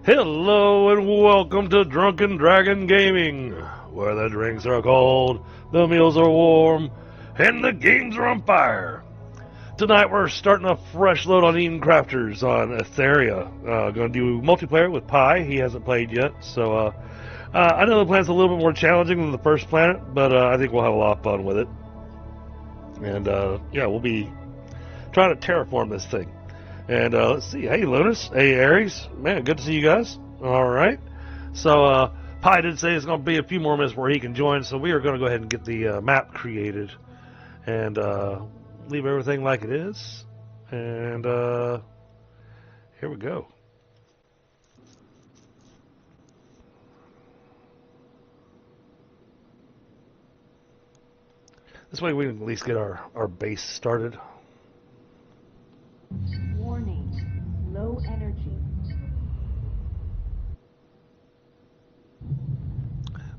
Hello and welcome to Drunken Dragon Gaming, where the drinks are cold, the meals are warm, and the games are on fire. Tonight we're starting a fresh load on Eden Crafters on Aetheria. Going to do multiplayer with Pi. He hasn't played yet, so I know the planet's a little bit more challenging than the first planet, but I think we'll have a lot of fun with it. And yeah, we'll be trying to terraform this thing. And let's see. Hey, Lunas. Hey, Aries. Man, good to see you guys. All right. So, Pi did say it's going to be a few more minutes where he can join, so we are going to go ahead and get the map created and leave everything like it is. And here we go. This way we can at least get our base started. Warning, low energy.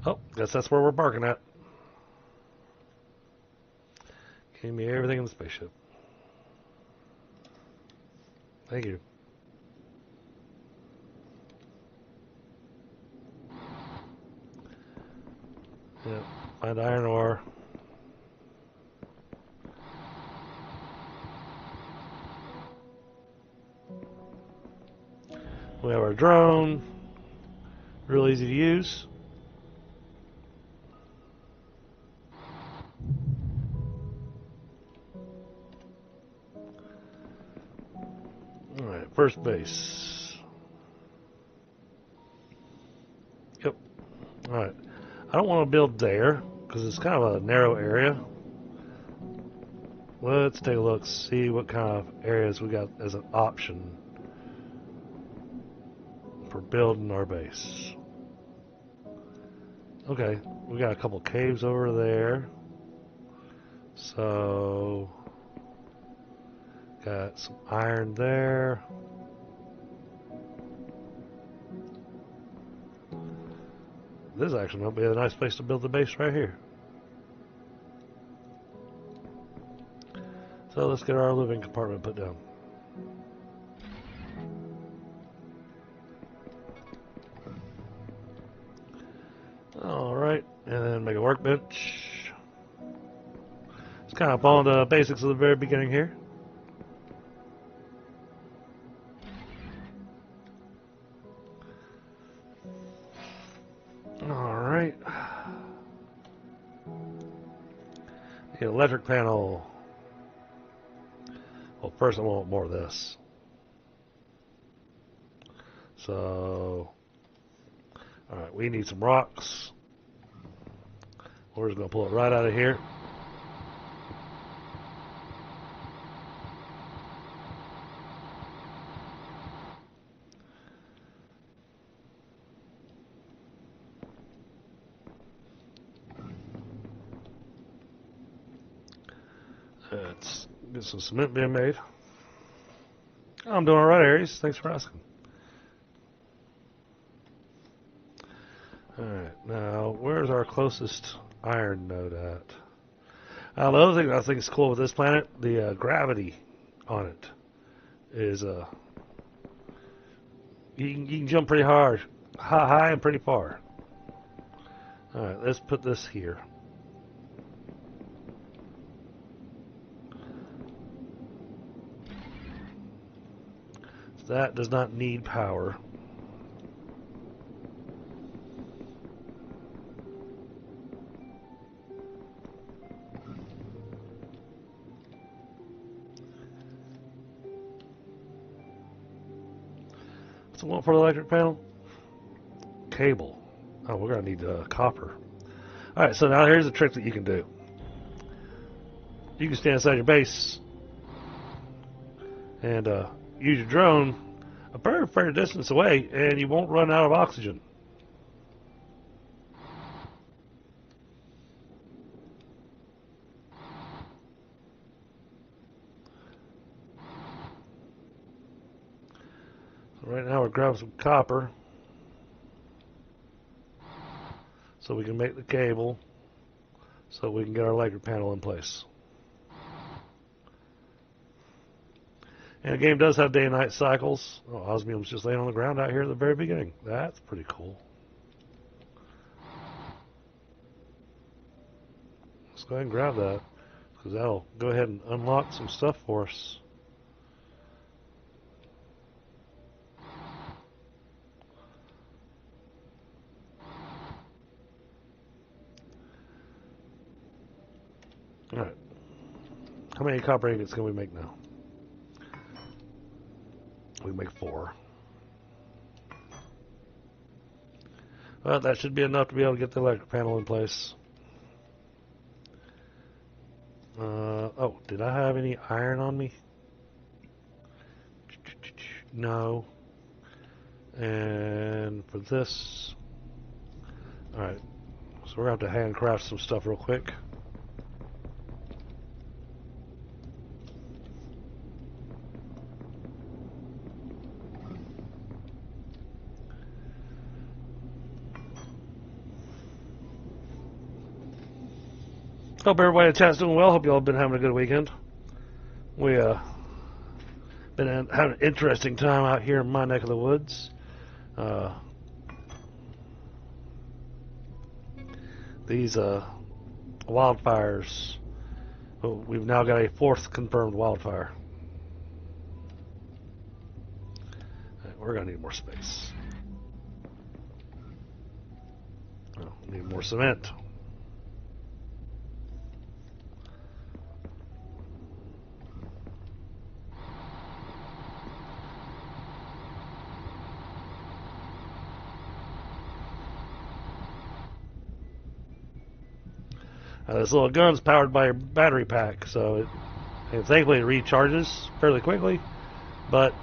Oh, guess that's where we're barking at. Give me everything in the spaceship. Thank you. Yep, find iron ore. We have our drone, real easy to use. Alright, first base. Yep. Alright, I don't want to build there because it's kind of a narrow area. Let's take a look, see what kind of areas we got as an option for building our base. Okay, we got a couple caves over there. So, got some iron there. This actually might be a nice place to build the base right here. So let's get our living compartment put down. Alright, and then make a workbench. Let's kind of follow the basics of the very beginning here. Alright. The electric panel. Well, first I want more of this. So, alright, we need some rocks. We're just going to pull it right out of here. Let's get some cement being made. I'm doing alright, Aries. Thanks for asking. Alright, now where's our closest iron node at? The other thing I think is cool with this planet, the gravity on it is you can jump pretty high and pretty far. Alright, let's put this here. So that does not need power. What's the one for the electric panel? Cable. Oh, we're going to need copper. Alright, so now here's a trick that you can do. You can stand inside your base and use your drone a very fair distance away, and you won't run out of oxygen. So right now we're grabbing some copper so we can make the cable so we can get our electric panel in place. And the game does have day and night cycles. Oh, osmium's just laying on the ground out here at the very beginning. That's pretty cool. Let's go ahead and grab that, because that'll go ahead and unlock some stuff for us. Alright. How many copper ingots can we make now? We make 4. Well, that should be enough to be able to get the electric panel in place. Oh, did I have any iron on me? No. And for this... Alright. So we're going to have to handcraft some stuff real quick. Hope everybody in the chat's doing well. Hope you all have been having a good weekend. We been having an interesting time out here in my neck of the woods. These wildfires. Oh, we've now got a 4th confirmed wildfire. We're gonna need more space. Oh, we need more cement. This little gun's powered by a battery pack, so and thankfully it recharges fairly quickly, but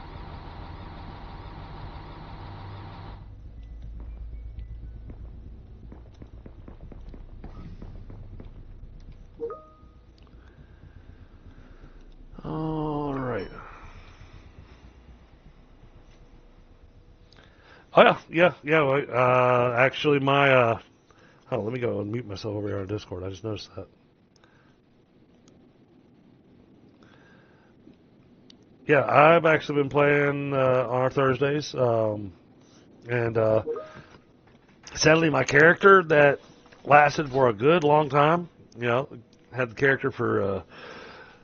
alright. Oh yeah. Actually my oh, let me go and mute myself over here on Discord. I just noticed that. Yeah, I've actually been playing on our Thursdays, and sadly, my character that lasted for a good long time. You know, had the character for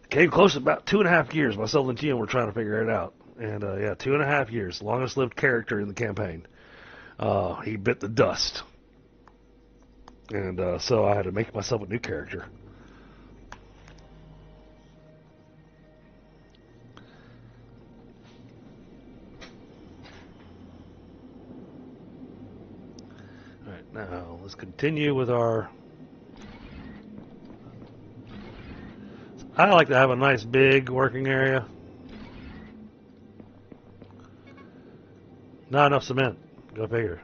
came close to about 2.5 years. Myself and Tian were trying to figure it out, and yeah, 2.5 years, longest lived character in the campaign. He bit the dust. And so I had to make myself a new character. Alright, now let's continue with our... I like to have a nice big working area. Not enough cement. Go figure.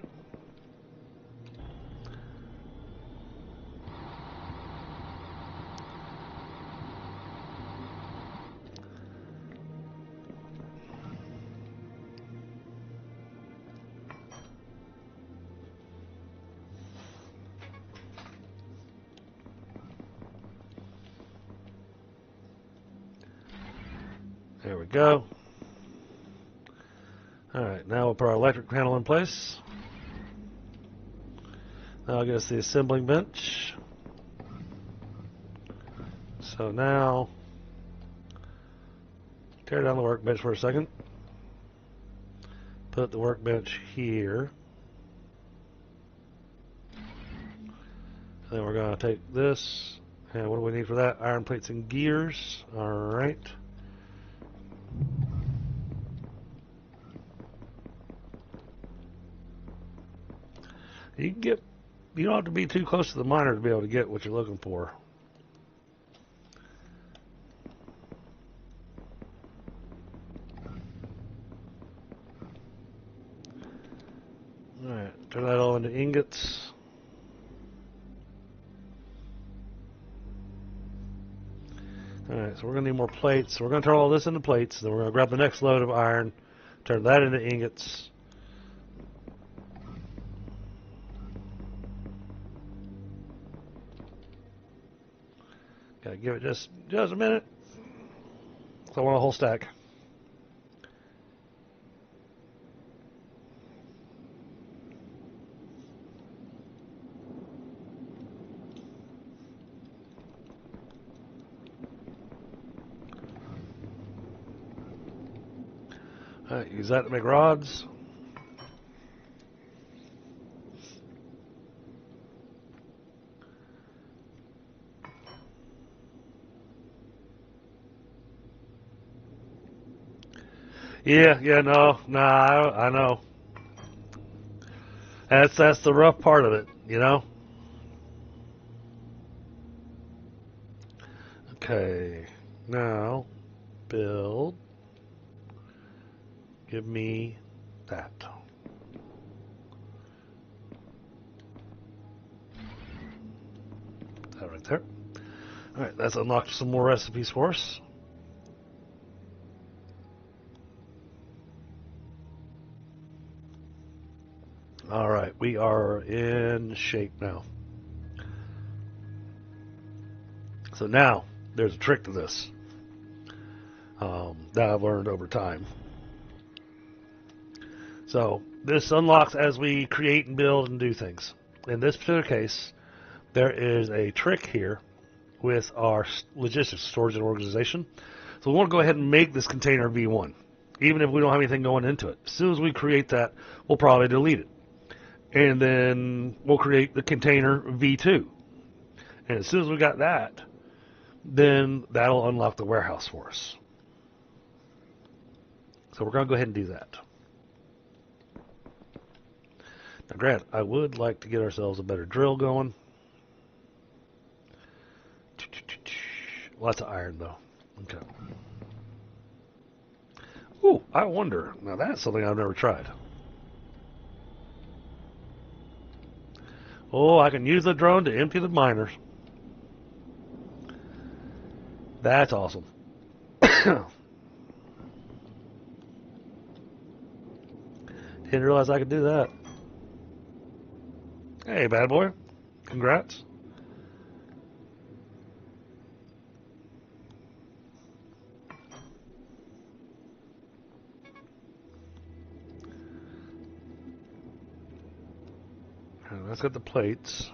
There we go. Alright, now we'll put our electric panel in place. Now I'll get us the assembling bench. So now, tear down the workbench for a second. Put the workbench here. Then we're going to take this, and what do we need for that? Iron plates and gears. Alright. You don't have to be too close to the miner to be able to get what you're looking for. Alright, turn that all into ingots. Alright, so we're going to need more plates. So we're going to turn all this into plates. Then we're going to grab the next load of iron, turn that into ingots. Gotta give it just a minute. So I want a whole stack. Use that to make rods. Yeah, no, nah, I know. That's the rough part of it, you know. Okay, now build. Give me that. Put that right there. All right, that's unlocked some more recipes for us. All right, we are in shape now. So now there's a trick to this that I've learned over time. So this unlocks as we create and build and do things. In this particular case, there is a trick here with our logistics, storage, and organization. So we want to go ahead and make this container V1, even if we don't have anything going into it. As soon as we create that, we'll probably delete it. And then we'll create the container V2. And as soon as we got that, then that'll unlock the warehouse for us. So we're going to go ahead and do that. Now, Grant, I would like to get ourselves a better drill going. Lots of iron, though. Okay. Ooh, I wonder. Now, that's something I've never tried. Oh, I can use the drone to empty the miners. That's awesome. Didn't realize I could do that. Hey, bad boy. Congrats. Let's get the plates.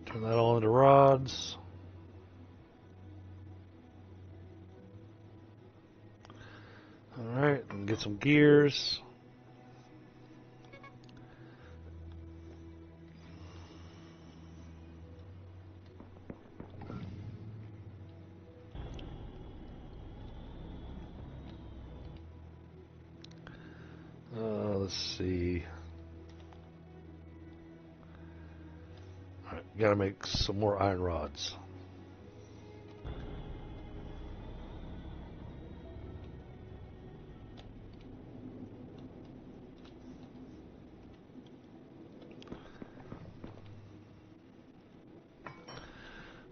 Turn that all into rods. Alright, and get some gears. Let's see. Alright, gotta make some more iron rods.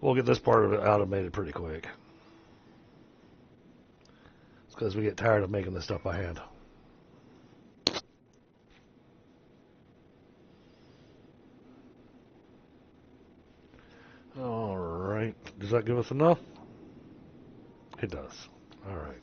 We'll get this part of it automated pretty quick. It's because we get tired of making this stuff by hand. Alright, does that give us enough? It does. Alright.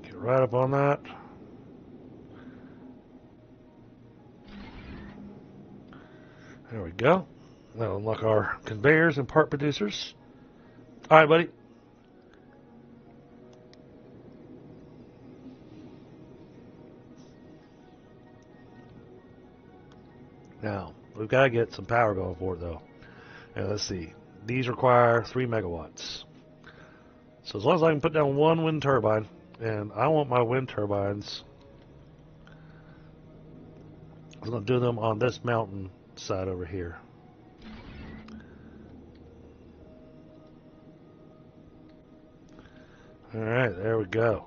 Get right up on that. There we go. That'll unlock our conveyors and part producers. Alright, buddy. Now, we've got to get some power going for it, though. And let's see. These require 3 megawatts. So as long as I can put down one wind turbine, and I want my wind turbines, I'm going to do them on this mountain side over here. Alright, there we go.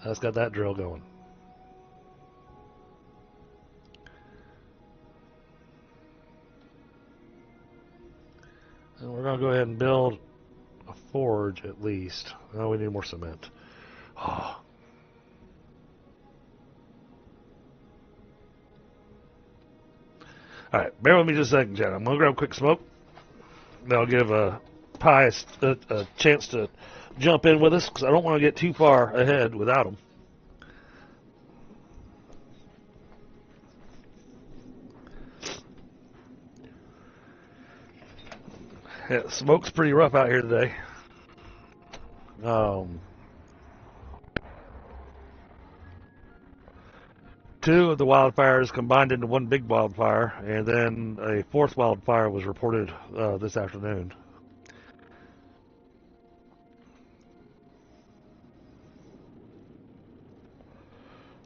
That's got that drill going. going to go ahead and build a forge at least. Oh, we need more cement. Oh. Alright, bear with me just a second, Jen. I'm going to grab a quick smoke. That'll give Pie a chance to jump in with us, because I don't want to get too far ahead without him. Yeah, smoke's pretty rough out here today. Two of the wildfires combined into one big wildfire, and then a fourth wildfire was reported this afternoon.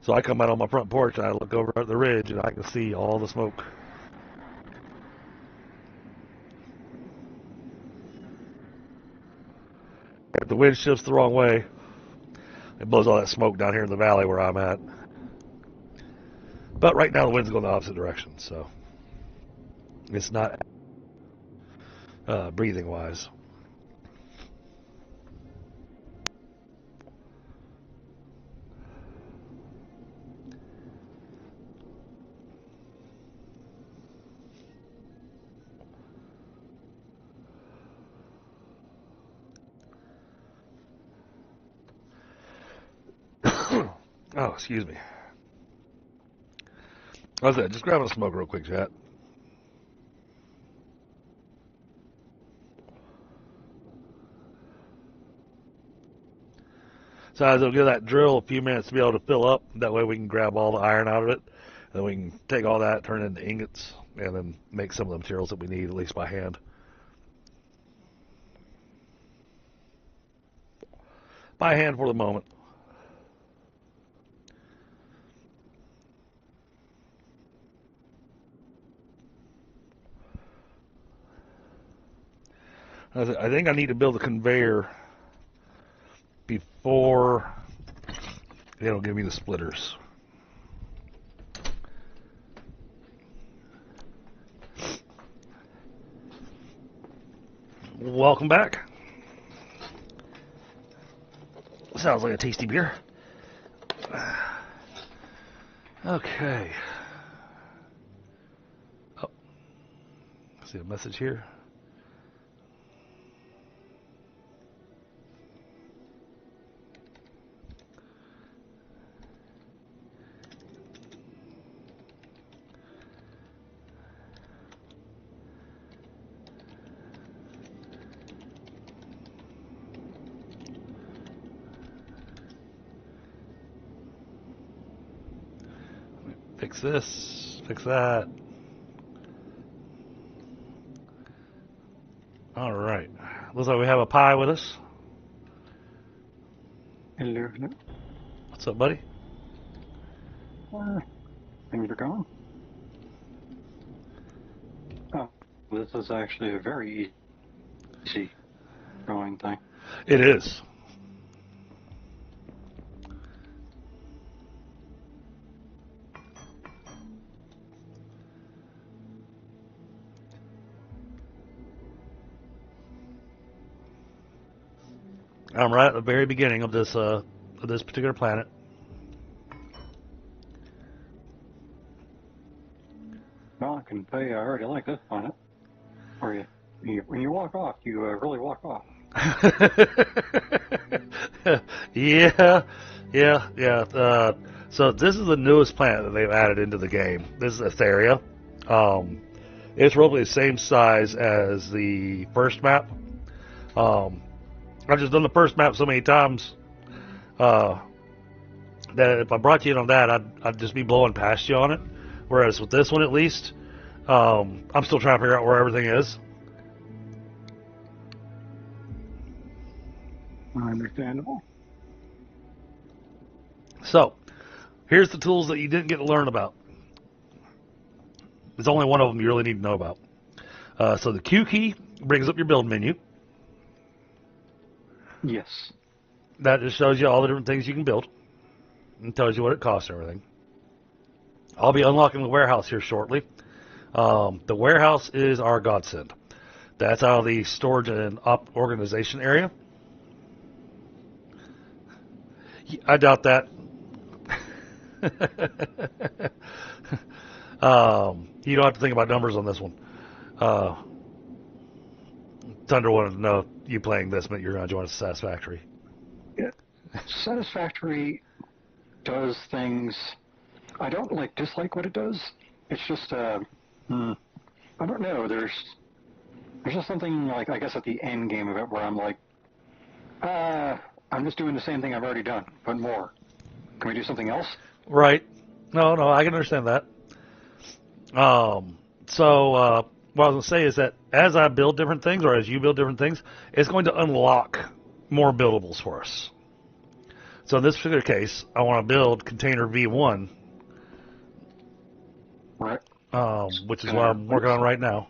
So I come out on my front porch and I look over at the ridge and I can see all the smoke. If the wind shifts the wrong way, it blows all that smoke down here in the valley where I'm at. But right now the wind's going the opposite direction, so it's not breathing wise. Oh, excuse me. How's that? Just grabbing a smoke real quick, chat. So I'll give that drill a few minutes to be able to fill up. That way we can grab all the iron out of it. And then we can take all that, turn it into ingots, and then make some of the materials that we need, at least by hand. By hand for the moment. I think I need to build a conveyor before it'll give me the splitters. Welcome back. Sounds like a tasty beer. Okay. Oh, see a message here. Fix this, fix that. All right. Looks like we have a Pie with us. Hello. What's up, buddy? Things are going. Oh, this is actually a very easy going thing. It is. I'm right at the very beginning of this particular planet. Well, I can tell you, I already like this planet. Where when you walk off, you really walk off. Yeah. So this is the newest planet that they've added into the game. This is Aetheria. It's roughly the same size as the first map. I've just done the first map so many times that if I brought you in on that, I'd just be blowing past you on it. Whereas with this one, at least, I'm still trying to figure out where everything is. Understandable. So, here's the tools that you didn't get to learn about. There's only one of them you really need to know about. So the Q key brings up your build menu. Yes. That just shows you all the different things you can build and tells you what it costs and everything. I'll be unlocking the warehouse here shortly. The warehouse is our godsend That's out of the storage and organization area. I doubt that. You don't have to think about numbers on this one. Thunder wanted to know if you playing this meant you're going to join us Satisfactory. Yeah. Satisfactory does things. I don't dislike what it does. It's just I don't know. There's just something I guess at the end game of it where I'm like, I'm just doing the same thing I've already done, but more. Can we do something else? Right. No, I can understand that. So what I was going to say is that as I build different things, or as you build different things, it's going to unlock more buildables for us. So in this particular case, I want to build container V1, right? Which is what I'm working on right now.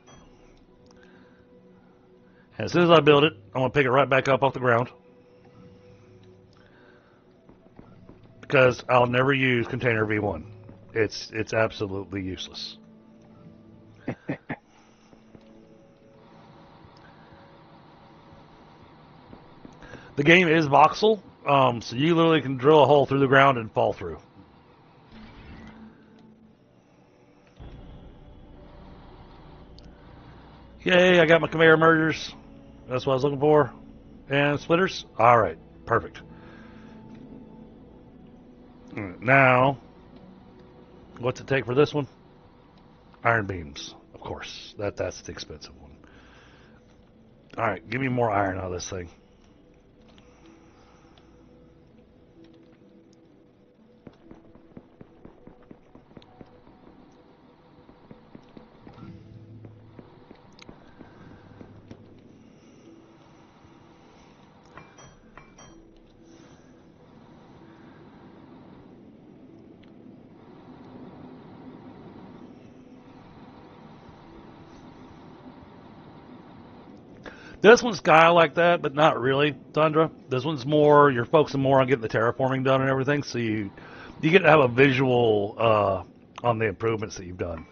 And as soon as I build it, I'm going to pick it right back up off the ground. Because I'll never use container V1. It's absolutely useless. The game is voxel, so you literally can drill a hole through the ground and fall through. Yay, I got my conveyor mergers. That's what I was looking for. And splitters. Alright, perfect. Now, what's it take for this one? Iron beams, of course. That's the expensive one. Alright, give me more iron out of this thing. This one's kind of like that, but not really, Tundra. This one's more, you're focusing more on getting the terraforming done and everything, so you get to have a visual on the improvements that you've done.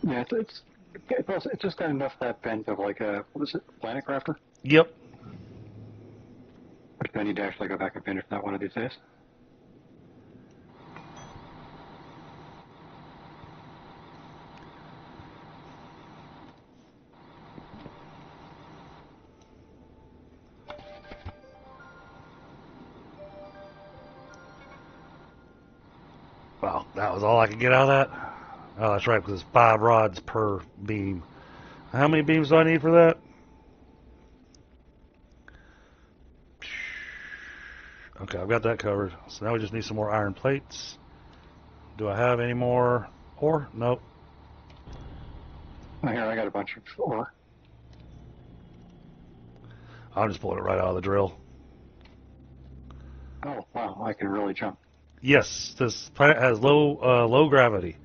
Yeah, it's just got enough that bent of what is it, Planet Crafter? Yep. Which I need to actually go back and finish that one of these days. Wow, that was all I could get out of that? Oh, that's right, because it's 5 rods per beam. How many beams do I need for that? Okay, I've got that covered. So now we just need some more iron plates. Do I have any more ore? Nope. Oh, here, I got a bunch of ore. I'm just pulling it right out of the drill. Oh, wow, I can really jump. Yes, this planet has low gravity.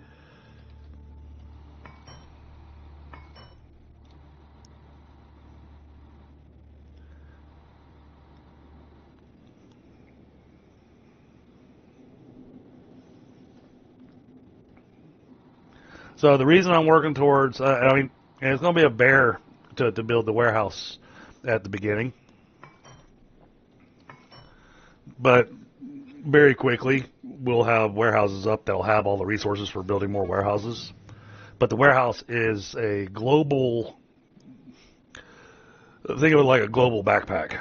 So the reason I'm working towards, I mean, it's going to be a bear to build the warehouse at the beginning. But very quickly, we'll have warehouses up that'll have all the resources for building more warehouses. But the warehouse is a global, think of it like a global backpack.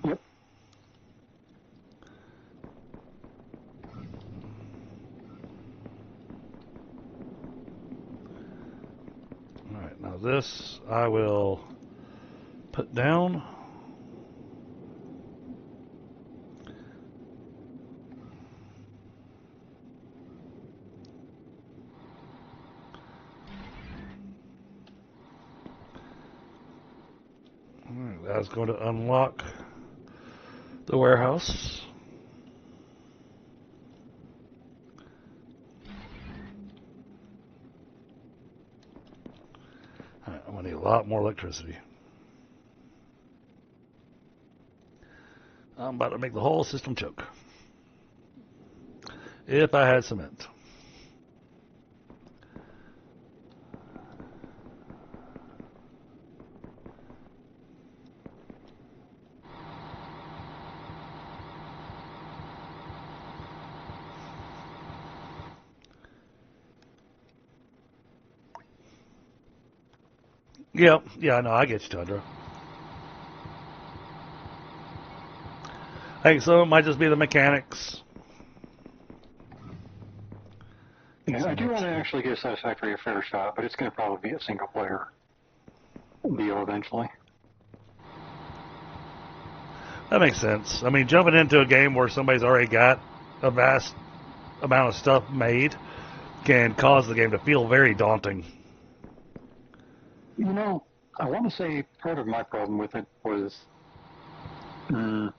Yep. Alright, now this I will put down. Alright, that's going to unlock the warehouse. Alright, I'm going to need a lot more electricity. I'm about to make the whole system choke. If I had cement. Yeah, no, I get you, Tundra. I think some of it might just be the mechanics. Yeah, I do want to actually give Satisfactory a fair shot, but it's going to probably be a single player deal eventually. That makes sense. I mean, jumping into a game where somebody's already got a vast amount of stuff made can cause the game to feel very daunting. You know, I want to say part of my problem with it was I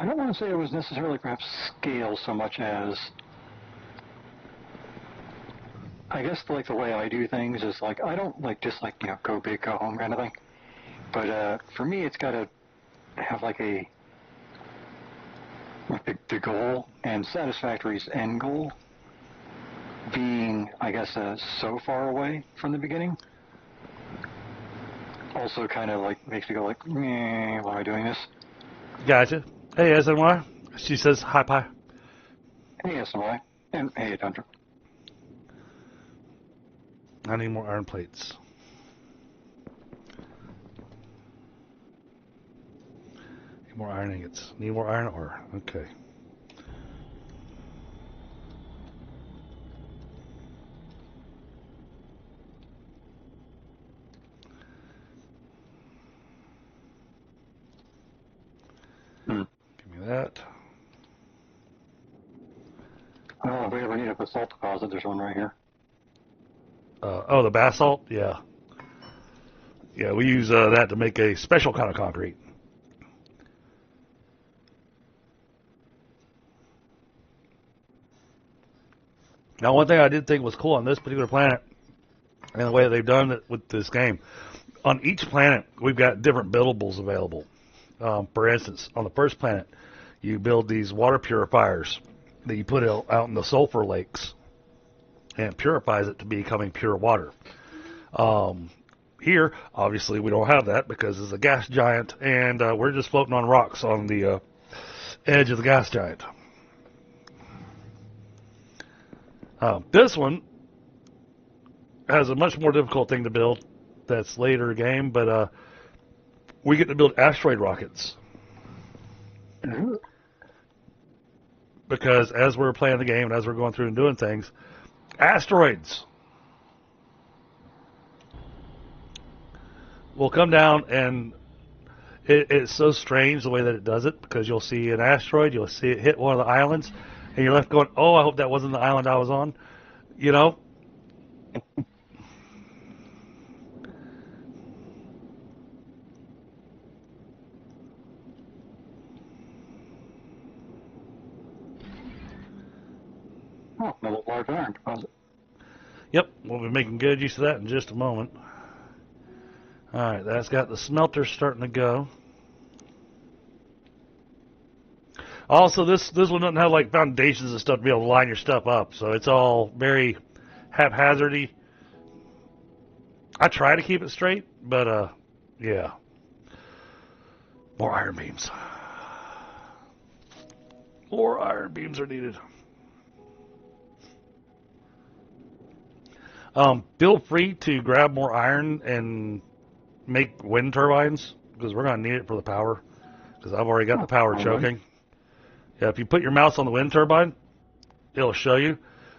don't want to say it was necessarily perhaps scale so much as I guess like the way I do things is like I don't like just like go big go home kind of thing. But for me, it's got to have like the goal and Satisfactory's end goal being I guess so far away from the beginning. Also, kind of like makes me go like, why am I doing this? Gotcha. Hey, SNY. She says hi, pie. Hey, SNY. And hey, Tundra. I need more iron plates. Need more iron ingots. Need more iron ore. Okay. Give me that. Well, if we ever need a basalt deposit, there's one right here. Oh, the basalt? Yeah. Yeah, we use that to make a special kind of concrete. Now, one thing I did think was cool on this particular planet, and the way they've done it with this game, on each planet, we've got different buildables available. For instance, on the first planet, you build these water purifiers that you put out in the sulfur lakes, and it purifies it to becoming pure water. Here, obviously, we don't have that because it's a gas giant, and we're just floating on rocks on the edge of the gas giant. This one has a much more difficult thing to build that's later game, but we get to build asteroid rockets. Because as we're playing the game and as we're going through and doing things, asteroids will come down, and it's so strange the way that it does it, because you'll see an asteroid, you'll see it hit one of the islands, and you're left going, oh, I hope that wasn't the island I was on, you know? Oh, another large iron deposit. Yep, we'll be making good use of that in just a moment. Alright, that's got the smelter starting to go. Also, this one doesn't have like foundations and stuff to be able to line your stuff up, so it's all very haphazardy. I try to keep it straight, but yeah. More iron beams. More iron beams are needed. Feel free to grab more iron and make wind turbines, because we're going to need it for the power, because I've already got the power choking. Yeah, if you put your mouse on the wind turbine, it'll show you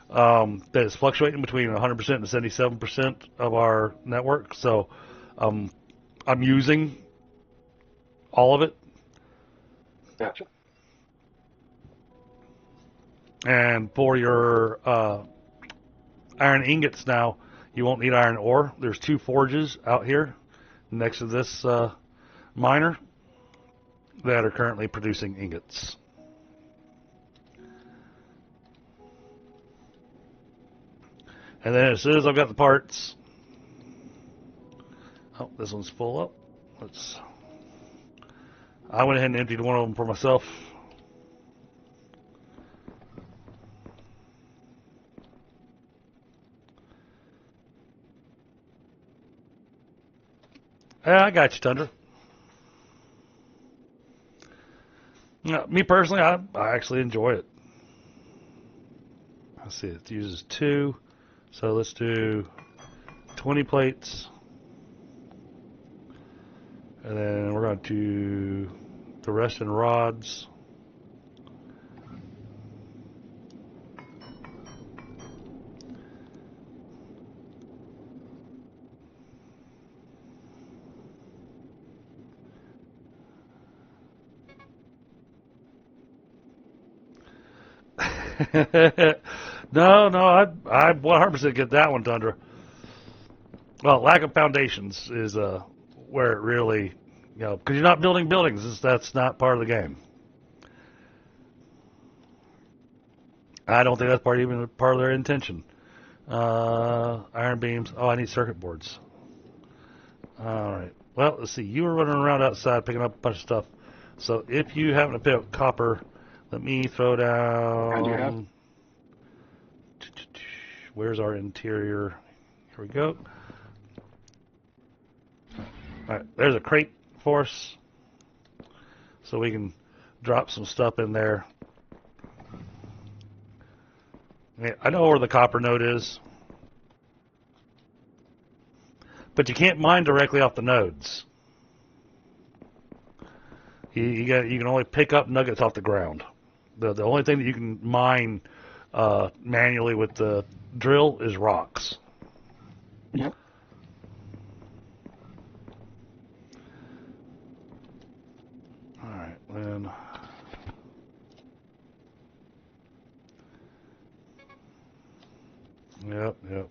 that it's fluctuating between 100% and 77% of our network. So I'm using all of it. Gotcha. And for your iron ingots now, you won't need iron ore. There's 2 forges out here next to this miner that are currently producing ingots. And then as soon as I've got the parts, oh, this one's full up. I went ahead and emptied one of them for myself. Yeah, I got you, Tundra. Me personally, I actually enjoy it. Let's see, it uses 2, So let's do 20 plates. And then we're going to do the rest in rods. No, I 100% get that one, Tundra. Well, lack of foundations is where it really, because you're not building buildings. That's not part of the game. I don't think that's even part of their intention. Iron beams. Oh, I need circuit boards. All right. Well, let's see. You were running around outside picking up a bunch of stuff. So if you happen to pick up copper, let me throw down. Where's our interior? Here we go. All right, there's a crate for us, so we can drop some stuff in there. I know where the copper node is, but you can't mine directly off the nodes. You can only pick up nuggets off the ground. The only thing that you can mine manually with the drill is rocks. Yep. All right, then. Yep.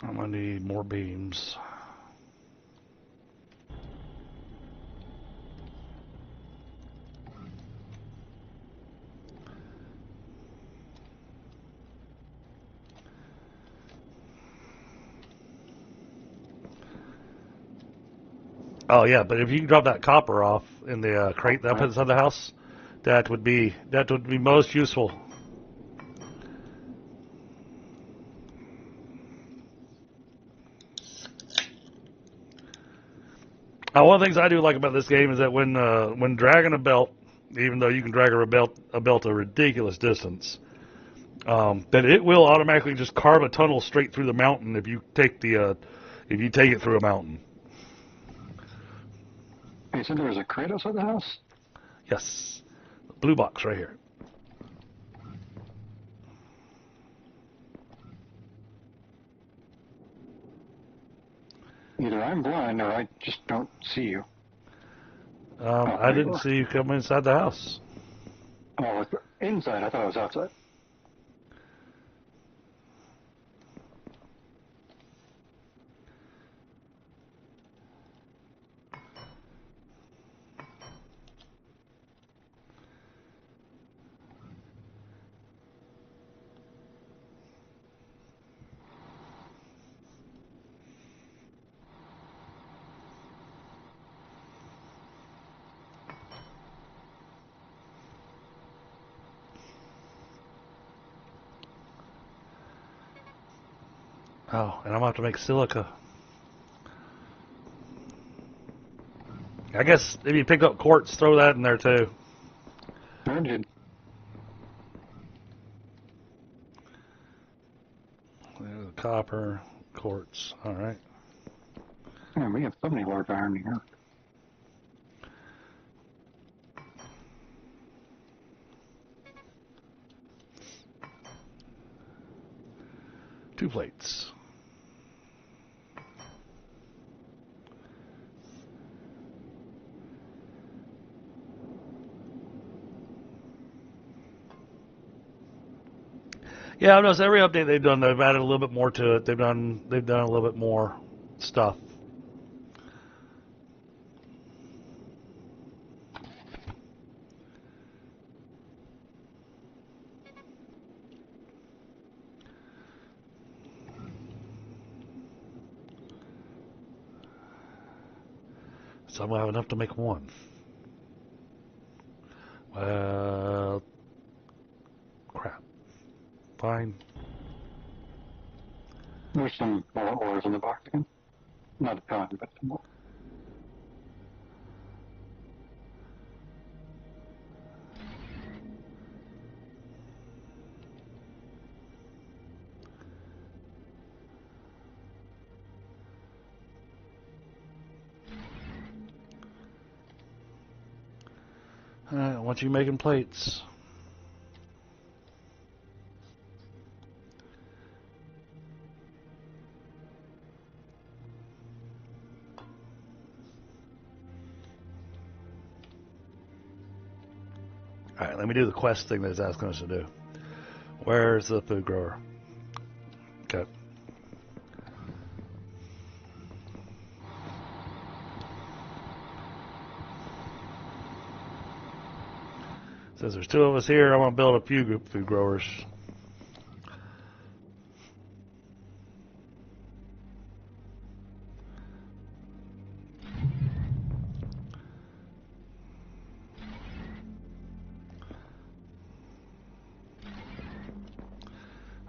I'm gonna need more beams. Oh yeah, but if you can drop that copper off in the crate that I put inside the house, that would be most useful. One of the things I do like about this game is that when dragging a belt, even though you can drag a belt a ridiculous distance, that it will automatically just carve a tunnel straight through the mountain if you take it through a mountain. You said there was a crate outside the house? Yes, blue box right here. Either I'm blind or I just don't see you. I didn't see you come inside the house. Oh, look, inside. I thought it was outside. Oh, and I'm gonna have to make silica. I guess if you pick up quartz, throw that in there too. Sure did. There's copper, quartz. All right. Man, we have so many large iron here. Two plates. Yeah, I've noticed every update they've done, they've added a little bit more to it. They've done a little bit more stuff. So I'm gonna have enough to make one. Well, crap. Fine. There's some more ores in the box again. Not a ton, but some more. Alright, I want you making plates. Alright, let me do the quest thing that it's asking us to do. Where's the food grower? Okay. Says there's 2 of us here. I want to build a few food growers.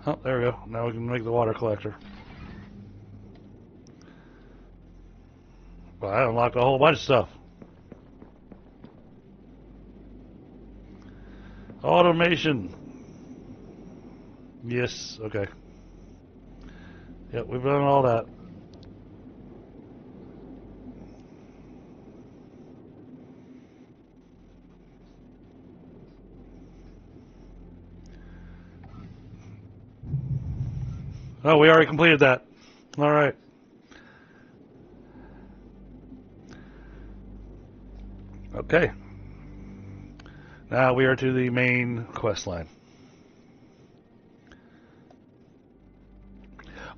Oh, there we go. Now we can make the water collector. Well, I unlocked a whole bunch of stuff. Automation. Yes, okay. Yep, we've done all that. Oh, we already completed that. All right. Okay. Now we are to the main quest line.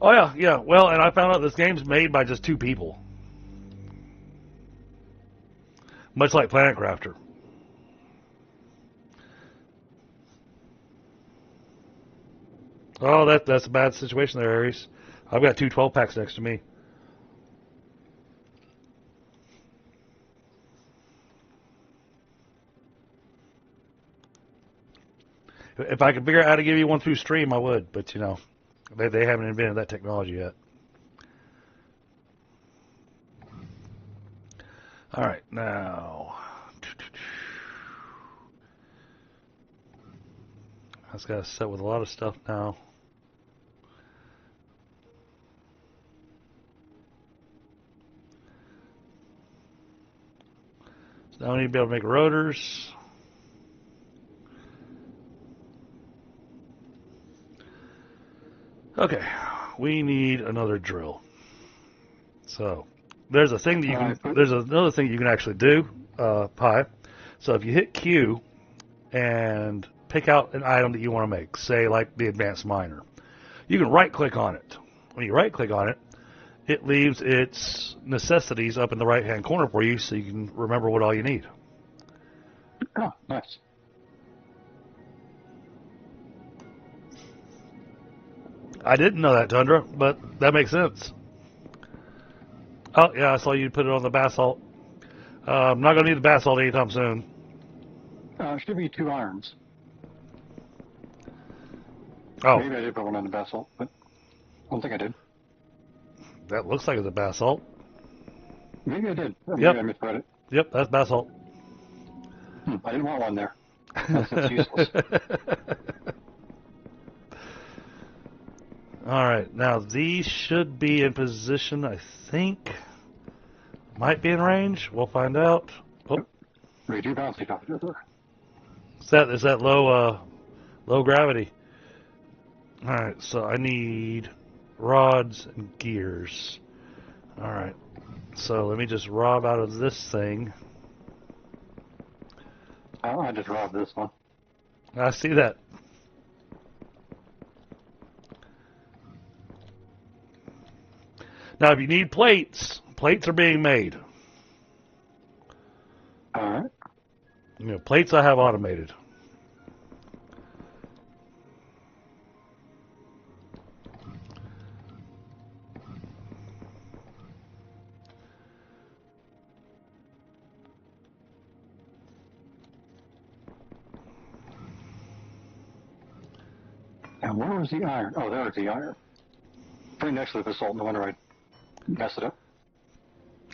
Oh, yeah, yeah. Well, and I found out this game's made by just 2 people. Much like Planet Crafter. Oh, that's a bad situation there, Aries. I've got 2 12-packs next to me. If I could figure out how to give you one through stream, I would. But, you know, they haven't invented that technology yet. All right, now. I just got to set with a lot of stuff now. So now we need to be able to make rotors. Okay, we need another drill. So there's a thing that you can. There's another thing you can actually do, Pi. So if you hit Q and pick out an item that you want to make, say like the advanced miner, you can right-click on it. When you right-click on it, it leaves its necessities up in the right-hand corner for you, so you can remember what all you need. Oh, nice. I didn't know that, Tundra, but that makes sense. Oh, yeah, I saw you put it on the basalt. I'm not going to need the basalt anytime soon. It should be 2 irons. Oh. Maybe I did put one on the basalt, but I don't think I did. That looks like it's a basalt. Maybe I did. Maybe Yep. I misread it. Yep, that's basalt. I didn't want one there. That's useless. Alright, now these should be in position, I think. Might be in range. We'll find out. Oh. Read your bouncy top. Is that low gravity? Alright, so I need rods and gears. Alright, so let me just rob out of this thing. Oh, I just robbed this one. I see that. Now, if you need plates, plates are being made. All right. You know, plates I have automated. And where was the iron? Oh, there's the iron. Right next to the basalt. No wonder I messed it up.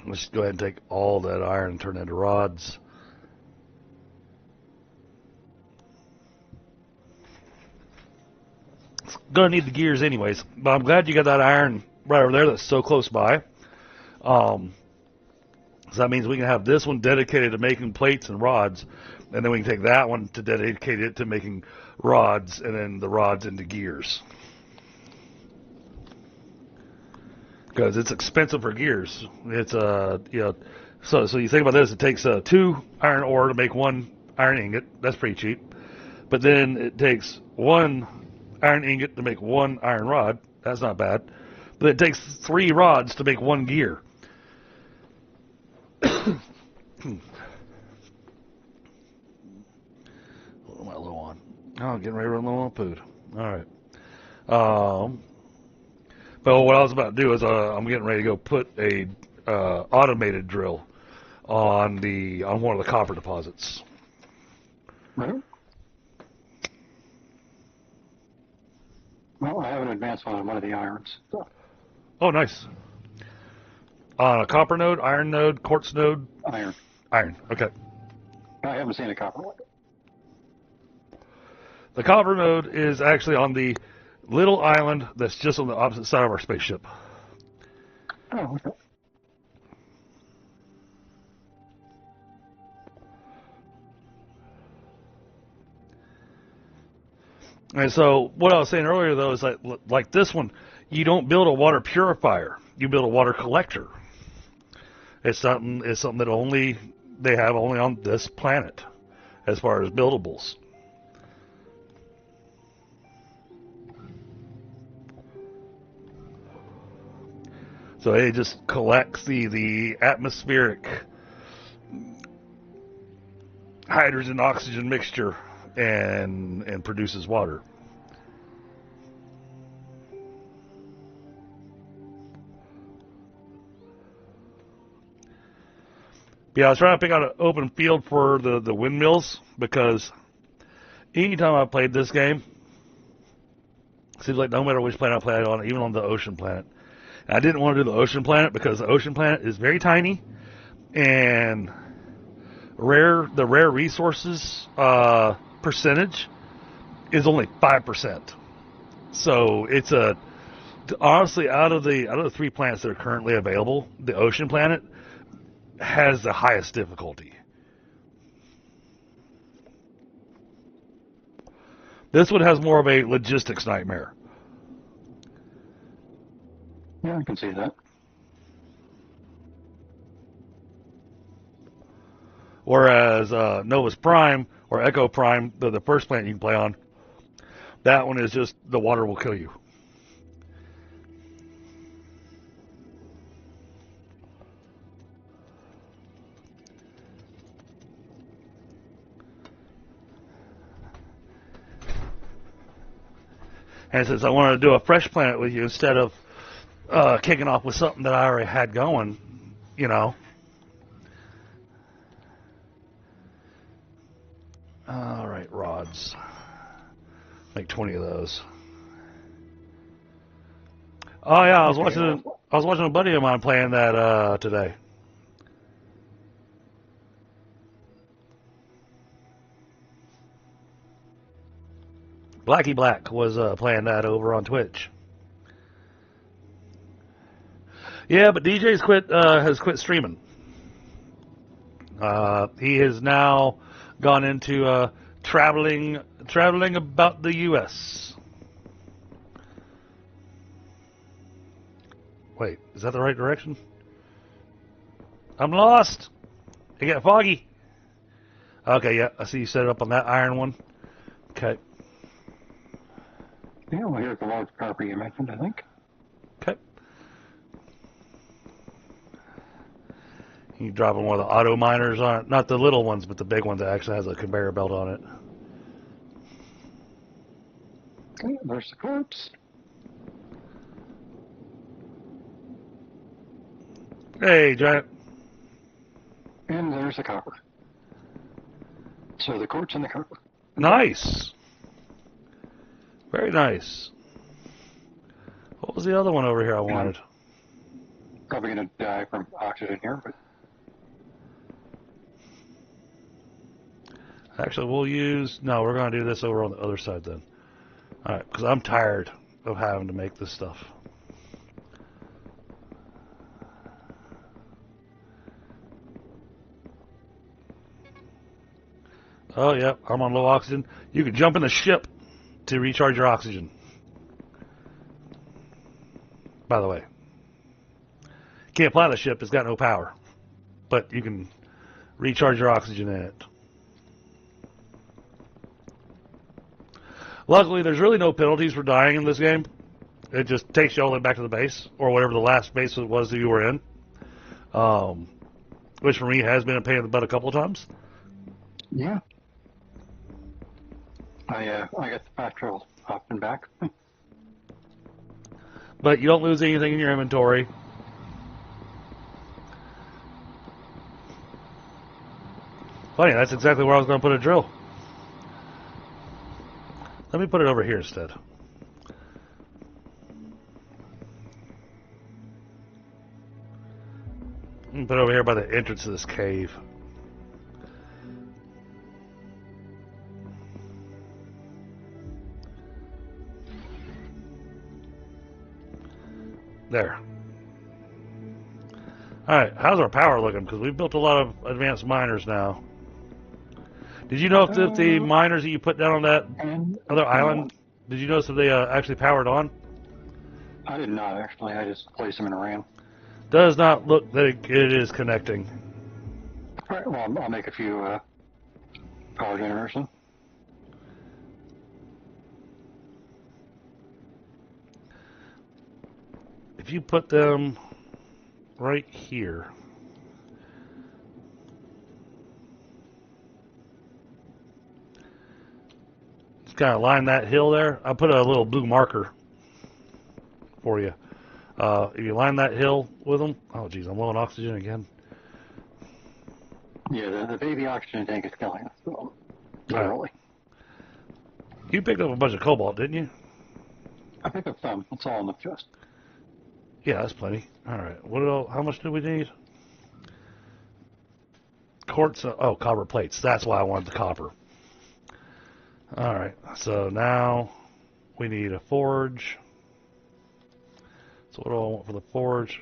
Let's go ahead and take all that iron and turn it into rods. It's gonna need the gears anyways, but I'm glad you got that iron right over there that's so close by. So that means we can have this one dedicated to making plates and rods, and then we can take that one to dedicate it to making rods, and then the rods into gears. Because it's expensive for gears. It's so you think about this. It takes 2 iron ore to make 1 iron ingot. That's pretty cheap. But then it takes 1 iron ingot to make 1 iron rod. That's not bad. But it takes 3 rods to make 1 gear. What am I low on? Oh, I'm getting ready to run low on food. All right. But what I was about to do is I'm getting ready to go put a automated drill on one of the copper deposits. Right. Well, I have an advanced one on one of the irons. So. Oh, nice. On a copper node, iron node, quartz node? Iron. Iron, okay. I haven't seen a copper one. The copper node is actually on the little island that's just on the opposite side of our spaceship. Oh, okay. And so what I was saying earlier, though, is that like this one, you don't build a water purifier. You build a water collector. It's something that only they have only on this planet as far as buildables. So it just collects the atmospheric hydrogen oxygen mixture and produces water. Yeah, I was trying to pick out an open field for the windmills because anytime I played this game, it seems like no matter which planet I played on, even on the ocean planet, I didn't want to do the ocean planet because the ocean planet is very tiny and the rare resources percentage is only 5%. So it's honestly out of the 3 planets that are currently available, the ocean planet has the highest difficulty. This one has more of a logistics nightmare. Yeah, I can see that. Whereas Novus Prime or Echo Prime, the first planet you can play on, that one is just the water will kill you. And since I wanted to do a fresh planet with you instead of kicking off with something that I already had going, you know. All right, rods. Make 20 of those. Oh yeah, I was watching a buddy of mine playing that today. Blackie Black was playing that over on Twitch. Yeah, but DJ's has quit streaming. He has now gone into traveling about the U.S. Wait, is that the right direction? I'm lost. It got foggy. Okay, yeah, I see you set it up on that iron one. Okay. Yeah, well, here's the large copper you mentioned, I think. Okay. You dropping one of the auto miners on it. Not the little ones, but the big one that actually has a conveyor belt on it. Okay, there's the quartz. Hey, Giant. And there's the copper. So the quartz and the copper. Nice. Very nice. What was the other one over here I wanted? Probably going to die from oxygen here, but... Actually, we're going to do this over on the other side then. All right, because I'm tired of having to make this stuff. Oh, yeah, I'm on low oxygen. You can jump in the ship to recharge your oxygen. By the way. Can't fly the ship, it's got no power. But you can recharge your oxygen in it. Luckily, there's really no penalties for dying in this game. It just takes you all the way back to the base, or whatever the last base was that you were in. Which for me has been a pain in the butt a couple of times. Yeah. I got the fast travel up and back. But you don't lose anything in your inventory. Funny, that's exactly where I was going to put a drill. Let me put it over here instead. Put it over here by the entrance to this cave. There. Alright, how's our power looking? Because we've built a lot of advanced miners now. Did you know if the miners that you put down on that other island, did you notice that they actually powered on? I did not, actually. I just placed them in a ram. Does not look that it is connecting. All right, well, I'll make a few power generators then. If you put them right here. Just kind of line that hill there. I'll put a little blue marker for you. If you line that hill with them. Oh, geez, I'm low on oxygen again. Yeah, the baby oxygen tank is killing us. So, literally. You picked up a bunch of cobalt, didn't you? I picked up some. It's all in the chest. Yeah, that's plenty. All right. How much do we need? Quartz. Oh, copper plates. That's why I wanted the copper. All right. So now we need a forge. So what do I want for the forge?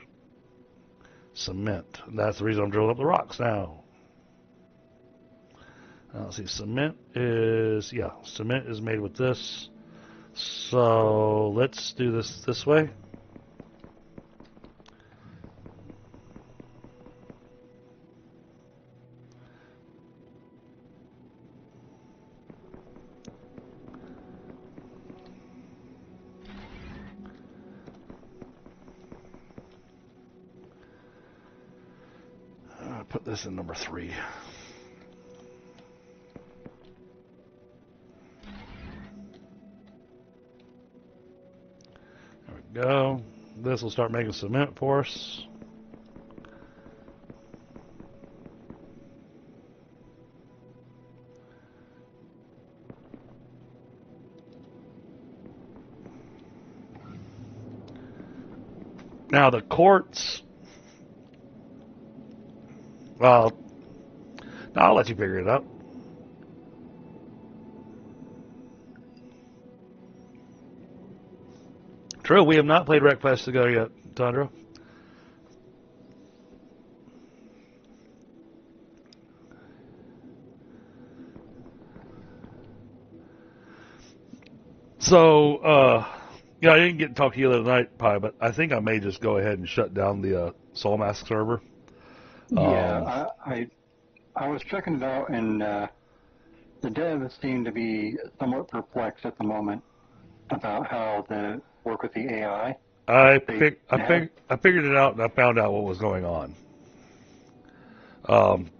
Cement. That's the reason I'm drilling up the rocks now. Let's see. Cement is made with this. So let's do this way. Put this in number 3. There we go. This will start making cement for us. Now the quartz. Well, no, I'll let you figure it out. True, we have not played Wreckfest together yet, Tundra. So, I didn't get to talk to you the other night, Pi, but I think I may just go ahead and shut down the Soul Mask server. Yeah, I was checking it out, and the devs seem to be somewhat perplexed at the moment about how to work with the AI. I figured it out, and I found out what was going on.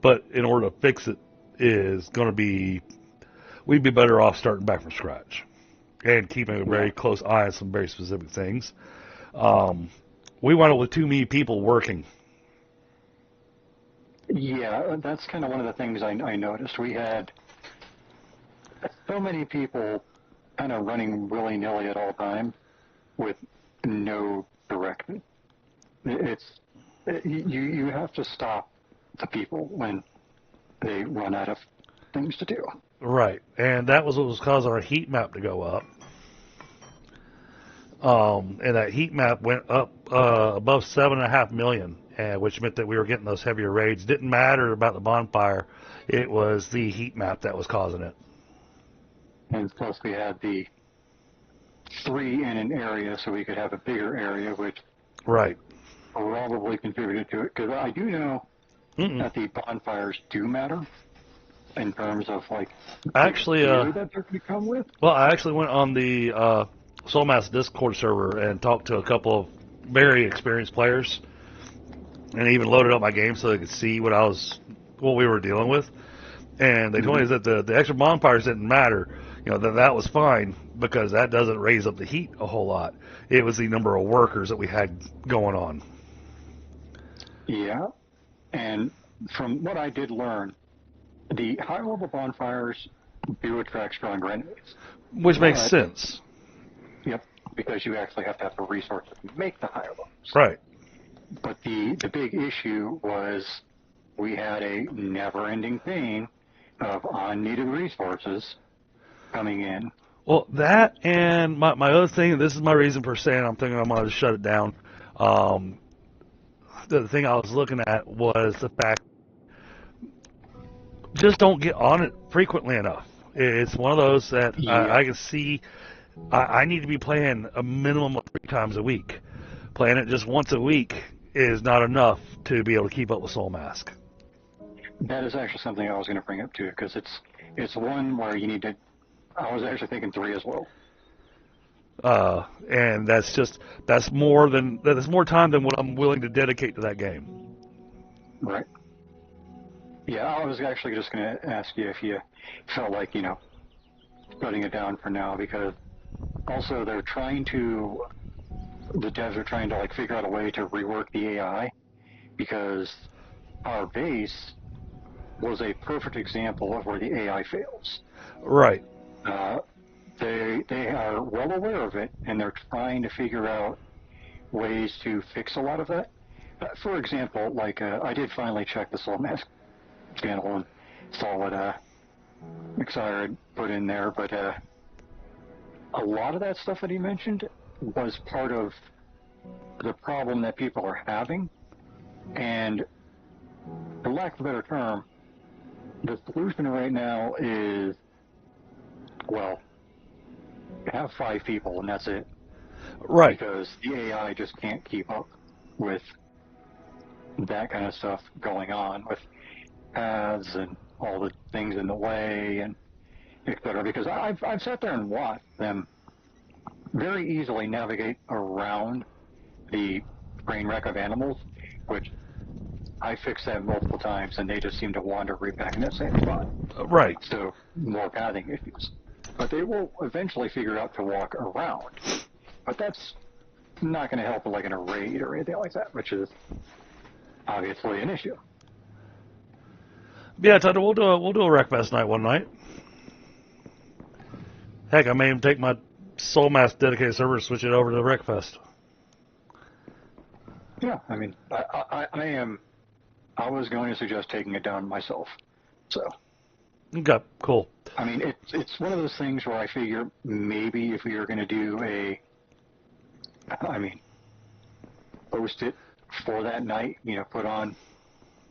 But in order to fix it, we'd be better off starting back from scratch and keeping a very close eye on some very specific things. We wound up with too many people working. Yeah, that's kind of one of the things I noticed. We had so many people kind of running willy-nilly at all times with no direction. You have to stop the people when they run out of things to do. Right, and that was what was causing our heat map to go up. And that heat map went up above 7.5 million which meant that we were getting those heavier raids. Didn't matter about the bonfire. It was the heat map that was causing it. And plus we had the 3 in an area, so we could have a bigger area, which Right. probably contributed to it. Because I do know that the bonfires do matter in terms of like Actually, gear that they're going to come with. well, I actually went on the Soulmass Discord server and talked to a couple of very experienced players, and even loaded up my game so they could see what we were dealing with. And they told me that the extra bonfires didn't matter. That was fine because that doesn't raise up the heat a whole lot. It was the number of workers that we had going on. Yeah, and from what I did learn, the high-level bonfires do attract stronger enemies. Which makes sense. Yep, because you actually have to have the resources to make the higher levels. Right. But the big issue was we had a never-ending thing of unneeded resources coming in. Well, that and my other thing, this is my reason for saying I'm thinking I'm going to shut it down. The thing I was looking at was the fact just don't get on it frequently enough. It's one of those that I can see I need to be playing a minimum of 3 times a week. Playing it just once a week is not enough to be able to keep up with Soul Mask. That is actually something I was going to bring up too, because it's one where you need to. I was actually thinking 3 as well. And that's more time than what I'm willing to dedicate to that game. Right. Yeah, I was actually just going to ask you if you felt like shutting it down for now, because also the devs are trying to figure out a way to rework the AI, because our base was a perfect example of where the AI fails. Right. They are well aware of it, and they're trying to figure out ways to fix a lot of that. For example, I did finally check the Soul Mask channel and saw what Mixire had put in there, but a lot of that stuff that he mentioned was part of the problem that people are having, and for lack of a better term, the solution right now is, well, have 5 people and that's it. Right. Because the AI just can't keep up with that kind of stuff going on with paths and all the things in the way and et cetera. Because I've sat there and watched them very easily navigate around the train wreck of animals, which I fixed that multiple times, and they just seem to wander right back in that same spot. Right. So more pathing issues. But they will eventually figure out to walk around. But that's not going to help in a raid or anything like that, which is obviously an issue. Yeah, Todd, we'll do a Wreckfest night one night. Heck, I may even take my Soul Mask dedicated server and switch it over to Wreckfest. Yeah, I mean, I was going to suggest taking it down myself. So. Okay, cool. I mean, it's one of those things where I figure maybe if we were going to do post it for that night, put on,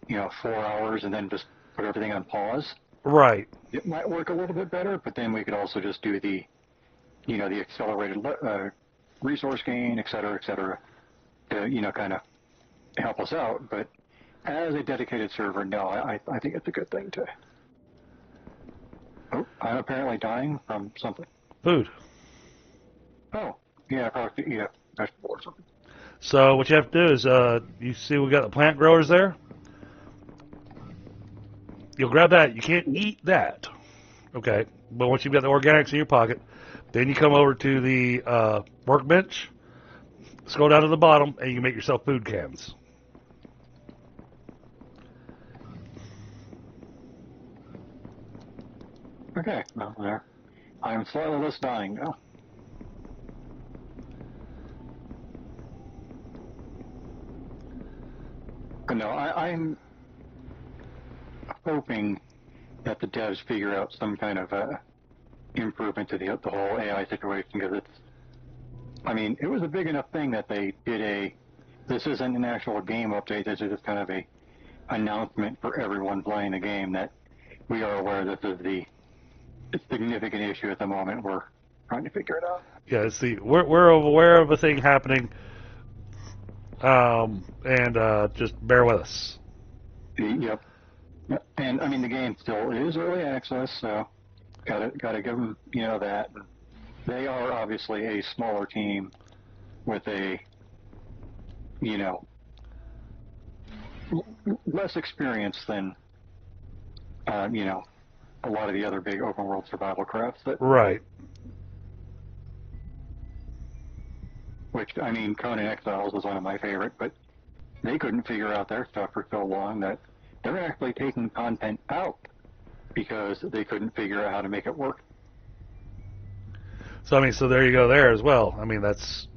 4 hours and then just put everything on pause. Right. It might work a little bit better, but then we could also just do the accelerated resource gain, et cetera, to, kind of help us out. But as a dedicated server, no, I think it's a good thing to. Oh, I'm apparently dying from something. Food. Oh, yeah, I probably eat a vegetable or something. So what you have to do is, you see we got the plant growers there? You'll grab that. You can't eat that. Okay. But once you've got the organics in your pocket, then you come over to the workbench, scroll down to the bottom, and you can make yourself food cans. Okay, well, there. I'm slightly less dying now. But no, I'm hoping that the devs figure out some kind of improvement to the whole AI situation, because it was a big enough thing that they did a this isn't an actual game update. This is just kind of a announcement for everyone playing the game that we are aware this is the significant issue at the moment. We're trying to figure it out. Yeah, see, we're aware of a thing happening, and just bear with us. Yep. And I mean, the game still is early access, so gotta give them, that. They are obviously a smaller team with a, less experience than, a lot of the other big open world survival crafts Right. which, I mean, Conan Exiles was one of my favorite, but they couldn't figure out their stuff for so long that they're actually taking content out because they couldn't figure out how to make it work. So, I mean, so there you go there as well. I mean, that's...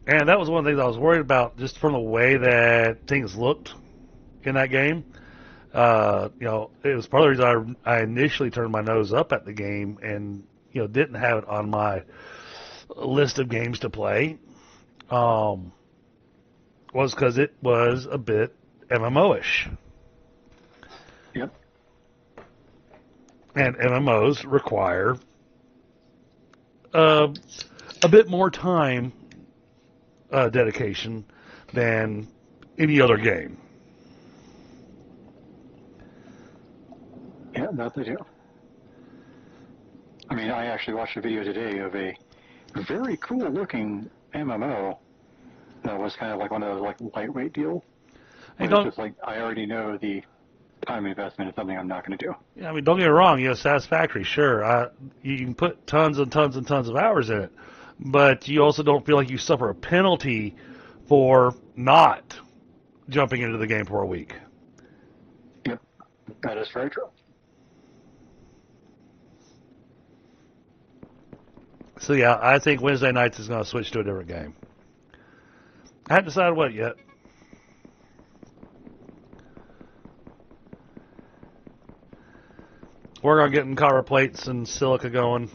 And that was one of the things I was worried about just from the way that things looked in that game. It was part of the reason I initially turned my nose up at the game and, didn't have it on my list of games to play. Was because it was a bit MMO-ish. Yep. And MMOs require a bit more time dedication than any other game. Yeah, that they do. I mean, I actually watched a video today of a very cool looking MMO that was kind of like one of those like lightweight deals. It's just like, I already know the time investment is something I'm not going to do. Yeah, I mean, don't get me wrong. Satisfactory, sure. You can put tons and tons and tons of hours in it, but you also don't feel like you suffer a penalty for not jumping into the game for a week. Yep, that is very true. So yeah, I think Wednesday nights is going to switch to a different game. I haven't decided what yet. We're going to get copper plates and silica going.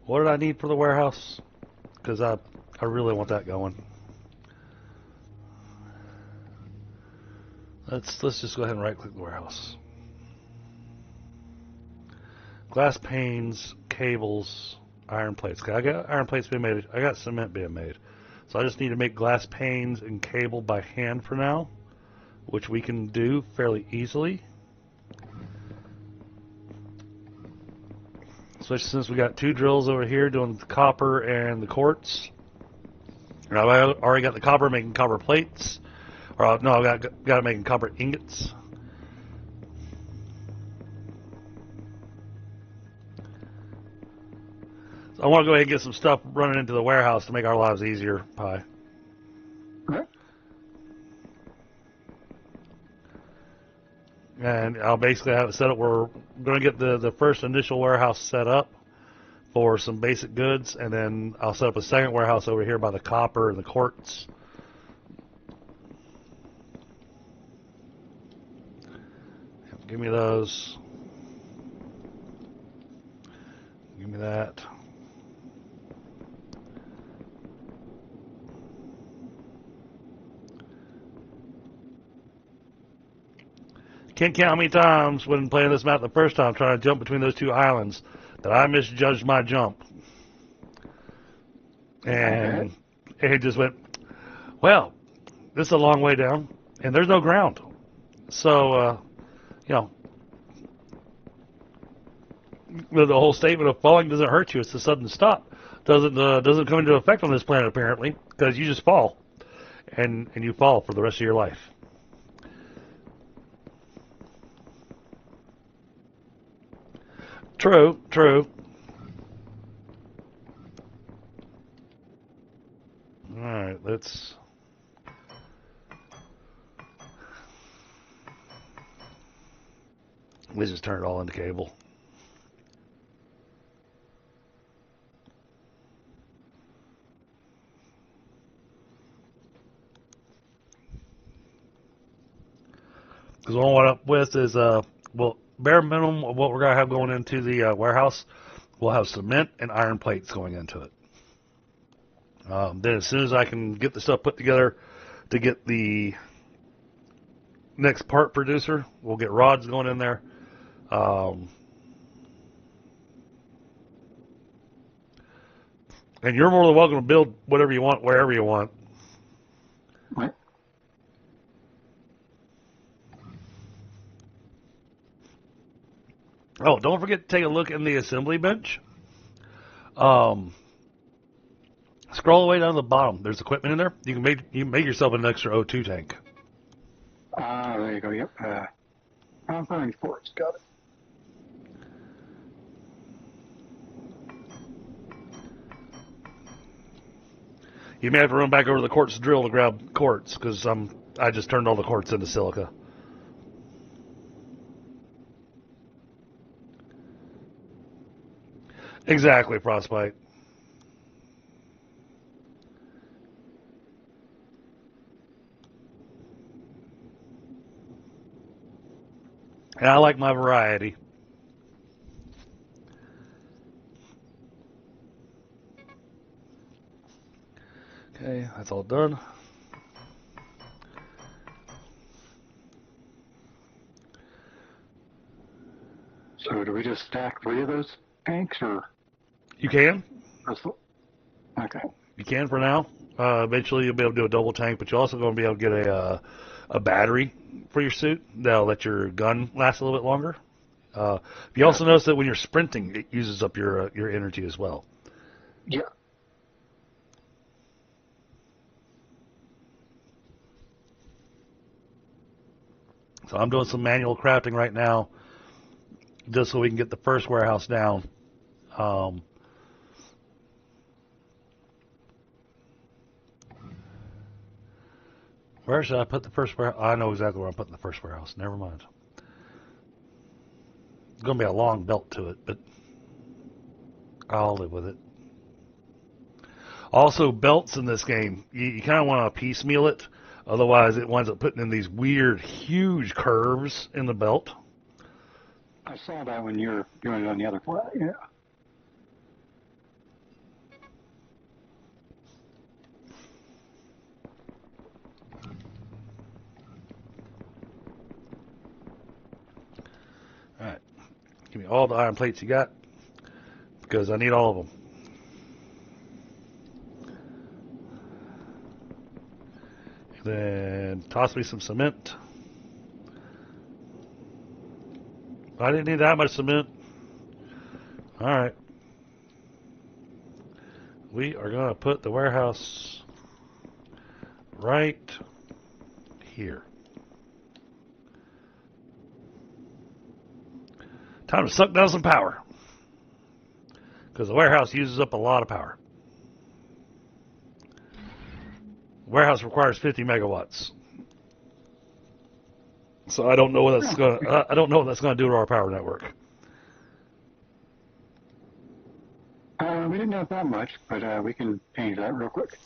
What did I need for the warehouse? Because I really want that going. Let's just go ahead and right-click the warehouse. Glass panes, cables, iron plates. I got iron plates being made. I got cement being made. So I just need to make glass panes and cable by hand for now, which we can do fairly easily. Especially since we got two drills over here doing the copper and the quartz. And I've already got the copper making copper plates. Or no, I got it making copper ingots. I want to go ahead and get some stuff running into the warehouse to make our lives easier, Pi. Okay. And I'll basically have it set up. We're going to get the first initial warehouse set up for some basic goods, and then I'll set up a second warehouse over here by the copper and the quartz. Give me those. Give me that. Can't count how many times when playing this map the first time, trying to jump between those two islands, that I misjudged my jump. And it just went, well, this is a long way down, and there's no ground. So, the whole statement of falling doesn't hurt you, it's the sudden stop. Doesn't come into effect on this planet, apparently, because you just fall. And you fall for the rest of your life. True. Alright, let's just turn it all into cable. Because what I'm up with is, well, bare minimum of what we're going to have going into the warehouse, we'll have cement and iron plates going into it. Then as soon as I can get the stuff put together to get the next part producer, we'll get rods going in there. And you're more than welcome to build whatever you want, wherever you want. Right. Oh, don't forget to take a look in the assembly bench. Scroll all the way down to the bottom. There's equipment in there. You can make yourself an extra O2 tank. There you go. Yep. Compound ports. Got it. You may have to run back over to the quartz drill to grab quartz because I just turned all the quartz into silica. Exactly, Frostbite. And I like my variety. Okay, that's all done. So do we just stack 3 of those tanks, or? You can. Okay. You can for now. Eventually you'll be able to do a double tank, but you're also going to be able to get a battery for your suit. That'll let your gun last a little bit longer. You also notice that when you're sprinting, it uses up your energy as well. Yeah. So I'm doing some manual crafting right now, just so we can get the first warehouse down. Where should I put the first warehouse? I know exactly where I'm putting the first warehouse. Never mind. It's going to be a long belt to it, but I'll live with it. Also, belts in this game, you kind of want to piecemeal it. Otherwise, it winds up putting in these weird, huge curves in the belt. I saw that when you're doing it on the other flat. Yeah. All right. Give me all the iron plates you got, because I need all of them. Then toss me some cement. I didn't need that much cement. All right. We are going to put the warehouse right here. Time to suck down some power, because the warehouse uses up a lot of power. Warehouse requires 50 megawatts. So I don't know what that's going. I don't know what that's going to do to our power network. We didn't have that much, but we can change that real quick.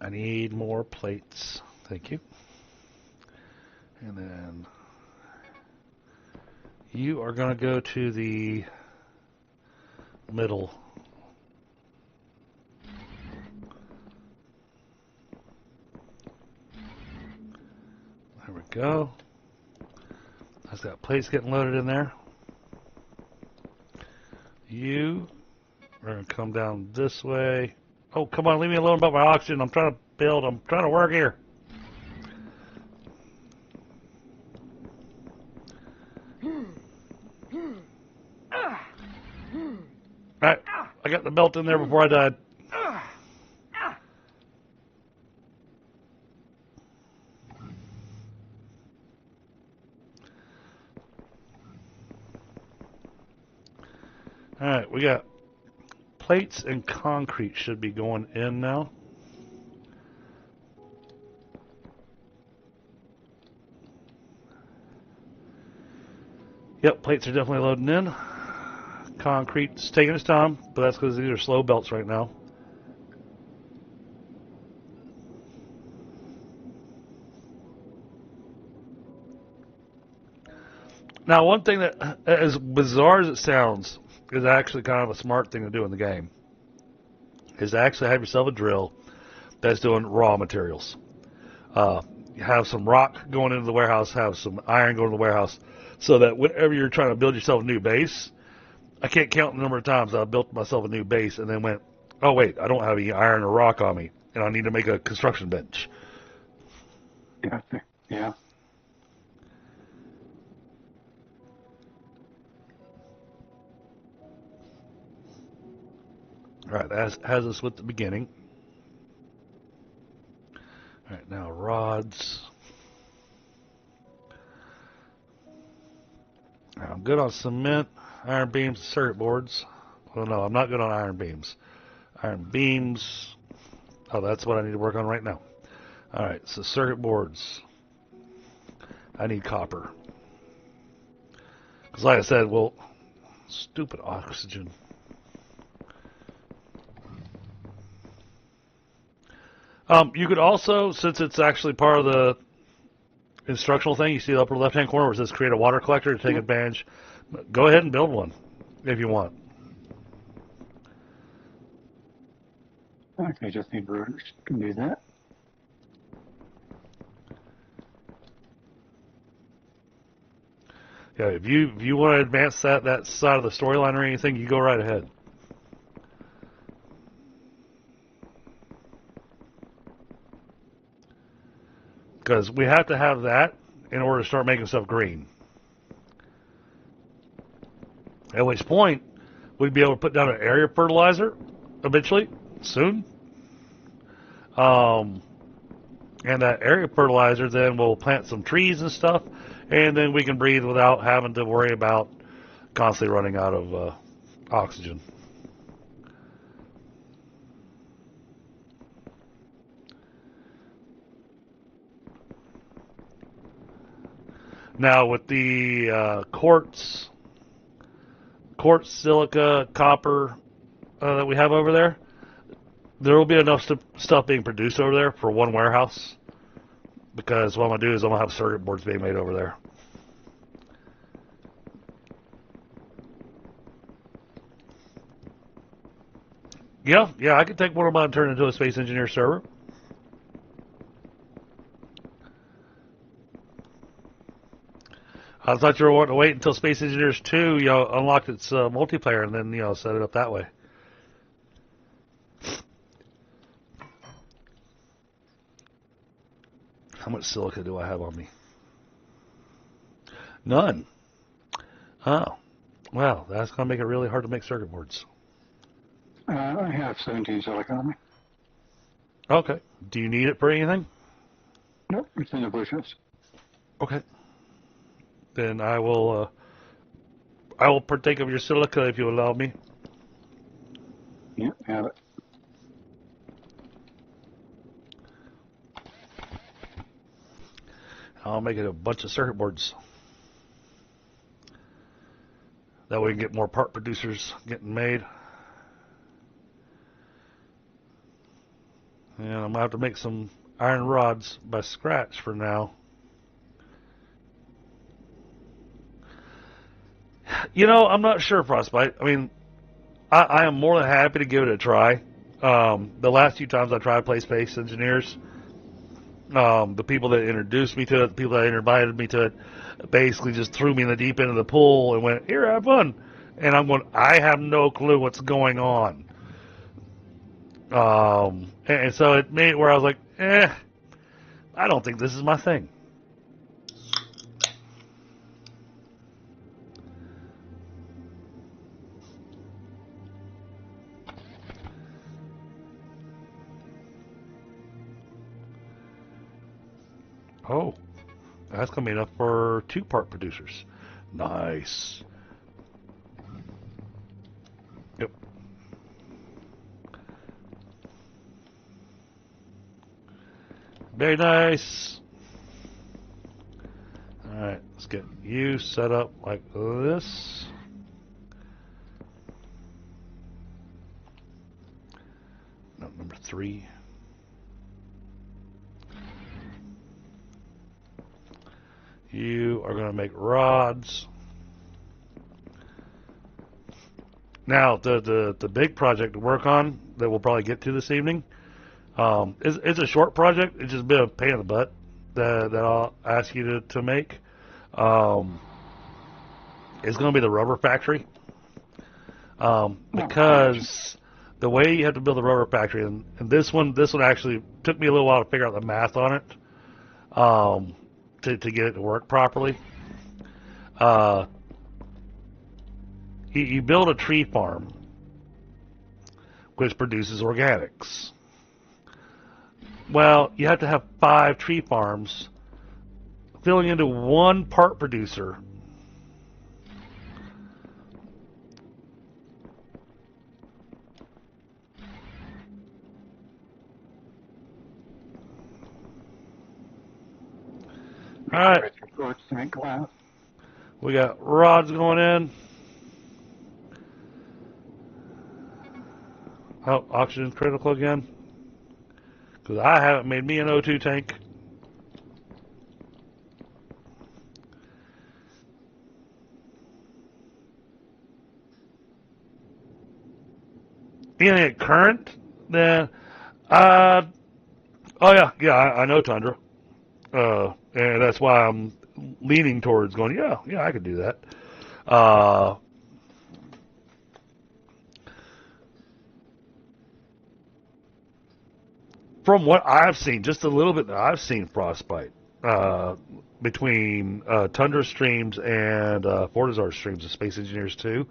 I need more plates. Thank you. And then you are going to go to the middle. There we go. I've got plates getting loaded in there. You are going to come down this way. Oh, come on, leave me alone about my oxygen. I'm trying to build. I'm trying to work here. Alright, I got the belt in there before I died. Alright, we got plates and concrete should be going in now. Yep, plates are definitely loading in. Concrete's taking its time, but that's because these are slow belts right now. Now, one thing that, as bizarre as it sounds, is actually kind of a smart thing to do in the game, is to actually have yourself a drill that's doing raw materials. You have some rock going into the warehouse, have some iron going to the warehouse, so that whenever you're trying to build yourself a new base, I can't count the number of times I built myself a new base and then went, oh wait, I don't have any iron or rock on me, and I need to make a construction bench. Yeah. Yeah. All right, that has us with the beginning. All right, now rods. I'm good on cement, iron beams, and circuit boards. Well, no, I'm not good on iron beams. Iron beams. Oh, that's what I need to work on right now. All right, so circuit boards. I need copper. Because like I said, well, stupid oxygen. You could also, since it's actually part of the instructional thing, you see the upper left-hand corner where it says create a water collector to take advantage. Go ahead and build one if you want. Okay, just need rotors. Can do that. Yeah, if you want to advance that side of the storyline or anything, you go right ahead. Because we have to have that in order to start making stuff green. At which point, we'd be able to put down an area fertilizer eventually, soon. And that area fertilizer then will plant some trees and stuff, and then we can breathe without having to worry about constantly running out of oxygen. Now with the quartz, silica, copper that we have over there, there will be enough stuff being produced over there for one warehouse. Because what I'm going to do is I'm going to have circuit boards being made over there. Yeah, I could take one of mine and turn it into a Space Engineer server. I thought you were wanting to wait until Space Engineers 2, unlocked its multiplayer and then, set it up that way. How much silica do I have on me? None. Oh. Well, that's going to make it really hard to make circuit boards. I have 17 silicon on me. Okay. Do you need it for anything? Nope, it's in the bushes. Okay. Then I will partake of your silica if you allow me. Yep, have it. I'll make it a bunch of circuit boards. That way we can get more part producers getting made. And I'm going to have to make some iron rods by scratch for now. I'm not sure, Frostbite. I mean, I am more than happy to give it a try. The last few times I tried to play Space Engineers, the people that introduced me to it, the people that invited me to it, basically just threw me in the deep end of the pool and went, here, have fun. And I'm going, I have no clue what's going on. And so it made it where I was like, I don't think this is my thing. Oh, that's going to be enough for 2 part producers. Nice. Yep. Very nice. Alright, let's get you set up like this. No, number 3. You are going to make rods. Now, the big project to work on that we'll probably get to this evening, it's a short project. It's just a bit of a pain in the butt that I'll ask you to make. Um, it's going to be the rubber factory. Because the way you have to build a rubber factory, and this one actually took me a little while to figure out the math on it, to get it to work properly. You build a tree farm, which produces organics. Well, you have to have 5 tree farms filling into one part producer. All right. We got rods going in. Oh, oxygen's critical again. Because I haven't made me an O2 tank. Any current? Then, oh yeah, I know Tundra. And that's why I'm leaning towards going, yeah, I could do that. From what I've seen, just a little bit that I've seen frostbite between Tundra streams and Fortizar streams of Space Engineers 2.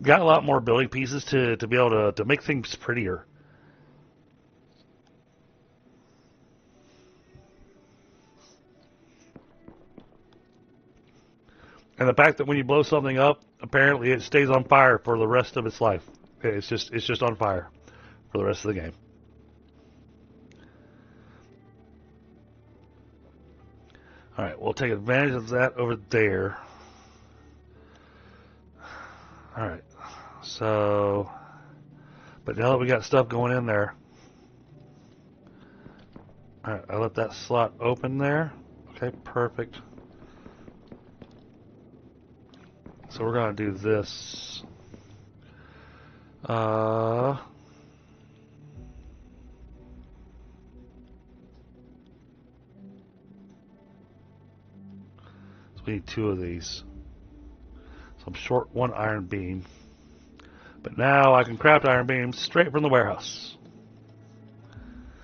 Got a lot more building pieces to be able to make things prettier. And the fact that when you blow something up, apparently it stays on fire for the rest of its life. It's just on fire for the rest of the game. All right, we'll take advantage of that over there. All right, so, but now that we got stuff going in there, all right, I let that slot open there. Okay, perfect. So we're gonna do this. So we need 2 of these. So I'm short 1 iron beam. But now I can craft iron beams straight from the warehouse.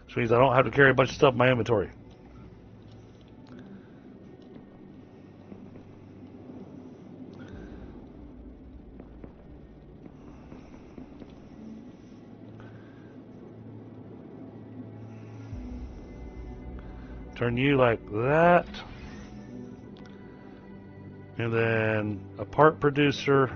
Which means I don't have to carry a bunch of stuff in my inventory. Turn you like that. And then a part producer.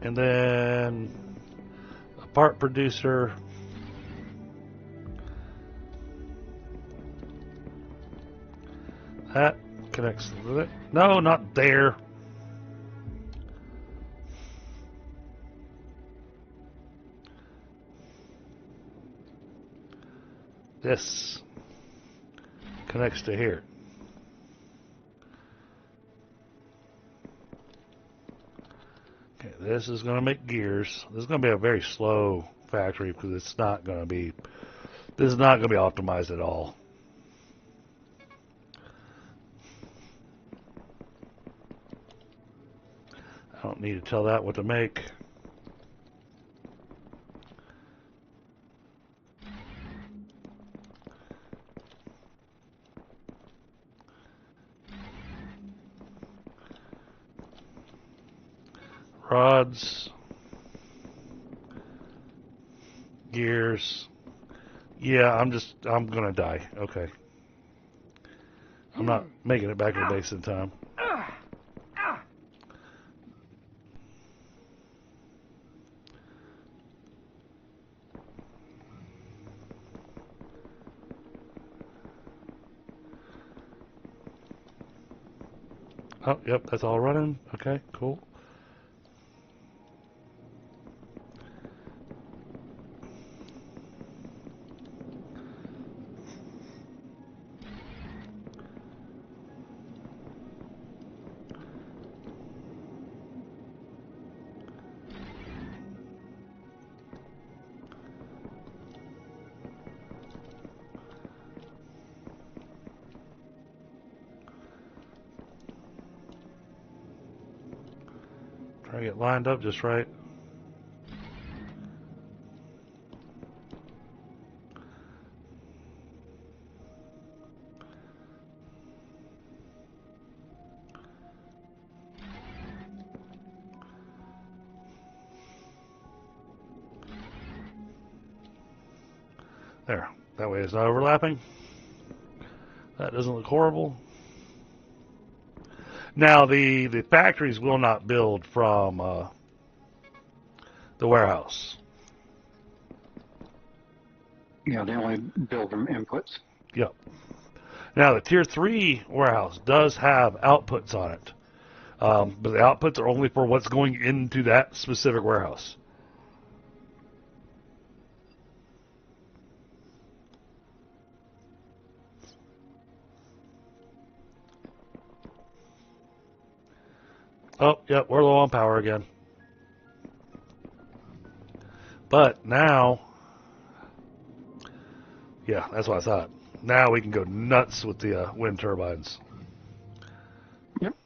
And then a part producer. That connects with it. No, not there. This connects to here. Okay, this is going to make gears. This is going to be a very slow factory because it's not going to be. This is not going to be optimized at all. I don't need to tell that what to make. Rods, gears. Yeah, I'm gonna die. Okay. I'm not making it back to the base in time. Oh, yep, that's all running. Okay, cool. Try to get lined up just right. There. That way it's not overlapping. That doesn't look horrible. Now, the factories will not build from the warehouse. Yeah, they only build from inputs. Yep. Now, the Tier 3 warehouse does have outputs on it. But the outputs are only for what's going into that specific warehouse. Oh, yep, we're low on power again. But now, yeah, that's what I thought. Now we can go nuts with the wind turbines. Yep.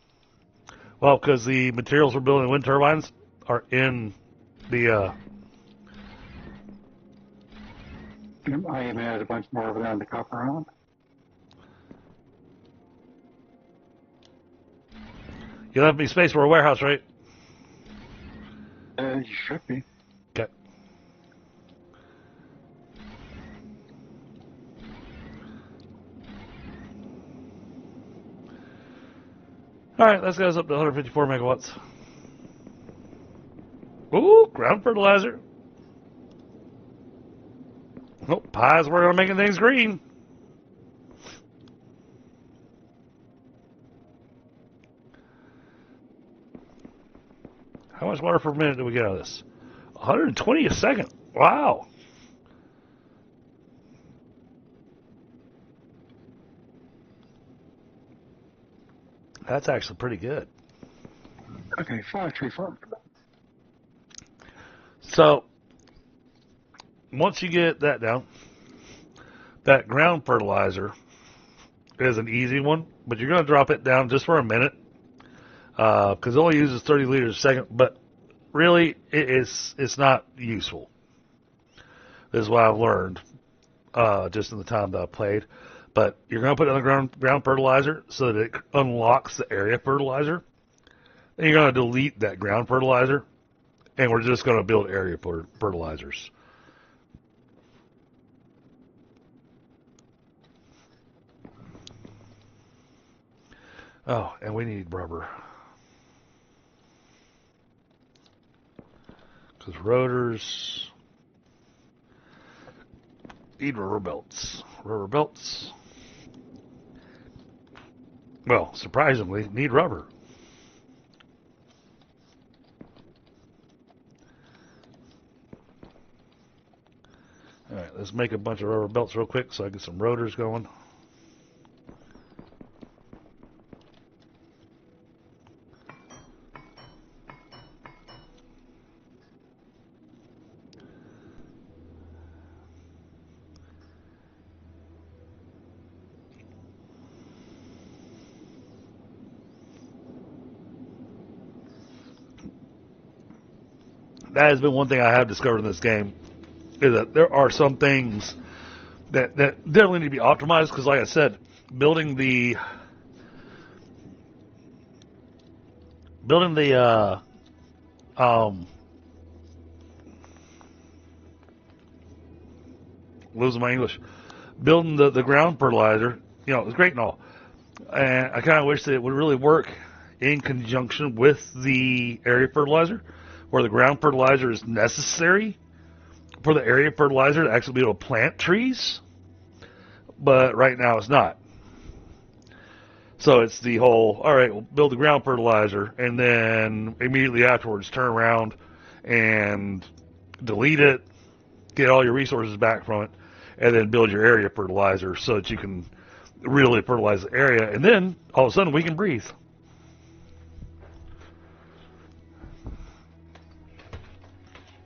Well, because the materials for building wind turbines are in the... Yep, I even added a bunch more over there on the copper island. You left me space for a warehouse, right? You should be. Okay. Alright, let's get us up to 154 megawatts. Ooh, ground fertilizer. Oh, pies working on making things green. How much water per minute do we get out of this? 120 a second. Wow. That's actually pretty good. Okay, 534. So, once you get that down, that ground fertilizer is an easy one, but you're going to drop it down just for a minute because it only uses 30 liters a second, but really it's not useful. This is what I've learned just in the time that I played. But you're going to put it on the ground fertilizer so that it unlocks the area fertilizer. Then you're going to delete that ground fertilizer, and we're just going to build area fertilizers. Oh, and we need rubber. Because rotors need rubber belts. Rubber belts, well, surprisingly, need rubber. All right, let's make a bunch of rubber belts real quick so I get some rotors going. That has been one thing I have discovered in this game, is that there are some things that definitely need to be optimized, because like I said, building the losing my English, building the ground fertilizer, you know, it's great and all, and I kind of wish that it would really work in conjunction with the area fertilizer, where the ground fertilizer is necessary for the area fertilizer to actually be able to plant trees, but right now it's not. So it's the whole, all right, we'll build the ground fertilizer, and then immediately afterwards turn around and delete it, get all your resources back from it, and then build your area fertilizer so that you can really fertilize the area, and then all of a sudden we can breathe.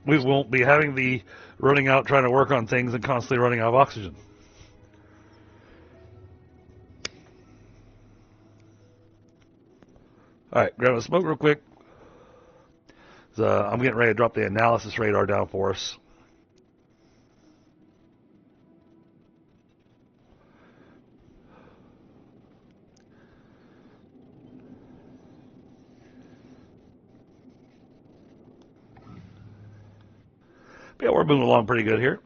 We won't be having the running out trying to work on things and constantly running out of oxygen. All right, grab a smoke real quick. I'm getting ready to drop the analysis radar down for us. But yeah, we're moving along pretty good here.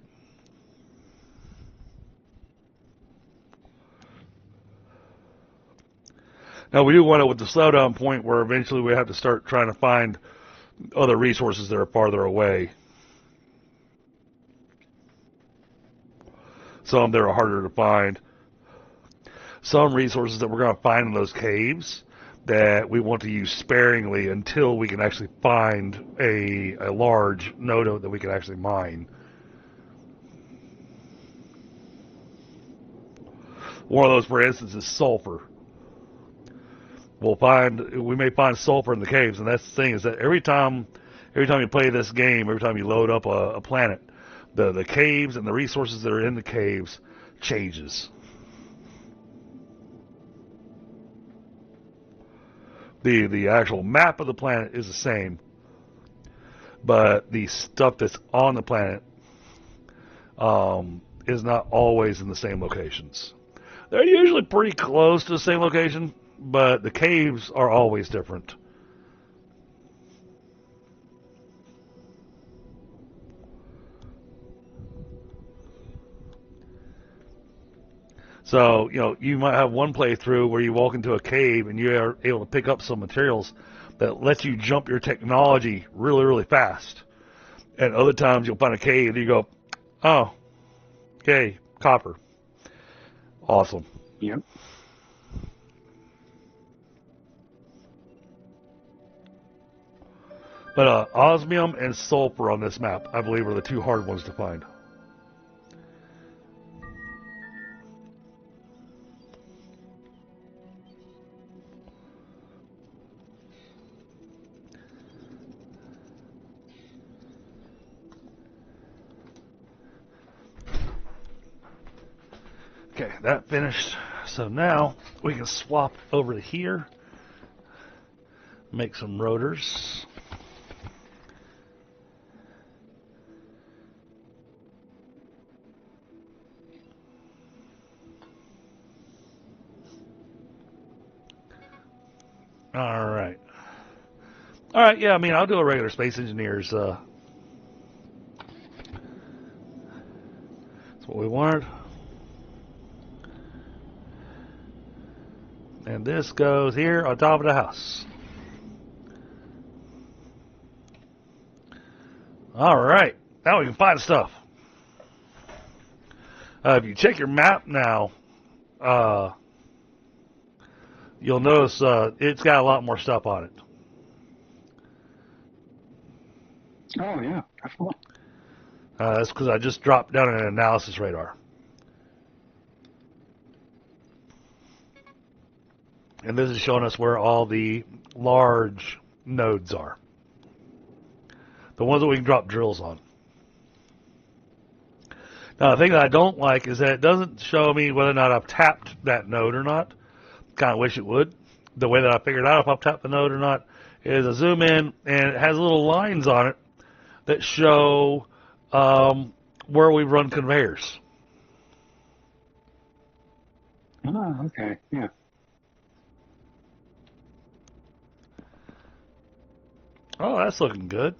Now, we do want it with the slowdown point where eventually we have to start trying to find other resources that are farther away. Some that are harder to find. Some resources that we're going to find in those caves that we want to use sparingly until we can actually find a large node that we can actually mine. One of those, for instance, is sulfur. We may find sulfur in the caves, and that's the thing, is that every time you play this game, every time you load up a planet, the caves and the resources that are in the caves changes. The actual map of the planet is the same, but the stuff that's on the planet is not always in the same locations. They're usually pretty close to the same location, but the caves are always different. So, you might have one playthrough where you walk into a cave and you're able to pick up some materials that let you jump your technology really, really fast. And other times you'll find a cave and you go, oh, okay, copper. Awesome. Yep. But osmium and sulfur on this map, I believe, are the two hard ones to find. Okay, that finished. So now we can swap over to here, make some rotors. All right, yeah, I mean, I'll do a regular Space Engineers. That's what we wanted. And this goes here on top of the house. All right, now we can find stuff. If you check your map now, you'll notice it's got a lot more stuff on it. Oh, yeah, definitely. That's because I just dropped down an analysis radar. And this is showing us where all the large nodes are. The ones that we can drop drills on. Now, the thing that I don't like is that it doesn't show me whether or not I've tapped that node or not. Kind of wish it would. The way that I figured out if I've tapped the node or not is I zoom in, and it has little lines on it that show where we run conveyors. Oh, okay, yeah. Oh, that's looking good.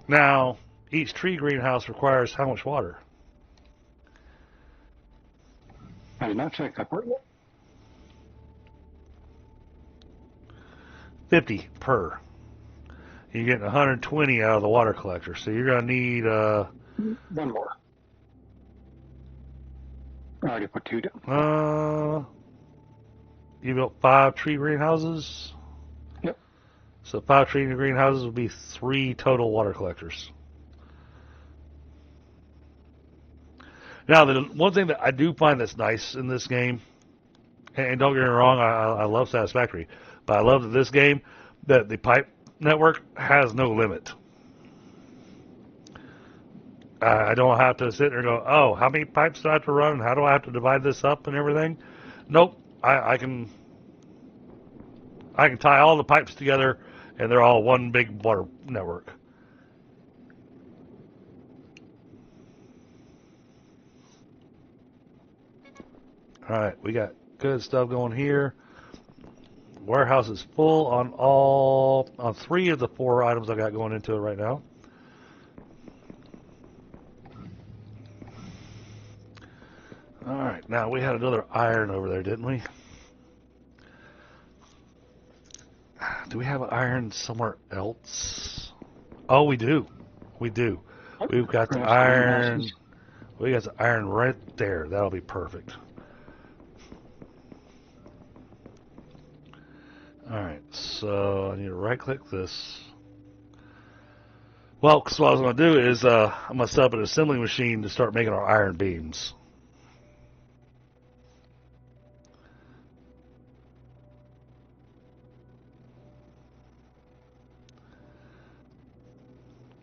Now, each tree greenhouse requires how much water? I did not check that part yet. 50 per. You're getting 120 out of the water collector, so you're going to need... One more. I already put 2 down. You built 5 tree greenhouses? Yep. So 5 tree greenhouses would be 3 total water collectors. Now, the one thing that I do find that's nice in this game, and don't get me wrong, I love Satisfactory, but I love that this game, that the pipe network has no limit. I don't have to sit there and go, oh, how many pipes do I have to run? How do I have to divide this up and everything? Nope. I can I can tie all the pipes together, and they're all one big water network. All right, we got good stuff going here. Warehouse is full on 3 of the 4 items I got going into it right now. All right, now we had another iron over there, didn't we? Do we have iron somewhere else? Oh, we do. We do. We've got the iron. We got the iron right there. That'll be perfect. Alright, so I need to right click this. Well, because what I was going to do is I'm going to set up an assembly machine to start making our iron beams.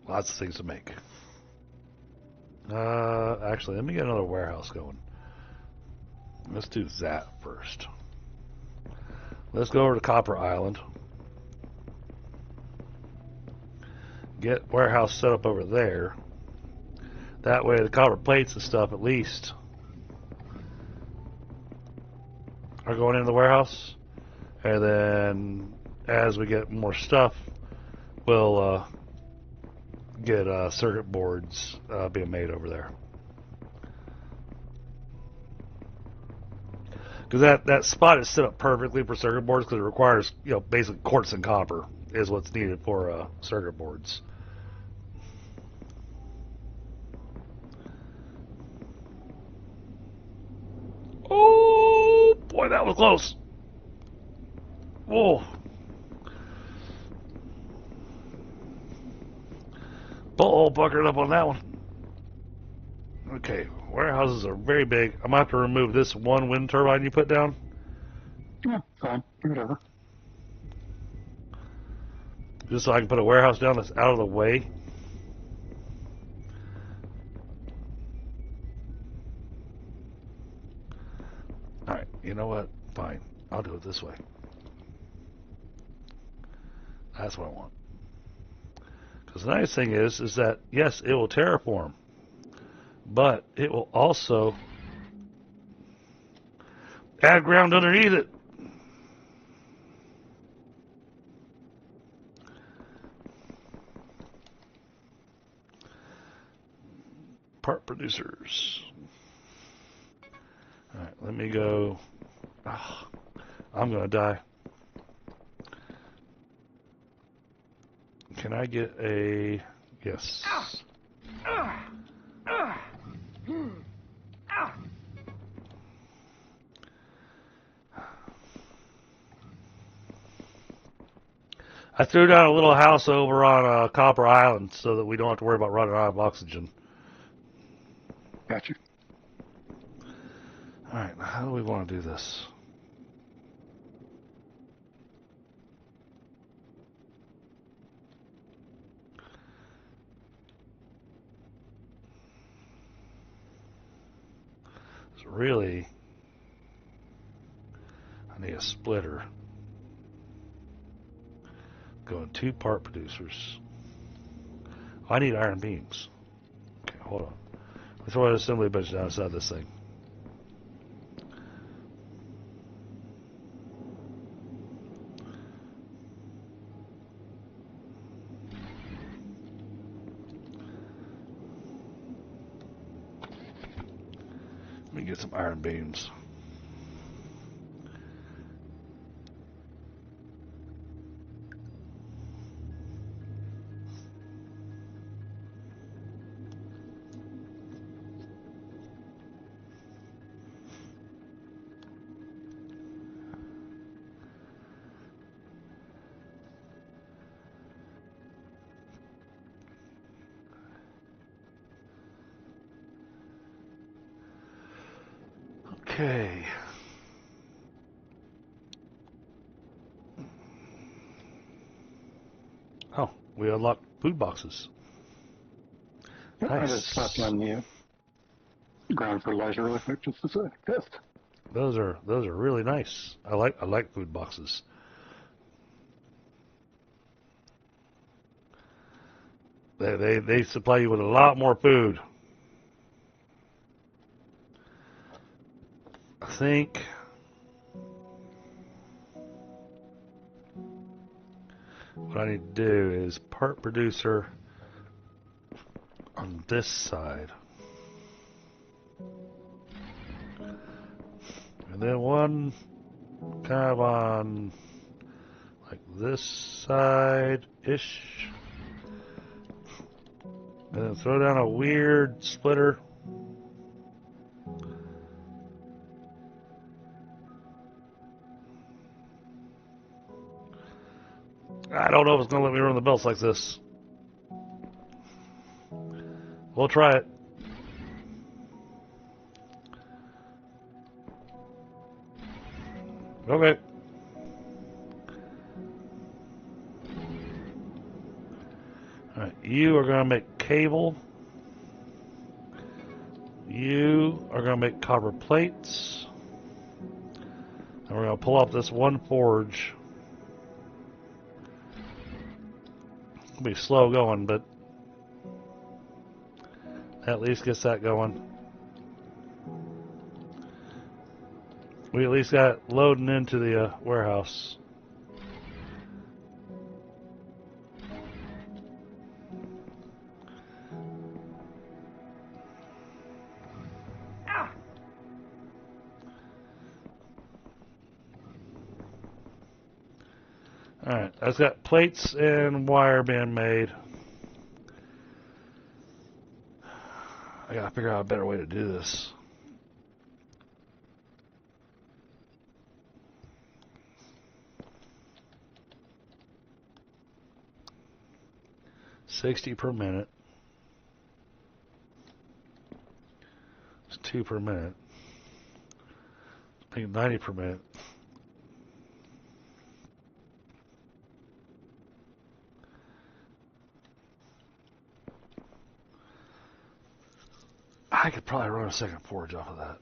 Lots of things to make. Actually, let me get another warehouse going. Let's do that first. Let's go over to Copper Island. Get warehouse set up over there. That way the copper plates and stuff at least are going into the warehouse. And then as we get more stuff, we'll get circuit boards being made over there. Because that spot is set up perfectly for circuit boards because it requires, basically quartz and copper is what's needed for circuit boards. Oh boy, that was close. Whoa. Bull buckered up on that one. Okay, warehouses are very big. I'm going to have to remove this one wind turbine you put down. Yeah, fine. Whatever. Just so I can put a warehouse down that's out of the way. Alright, you know what? Fine. I'll do it this way. That's what I want. Because the nice thing is that, yes, it will terraform. But it will also add ground underneath it. Part producers. Alright, let me go. Oh, I'm going to die. Can I get a... Yes. I threw down a little house over on Copper Island so that we don't have to worry about running out of oxygen. Gotcha. Alright, how do we want to do this? So really, I need a splitter. Going 2 part producers. I need iron beams. Okay, hold on. Let's throw an assembly bench down inside this thing. Let me get some iron beams. Okay. Oh, we unlocked food boxes. Yep, Nice. I just slapped on the ground fertilizer really quick just as a test. Those are really nice. I like food boxes. They supply you with a lot more food. I think what I need to do is part producer on this side. And then one kind of on like this side-ish. And then throw down a weird splitter. I don't know if it's going to let me run the belts like this. We'll try it. Okay. Alright, you are going to make cable. You are going to make copper plates. And we're going to pull off this one forge. It'll be slow going, but at least gets that going. We at least got it loading into the warehouse. Alright, I've got plates and wire being made. I gotta figure out a better way to do this. $60 per minute. It's 2 per minute. I think 90 per minute. I could probably run a second forge off of that.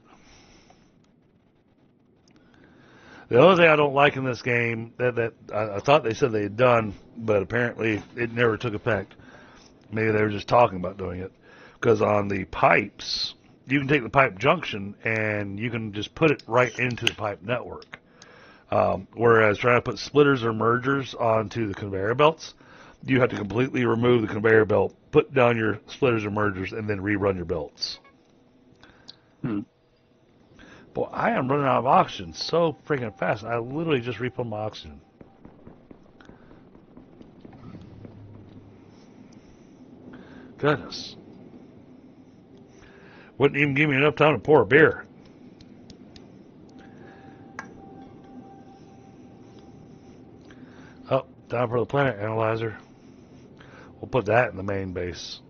The only thing I don't like in this game that I thought they said they had done, but apparently it never took effect. Maybe they were just talking about doing it. Because on the pipes, you can take the pipe junction and you can just put it right into the pipe network. Whereas trying to put splitters or mergers onto the conveyor belts, you have to completely remove the conveyor belt, put down your splitters or mergers, and then rerun your belts. Boy, I am running out of oxygen so freaking fast. I literally just refilled my oxygen. Goodness. Wouldn't even give me enough time to pour a beer. Oh, time for the planet analyzer. We'll put that in the main base.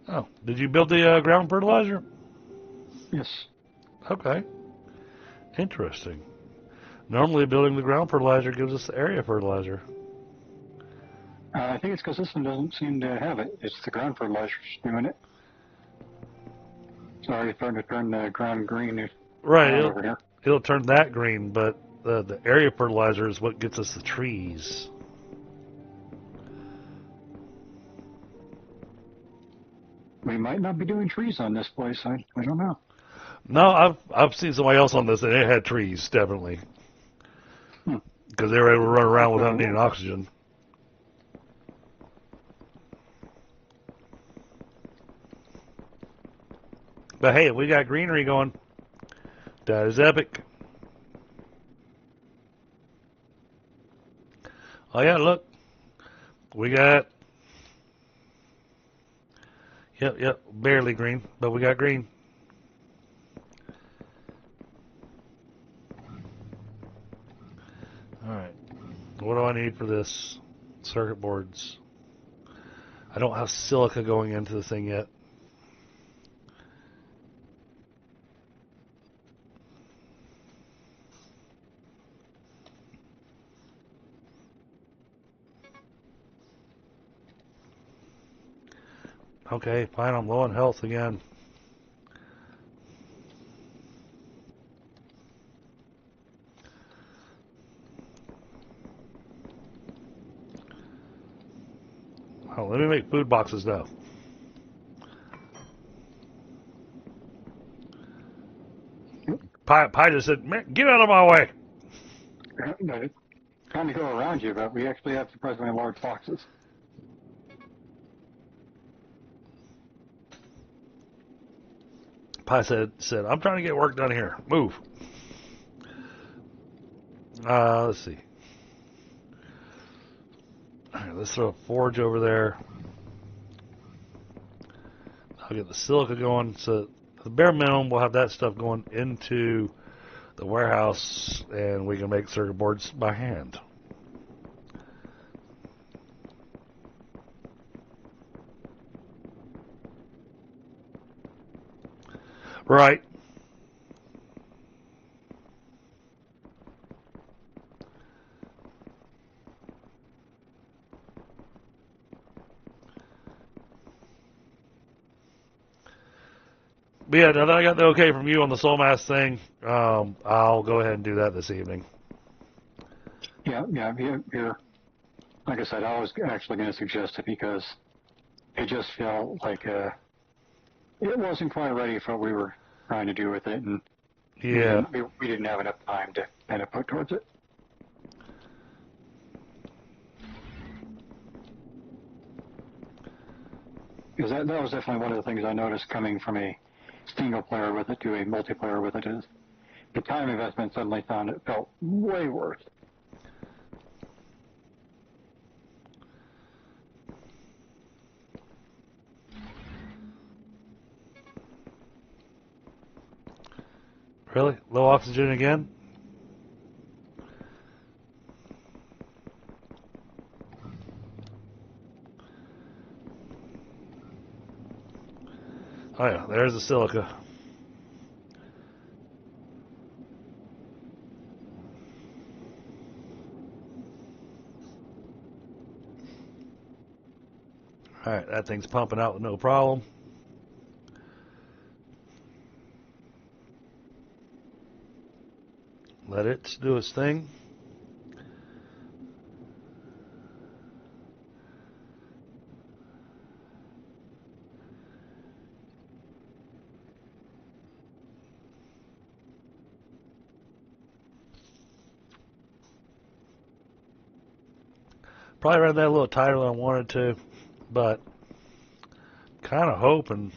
Oh, did you build the ground fertilizer? Yes. Okay. Interesting. Normally building the ground fertilizer gives us the area fertilizer. I think it's because this one doesn't seem to have it. It's the ground fertilizers doing it. Sorry, it's starting to turn the ground green. Right, Over here. it'll turn that green, but the area fertilizer is what gets us the trees. We might not be doing trees on this place. I don't know. No, I've seen somebody else on this and it had trees, definitely. Because they were able to run around without needing oxygen. But hey, we got greenery going. That is epic. Oh yeah, look. We got... Yep, barely green, but we got green. Alright. What do I need for this? Circuit boards. I don't have silica going into the thing yet. Okay, fine, I'm low on health again. Oh, let me make food boxes now. Pie just said, "Man, get out of my way." But trying to go around you, but we actually have surprisingly large boxes. Pie said, "I'm trying to get work done here. Move." Let's see. All right, let's throw a forge over there. I'll get the silica going. So the bare minimum, we'll have that stuff going into the warehouse, and we can make circuit boards by hand. Right. But yeah, now that I got the okay from you on the soul mass thing, I'll go ahead and do that this evening. Yeah, you're like I said, I was actually going to suggest it because it just felt like it wasn't quite ready for what we were trying to do with it, and Yeah. we didn't have enough time to kind of put towards it. Because that was definitely one of the things I noticed coming from a single player with it to a multiplayer with it is the time investment suddenly felt way worse. Really? Low oxygen again? Oh yeah, there's the silica. Alright, that thing's pumping out with no problem. Let it do its thing. Probably ran that a little tighter than I wanted to, but kind of hoping.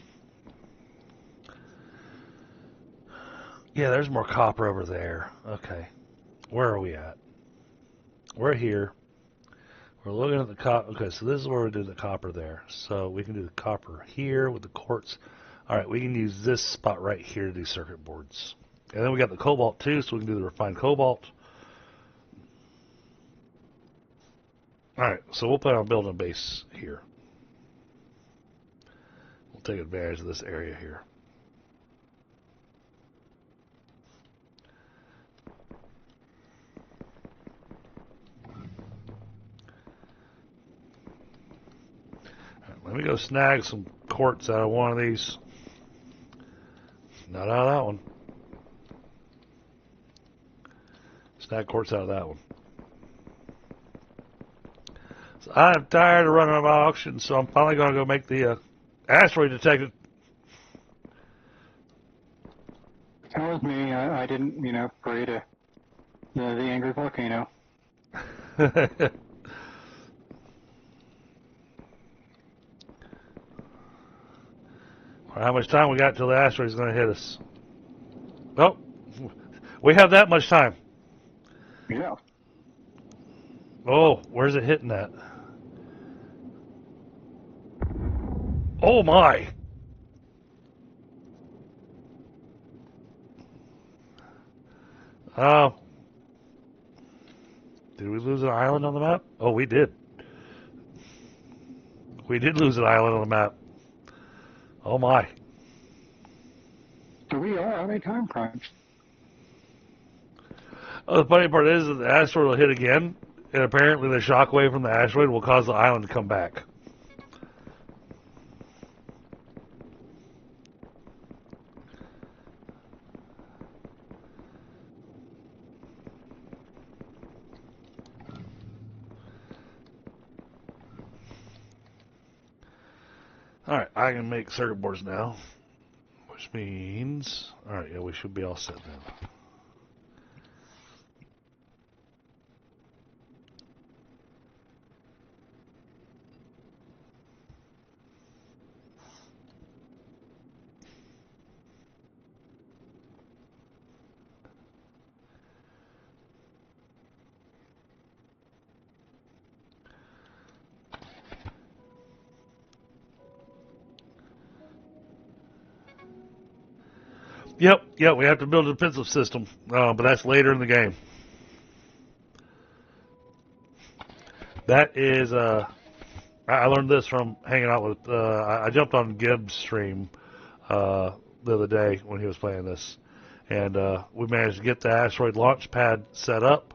Yeah, there's more copper over there. Okay. Where are we at? We're here. We're looking at the copper. Okay, so this is where we do the copper there. So we can do the copper here with the quartz. All right, we can use this spot right here to do circuit boards. And then we got the cobalt too, so we can do the refined cobalt. All right, so we'll plan on building a base here. We'll take advantage of this area here. Let me go snag some quartz out of one of these. Not out of that one. Snag quartz out of that one. So I'm tired of running my auction, so I'm finally going to go make the asteroid detector. That was me. I didn't, create the angry volcano. How much time we got till the asteroid's going to hit us? Oh, we have that much time. Yeah. Oh, where's it hitting at? Oh my! Did we lose an island on the map? Oh, we did. We did lose an island on the map. Oh my. So we are on a time crunch. Oh, the funny part is that the asteroid will hit again, and apparently the shockwave from the asteroid will cause the island to come back. Alright, I can make circuit boards now. Which means... Alright, yeah, we should be all set now. Yep, we have to build a defensive system, but that's later in the game. That is, I learned this from hanging out with, I jumped on Gibbs' stream the other day when he was playing this, and we managed to get the asteroid launch pad set up,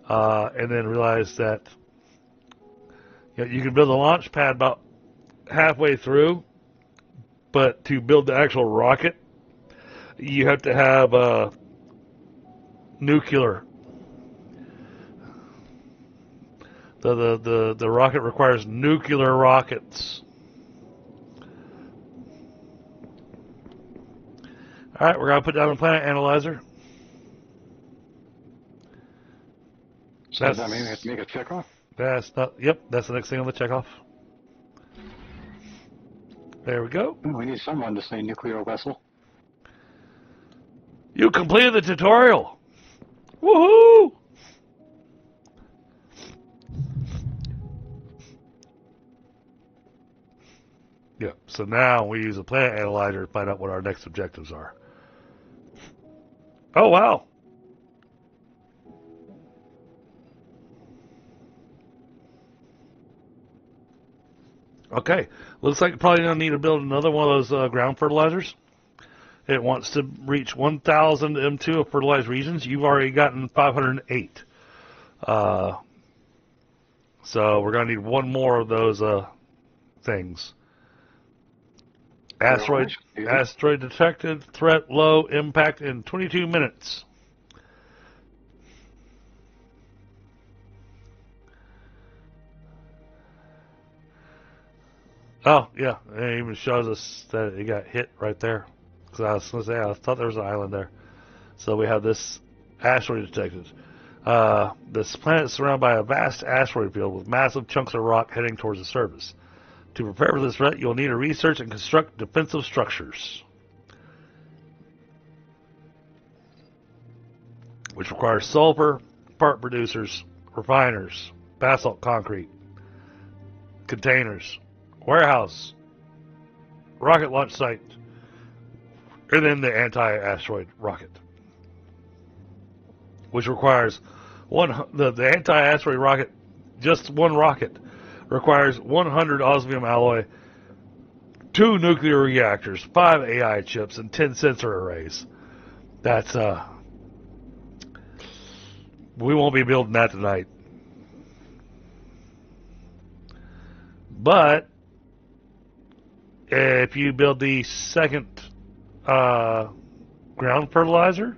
and then realized that you can build the launch pad about halfway through, but to build the actual rocket, you have to have nuclear. The rocket requires nuclear rockets. All right, we're gonna put down the planet analyzer. So does that mean we have to make a checkoff? That's not. Yep, that's the next thing on the checkoff. There we go. We need someone to say nuclear vessel. You completed the tutorial. Woohoo! Yep. So now we use a planet analyzer to find out what our next objectives are. Oh wow. Okay. Looks like you're probably going to need to build another one of those ground fertilizers. It wants to reach 1,000 M2 of fertilized regions. You've already gotten 508. So we're going to need one more of those things. Asteroid detected. Threat low. Impact in 22 minutes. Oh, yeah. It even shows us that it got hit right there. Because I was going to say, I thought there was an island there. So we have this asteroid detected. This planet is surrounded by a vast asteroid field with massive chunks of rock heading towards the surface. To prepare for this threat, you'll need to research and construct defensive structures, which requires sulfur, part producers, refiners, basalt concrete, containers, warehouse, rocket launch site, and then the anti-asteroid rocket, which requires the anti-asteroid rocket, just one rocket, requires 100 osmium alloy, 2 nuclear reactors, 5 AI chips, and 10 sensor arrays. That's, we won't be building that tonight. But, if you build the second ground fertilizer,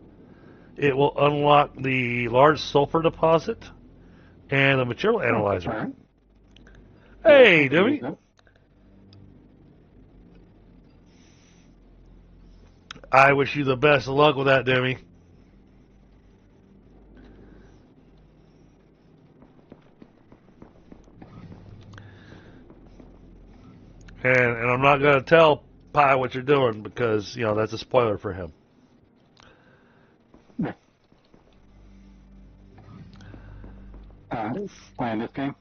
it will unlock the large sulfur deposit and the material analyzer. Hey, Dewey. I wish you the best of luck with that, Dewey. And I'm not going to tell Pi what you're doing because, that's a spoiler for him. Playing this game?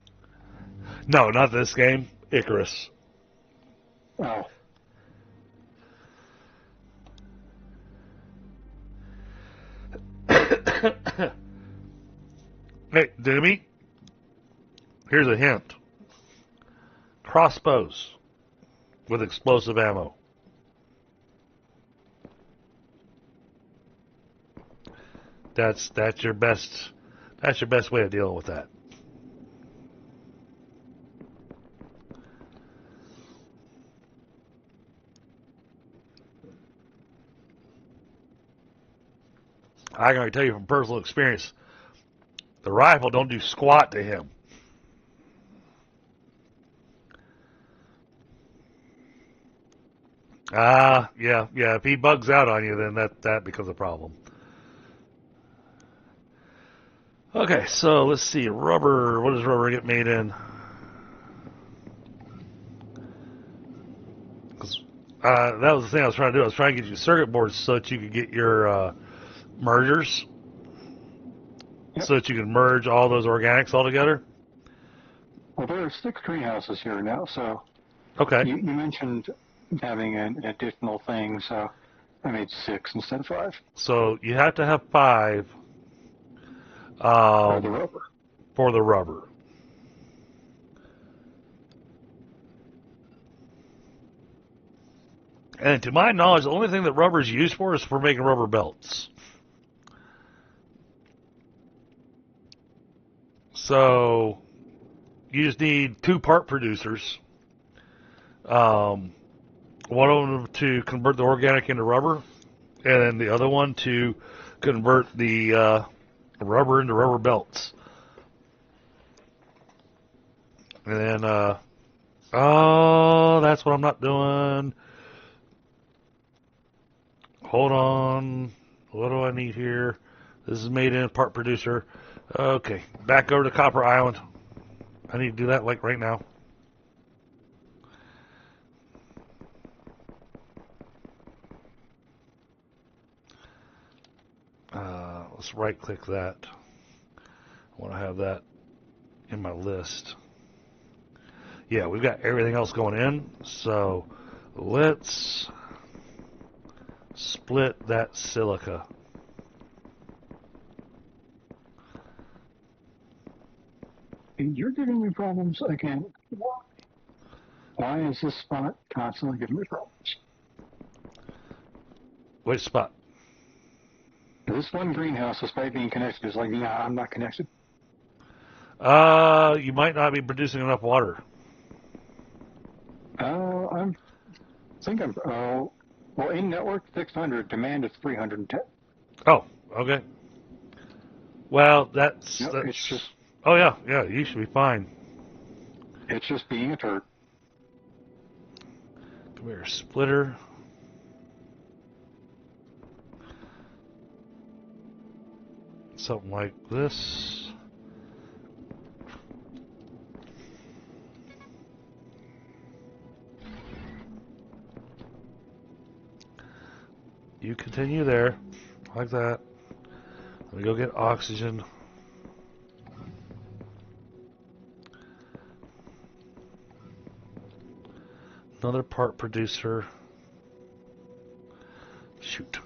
No, not this game. Icarus. Oh. Hey, Demi, here's a hint. Crossbows with explosive ammo. That's your best way of dealing with that. I can tell you from personal experience, the rifle don't do squat to him. Yeah. If he bugs out on you, then that becomes a problem. Okay, so let's see. Rubber. What does rubber get made in? That was the thing I was trying to do. I was trying to get you circuit boards so that you could get your mergers, Yep. so that you can merge all those organics all together. Well, there are 6 greenhouses here now, so Okay. you mentioned having an additional thing, so I made 6 instead of 5 So you have to have 5 for the rubber. for the rubber. And to my knowledge, the only thing that rubber is used for is for making rubber belts. So you just need 2 part producers. One of them to convert the organic into rubber, and then the other one to convert the rubber into rubber belts. And then, oh, that's what I'm not doing. Hold on. What do I need here? This is made in part producer. Okay, back over to Copper Island. I need to do that like right now. Let's right click that. I want to have that in my list. Yeah, we've got everything else going in, so let's split that silica. You're giving me problems again. Why is this spot constantly giving me problems? Which spot? This one greenhouse, despite being connected, is like, nah, I'm not connected. You might not be producing enough water. I think I'm, well, in network 600, demand is 310. Oh, okay. Well, that's... It's just... Oh, yeah, you should be fine. It's just being a turd. Come here, splitter. Something like this. You continue there, like that. Let me go get oxygen. Another part producer. Shoot.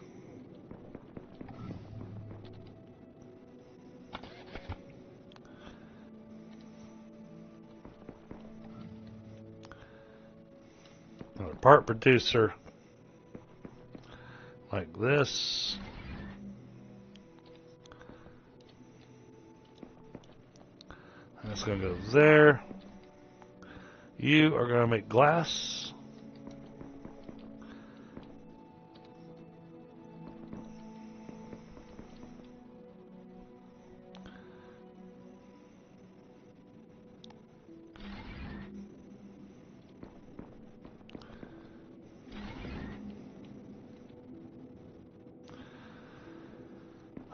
Another part producer. Like this. That's going to go there. You are going to make glass.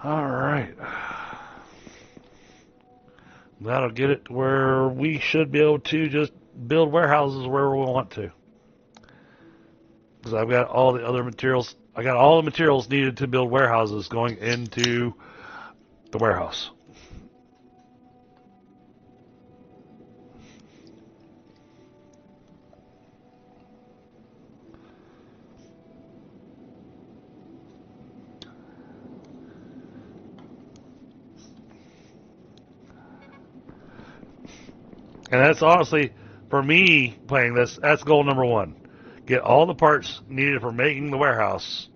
All right. That'll get it where we should be able to just build warehouses wherever we want to. Because I've got all the other materials. I got all the materials needed to build warehouses going into the warehouse. And that's honestly, for me playing this, that's goal number 1. Get all the parts needed for making the warehouse,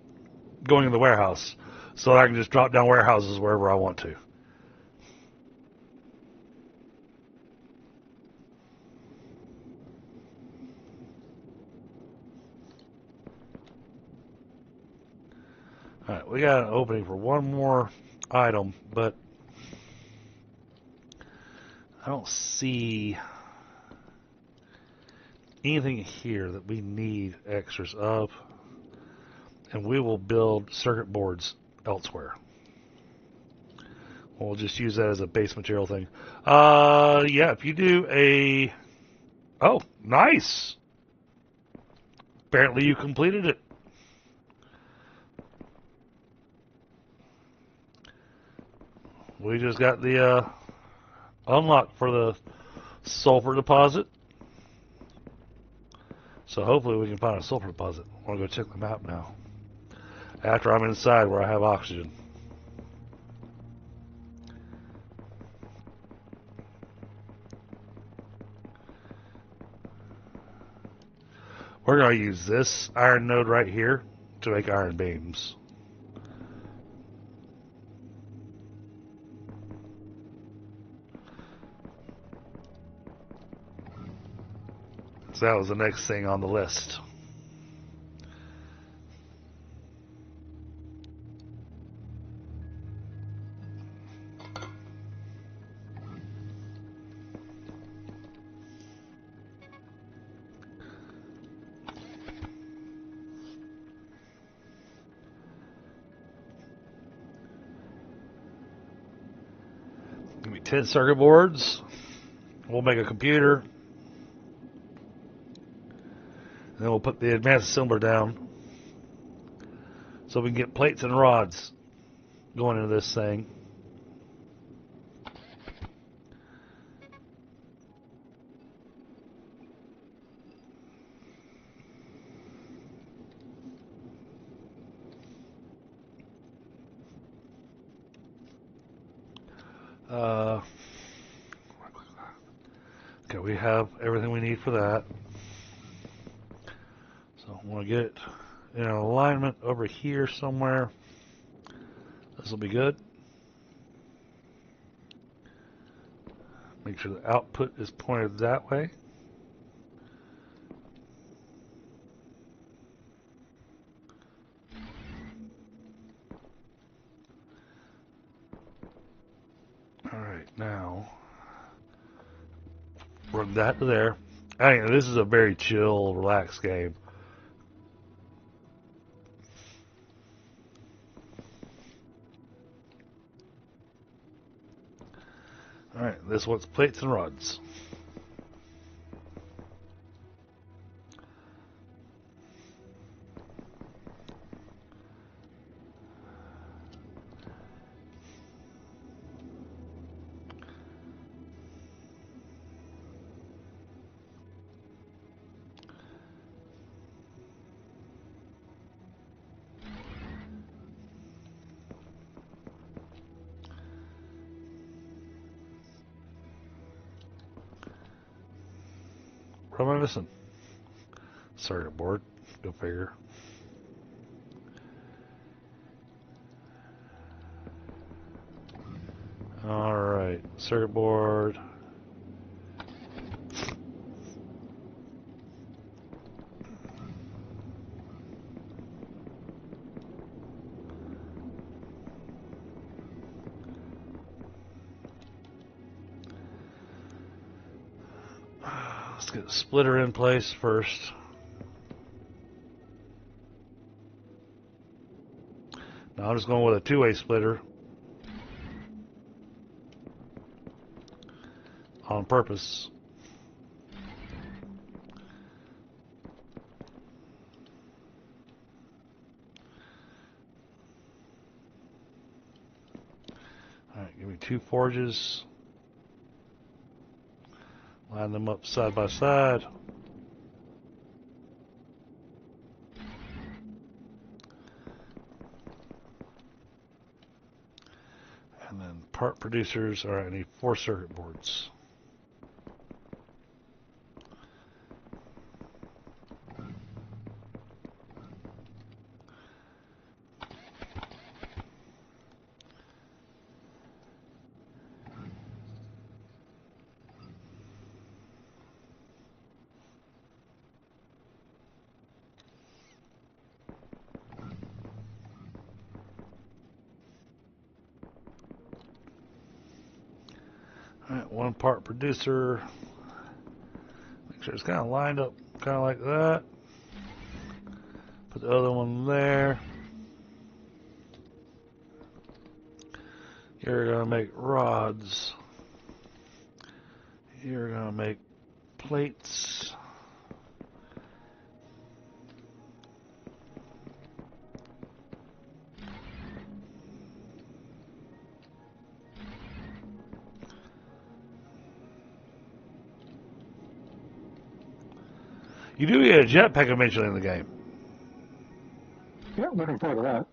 going in the warehouse, so that I can just drop down warehouses wherever I want to. Alright, we got an opening for one more item, but I don't see anything here that we need extras of, and we will build circuit boards elsewhere. We'll just use that as a base material thing. Yeah, if you do a... Oh, nice! Apparently you completed it. We just got the unlock for the sulfur deposit. So hopefully we can find a sulfur deposit. I want to go check the map now. After I'm inside where I have oxygen. We're going to use this iron node right here to make iron beams. So that was the next thing on the list. Give me 10 circuit boards. We'll make a computer. And then we'll put the advanced assembler down so we can get plates and rods going into this thing. Okay, we have everything we need for that. So I want to get it in alignment over here somewhere. This will be good. Make sure the output is pointed that way. Alright, now from that to there. I mean, this is a very chill, relaxed game. Alright, this one's plates and rods. What am I missing? Circuit board. Go figure. Alright, circuit board. Let's get the splitter in place first. Now I'm just going with a two-way splitter on purpose. Alright, give me two forges. Line them up side by side. And then part producers. Alright, I need 4 circuit boards. Alright, 1 part producer. Make sure it's kind of lined up kind of like that. Put the other one there. You're going to make rods. You're going to make plates. You do get a jetpack eventually in the game. Yeah, looking forward to that.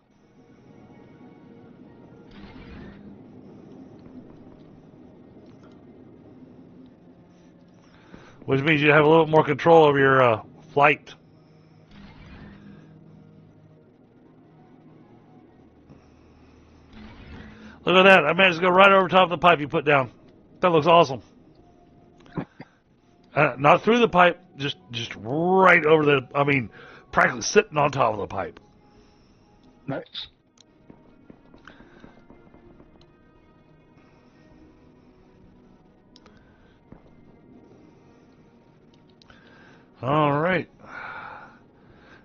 Which means you have a little more control over your flight. Look at that. I managed to go right over top of the pipe you put down. That looks awesome. Not through the pipe, just right over the, I mean, practically sitting on top of the pipe. Nice. All right.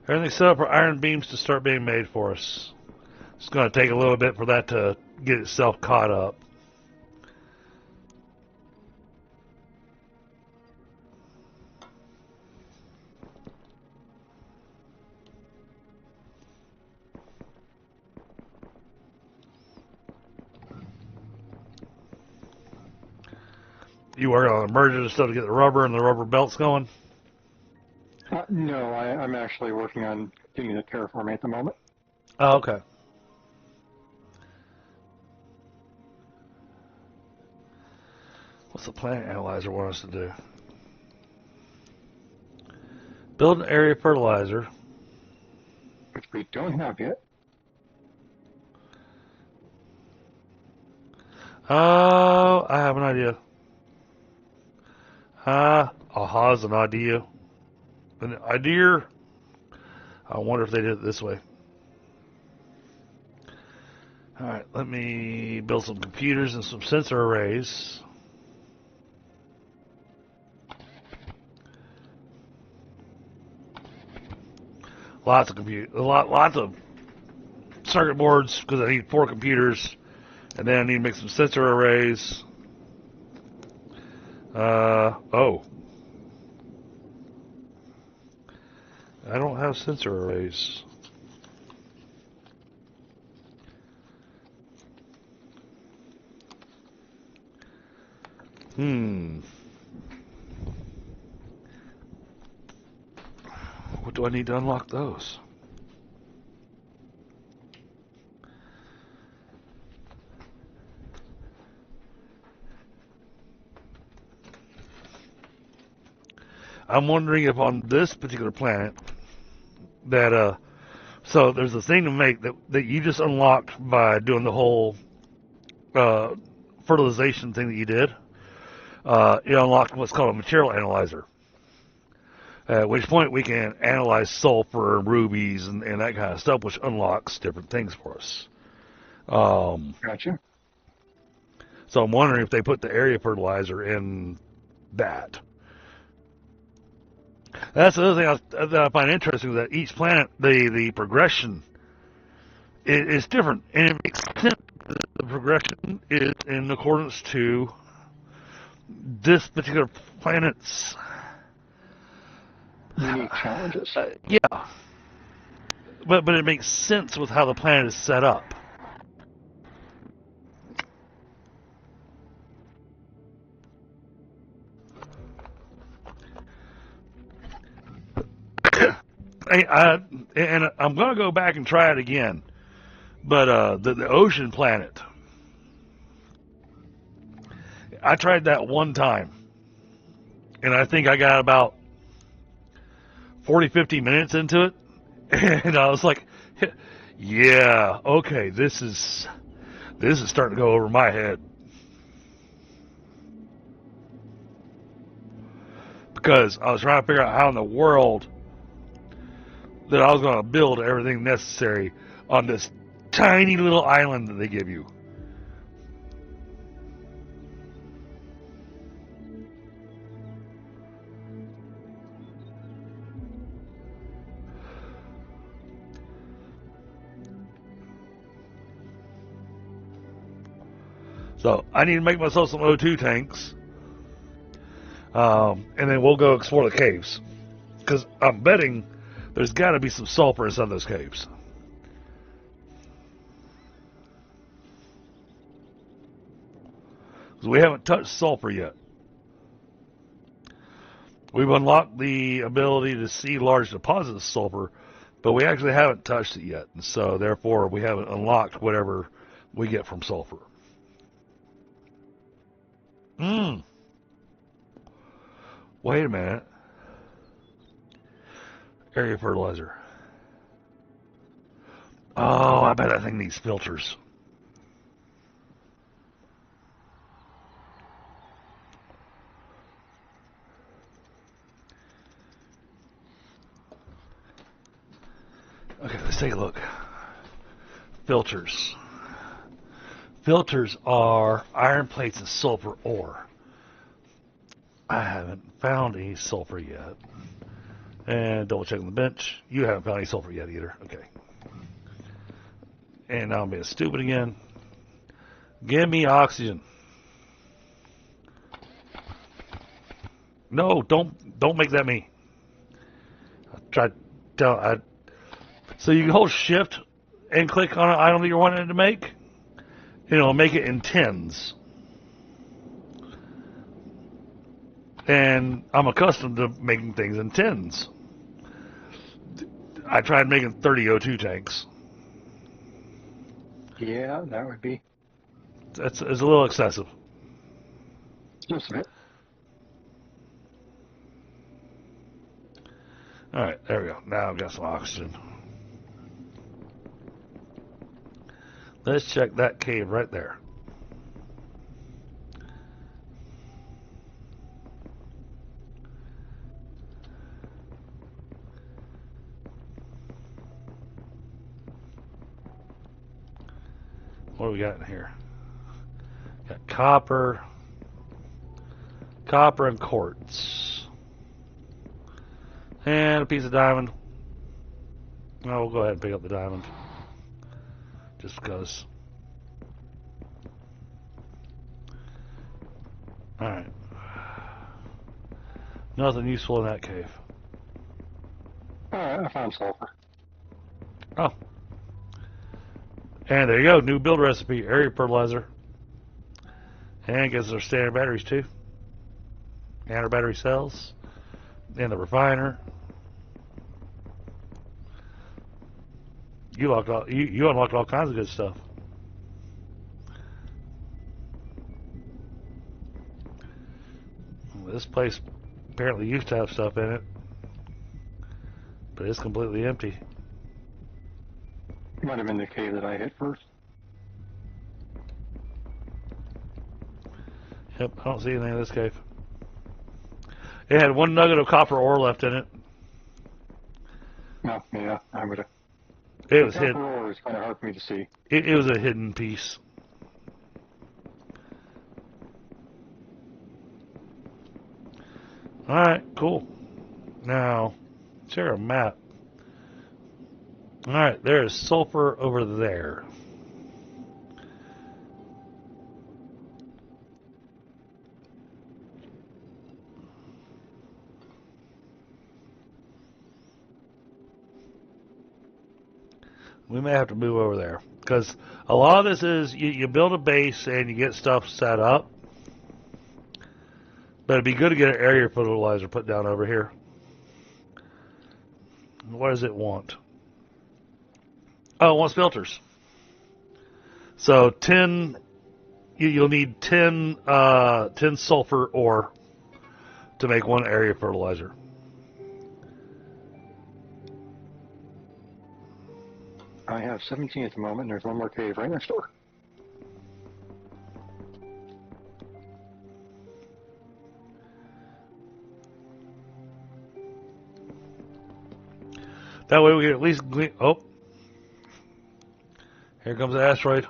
Everything's set up for iron beams to start being made for us. It's going to take a little bit for that to get itself caught up. You working on the mergers and stuff to get the rubber and the rubber belts going? No, I'm actually working on getting the terraforming at the moment. Oh, okay. What's the plant analyzer want us to do? Build an area fertilizer. Which we don't have yet. Oh, I have an idea. Aha's an idea. An idea. I wonder if they did it this way. Alright, let me build some computers and some sensor arrays. Lots of circuit boards because I need 4 computers, and then I need to make some sensor arrays. Oh, I don't have sensor arrays. What do I need to unlock those? I'm wondering if on this particular planet that so there's a thing to make that you just unlocked by doing the whole fertilization thing that you did. It unlocked what's called a material analyzer. At which point we can analyze sulfur and rubies and that kind of stuff, which unlocks different things for us. Gotcha. So I'm wondering if they put the area fertilizer in that. That's the other thing that I find interesting, that each planet, the progression is different. And it makes sense that the progression is in accordance to this particular planet's unique challenges. Yeah. But it makes sense with how the planet is set up. And I'm going to go back and try it again. But the ocean planet, I tried that one time. And I think I got about 40, 50 minutes into it. And I was like, yeah, okay, this is starting to go over my head. Because I was trying to figure out how in the world that I was going to build everything necessary on this tiny little island that they give you. So I need to make myself some O2 tanks. And then we'll go explore the caves. Because I'm betting there's got to be some sulfur in some of those caves. Because we haven't touched sulfur yet. We've unlocked the ability to see large deposits of sulfur, but we actually haven't touched it yet. And so, therefore, we haven't unlocked whatever we get from sulfur. Wait a minute. Area fertilizer. Oh, I bet that thing needs filters. Okay, let's take a look. Filters. Filters are iron plates and sulfur ore. I haven't found any sulfur yet. And double checking the bench. You haven't found any sulfur yet either. Okay. And now I'm being stupid again. Give me oxygen. No, don't make that me. I tried to so you can hold shift and click on an item that you're wanting to make. It'll make it in tens. And I'm accustomed to making things in tens. I tried making 30 O2 tanks. Yeah, that would be. It's a little excessive. Just a bit. Alright, there we go. Now I've got some oxygen. Let's check that cave right there. What do we got in here? Got copper and quartz. And a piece of diamond. Oh, we'll go ahead and pick up the diamond. Just because. Alright. Nothing useful in that cave. Alright, I found sulfur. Oh. And there you go, new build recipe, area fertilizer. And gets our standard batteries too. And our battery cells. And the refiner. You unlocked all kinds of good stuff. This place apparently used to have stuff in it. But it's completely empty. Might have been the cave that I hit first. Yep, I don't see anything in this cave. It had one nugget of copper ore left in it. No, yeah, I would have. It was hidden. Copper ore is kind of hard for me to see. It was a hidden piece. Alright, cool. Now, share a map. Alright, there is sulfur over there. We may have to move over there. Because a lot of this is you build a base and you get stuff set up. But it'd be good to get an area fertilizer put down over here. What does it want? Oh, it wants filters. So 10, you'll need 10 sulfur ore to make one area fertilizer. I have 17 at the moment, and there's one more cave right next door. That way we can at least glean. Oh. Here comes the asteroid.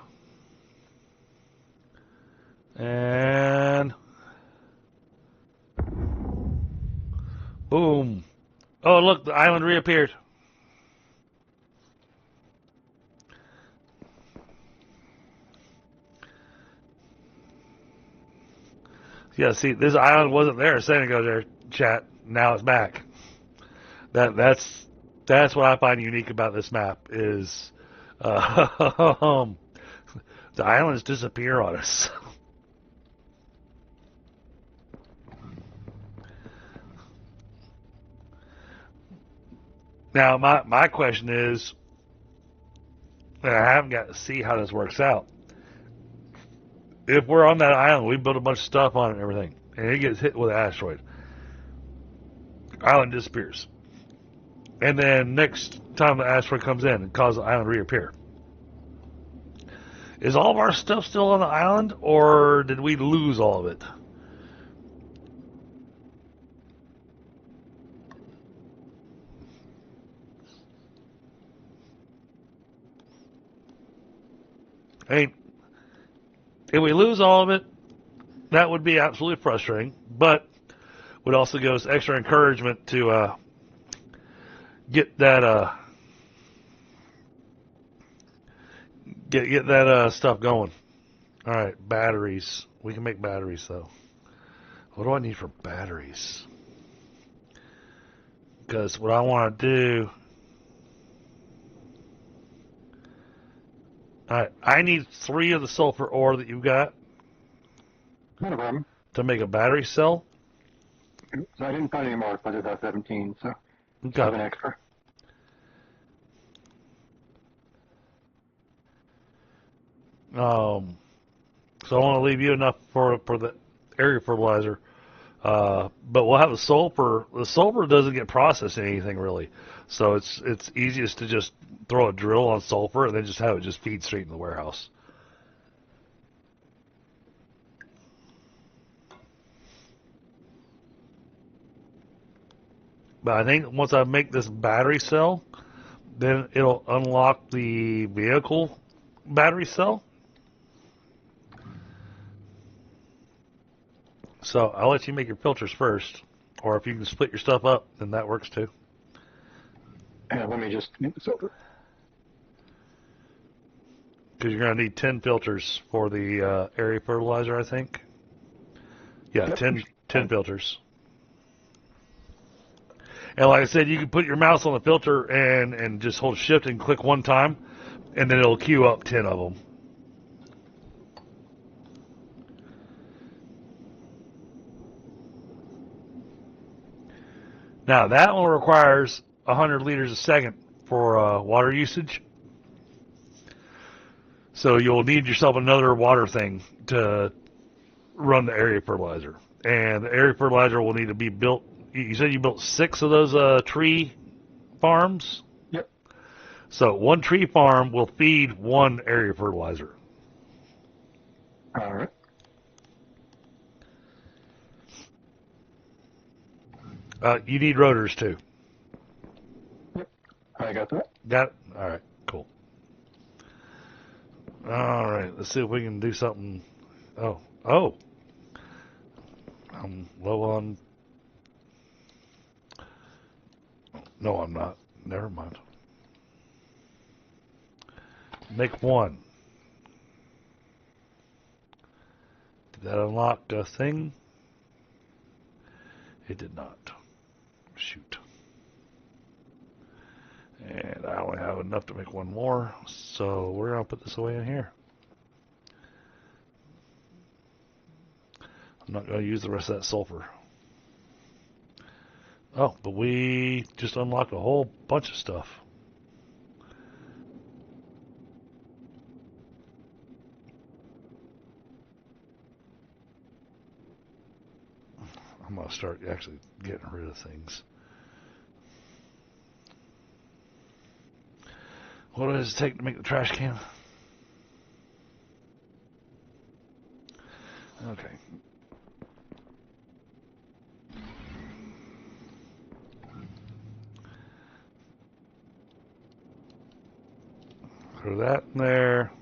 And boom. Oh, look, the island reappeared. Yeah, see, this island wasn't there a second ago there, chat. Now it's back. That's what I find unique about this map is the islands disappear on us. Now, my question is, and I haven't got to see how this works out. If we're on that island, we build a bunch of stuff on it and everything, and it gets hit with an asteroid, island disappears. And then next time the asteroid comes in and causes the island to reappear. Is all of our stuff still on the island, or did we lose all of it? Hey, if we lose all of it, that would be absolutely frustrating, but would also give us extra encouragement to get that get that stuff going. All right, batteries. We can make batteries though. What do I need for batteries? Because what I want to do, all right, I need 3 of the sulfur ore that you've got. Not a problem. To make a battery cell. So I didn't find any more, but I did have 17, so Okay. I have an extra. So I want to leave you enough for the area fertilizer. But we'll have the sulfur. The sulfur doesn't get processed in anything really, so it's easiest to just throw a drill on sulfur and then just have it just feed straight in the warehouse. But I think once I make this battery cell, then it'll unlock the vehicle battery cell. So I'll let you make your filters first, or if you can split your stuff up, then that works too. And let me just make this over. Because you're going to need 10 filters for the area fertilizer, I think. Yeah, Yep. 10 filters. And like I said, you can put your mouse on the filter and just hold shift and click one time, and then it'll queue up 10 of them. Now, that one requires 100 liters a second for water usage. So you'll need yourself another water thing to run the area fertilizer. And the area fertilizer will need to be built. You said you built 6 of those tree farms? Yep. So one tree farm will feed one area fertilizer. All right. You need rotors too. Yep. I got that. Got it? All right, cool. All right, let's see if we can do something. Oh. I'm low on. No, I'm not. Never mind. Make 1. Did that unlock a thing? It did not. Shoot. And I only have enough to make 1 more, so we're going to put this away in here. I'm not going to use the rest of that sulfur. Oh, but we just unlocked a whole bunch of stuff. I'm going to start actually getting rid of things. What does it take to make the trash can? Okay. Throw that in there.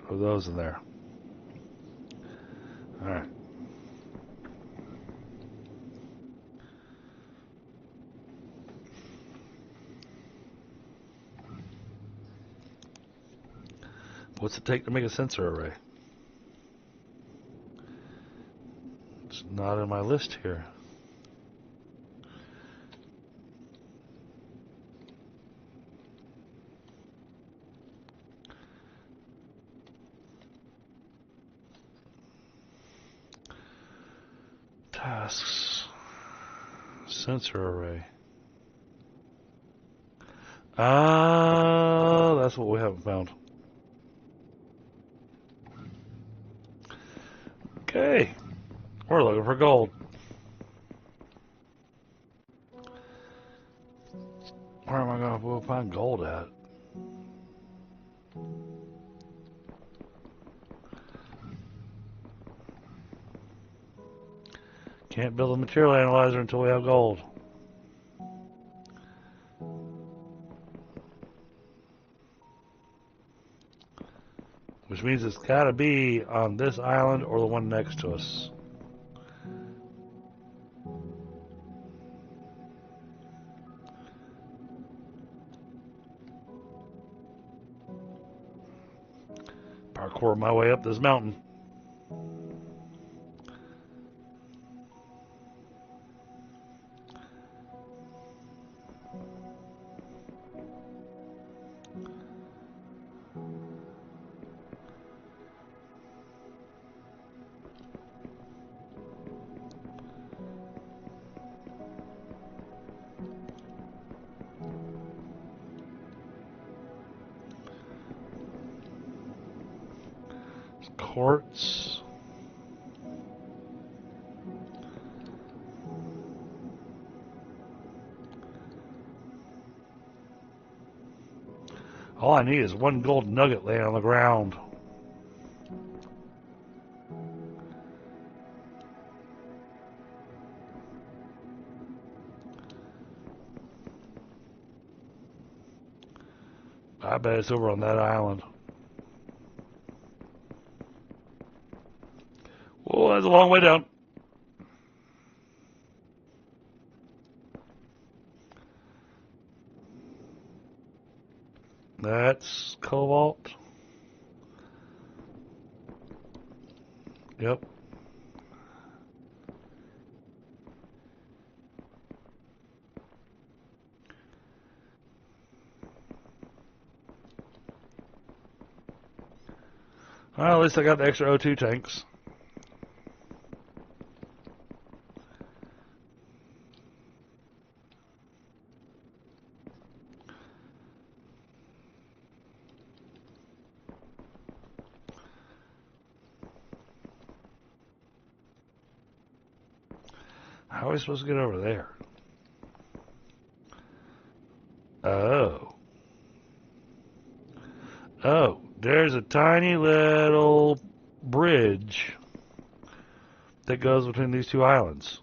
Throw those in there. All right. What's it take to make a sensor array? It's not in my list here. Tasks. Sensor array. Ah, that's what we haven't found. Okay. We're looking for gold. Where am I going to find gold at? Can't build a material analyzer until we have gold. Which means it's got to be on this island or the one next to us. Parkour my way up this mountain. Quartz. All I need is one gold nugget laying on the ground. I bet it's over on that island. Whoa, that's a long way down. That's cobalt. Yep. Well, at least I got the extra O2 tanks. How are we supposed to get over there? Oh. Oh, there's a tiny little bridge that goes between these two islands.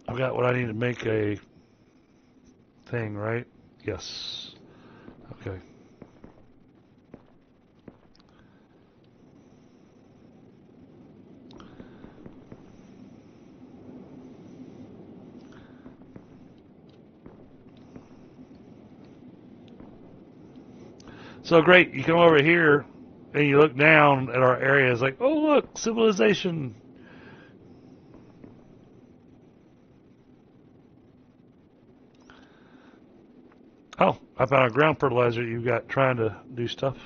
I've got what I need to make a thing, right? Yes. Okay. So great, you come over here and you look down at our area, it's like, oh look, civilization. Oh, I found a ground fertilizer you've got trying to do stuff.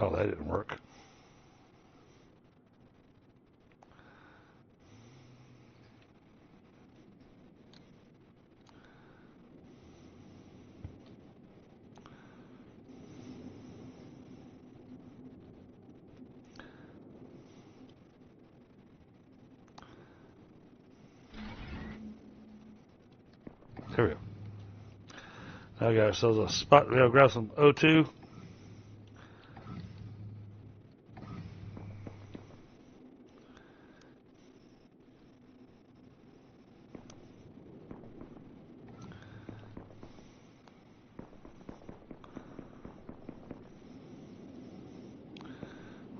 Oh, that didn't work. There we go. Now we got ourselves a spot. We'll grab some O2.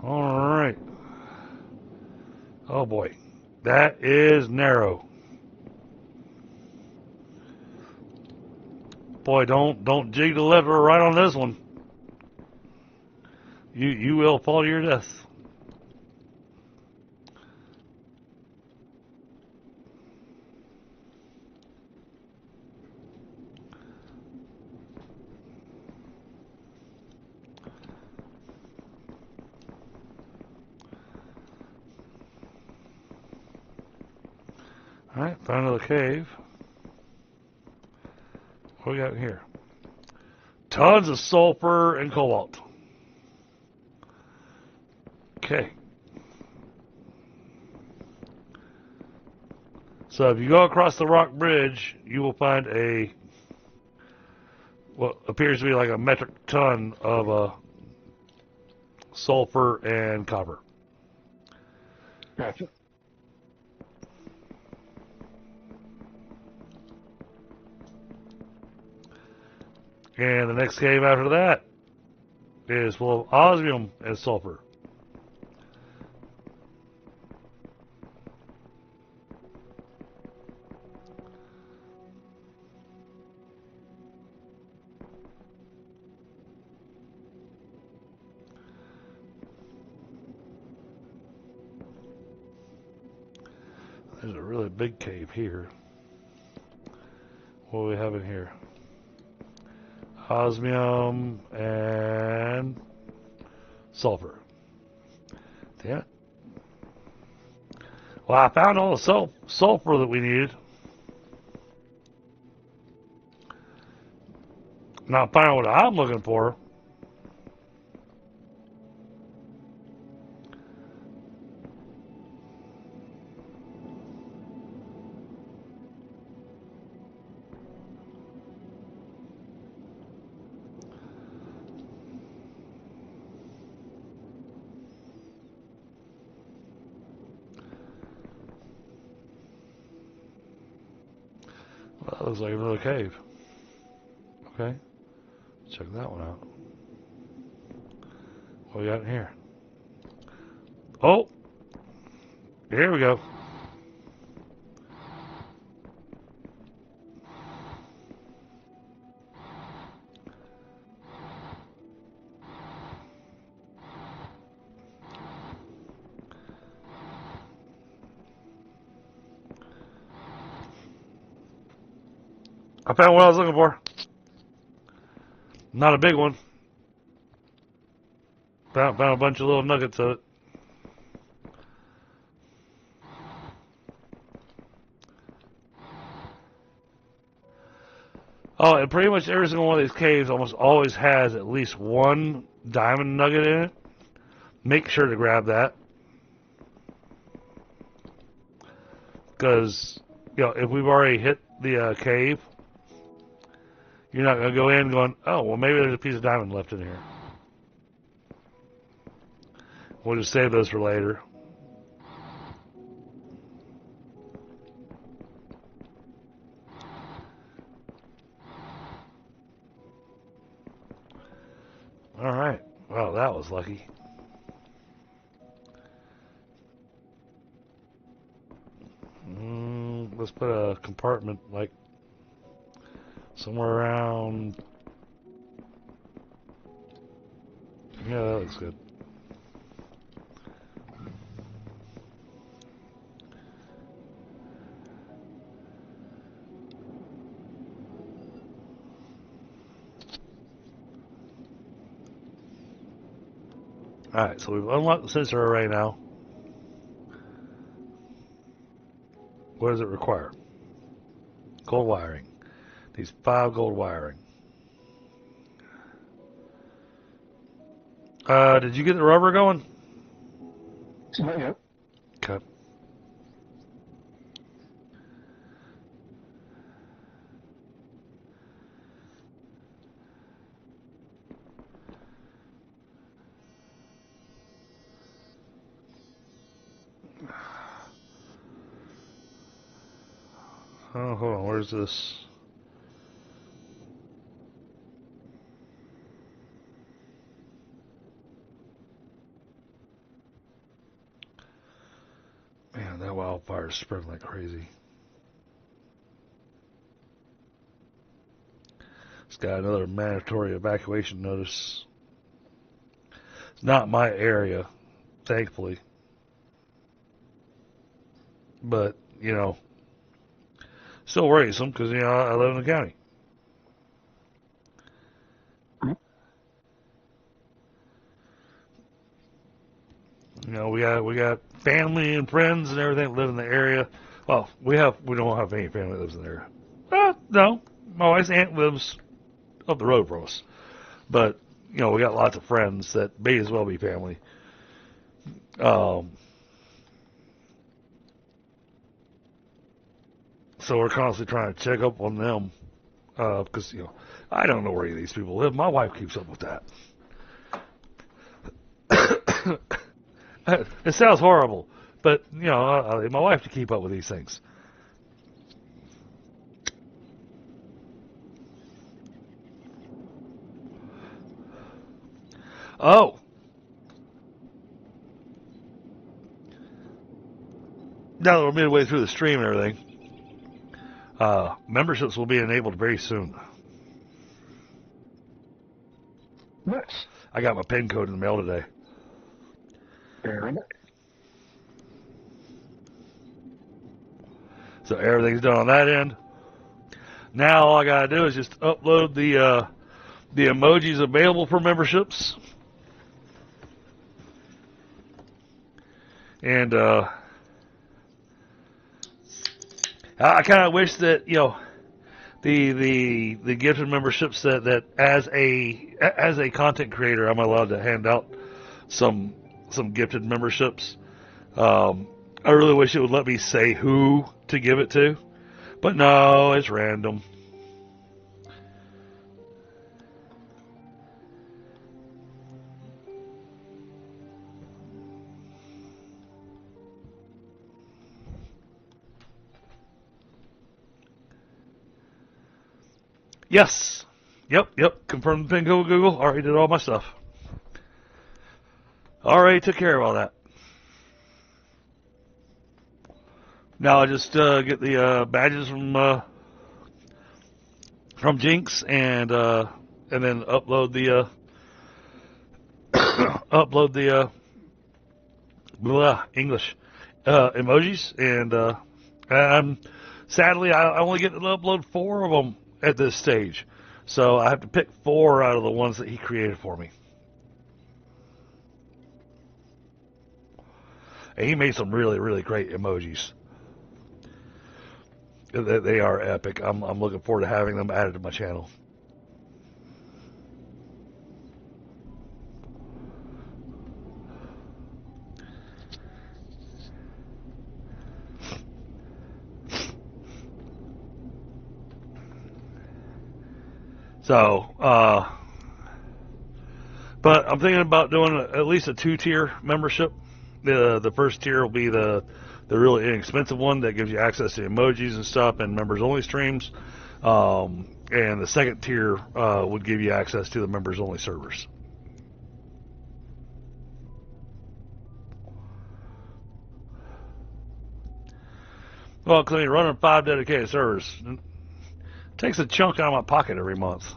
Alright. Oh boy. That is narrow. Boy, don't jig the lever right on this one. You will fall to your death. Alright, found another cave. What we got in here? Tons of sulfur and cobalt. Okay. So if you go across the rock bridge, you will find what appears to be like a metric ton of sulfur and copper. Gotcha. And the next cave after that is full of osmium and sulfur. There's a really big cave here. What do we have in here? Osmium and sulfur. Damn it. Well, I found all the sulfur that we needed. Not finding what I'm looking for. Well, that looks like another cave. Okay. Check that one out. What we got in here? Oh! Here we go. I found what I was looking for. Not a big one. Found a bunch of little nuggets of it. Oh, and pretty much every single one of these caves almost always has at least one diamond nugget in it. Make sure to grab that. Because, if we've already hit the cave, you're not going to go in going, oh, well, maybe there's a piece of diamond left in here. We'll just save those for later. Alright. Well, that was lucky. Let's put a compartment, like, somewhere around... Yeah, that looks good. Alright, so we've unlocked the sensor array now. What does it require? Gold wiring. These 5 gold wiring. Did you get the rubber going? Not yet. Okay. Oh, hold on. Where's this? Man, that wildfire is spreading like crazy. It's got another mandatory evacuation notice. It's not my area, thankfully. But, you know, still worrisome because, you know, I live in the county. You know, we got family and friends and everything that live in the area. Well, we don't have any family that lives in the area. No, my wife's aunt lives up the road from us. But, you know, we got lots of friends that may as well be family. So we're constantly trying to check up on them. Because, you know, I don't know where any of these people live. My wife keeps up with that. It sounds horrible, but, you know, I need my wife to keep up with these things. Oh. Now that we're midway through the stream and everything, memberships will be enabled very soon. Nice. I got my PIN code in the mail today. Very nice. So everything's done on that end. Now all I gotta do is just upload the emojis available for memberships. And I kind of wish that, you know, the gifted memberships that as a content creator I'm allowed to hand out some gifted memberships. I really wish it would let me say who to give it to, but no, it's random. Yes. Yep. Confirmed the pin code with Google. Already did all my stuff. Already took care of all that. Now I just get the badges from Jinx and then upload the English emojis and sadly I only get to upload 4 of them at this stage, so I have to pick 4 out of the ones that he created for me. And he made some really great emojis. They are epic. I'm looking forward to having them added to my channel. So, but I'm thinking about doing at least a 2-tier membership. The first tier will be the really inexpensive one that gives you access to emojis and stuff and members only streams. And the second tier would give you access to the members only servers. Well, because I mean, running 5 dedicated servers takes a chunk out of my pocket every month.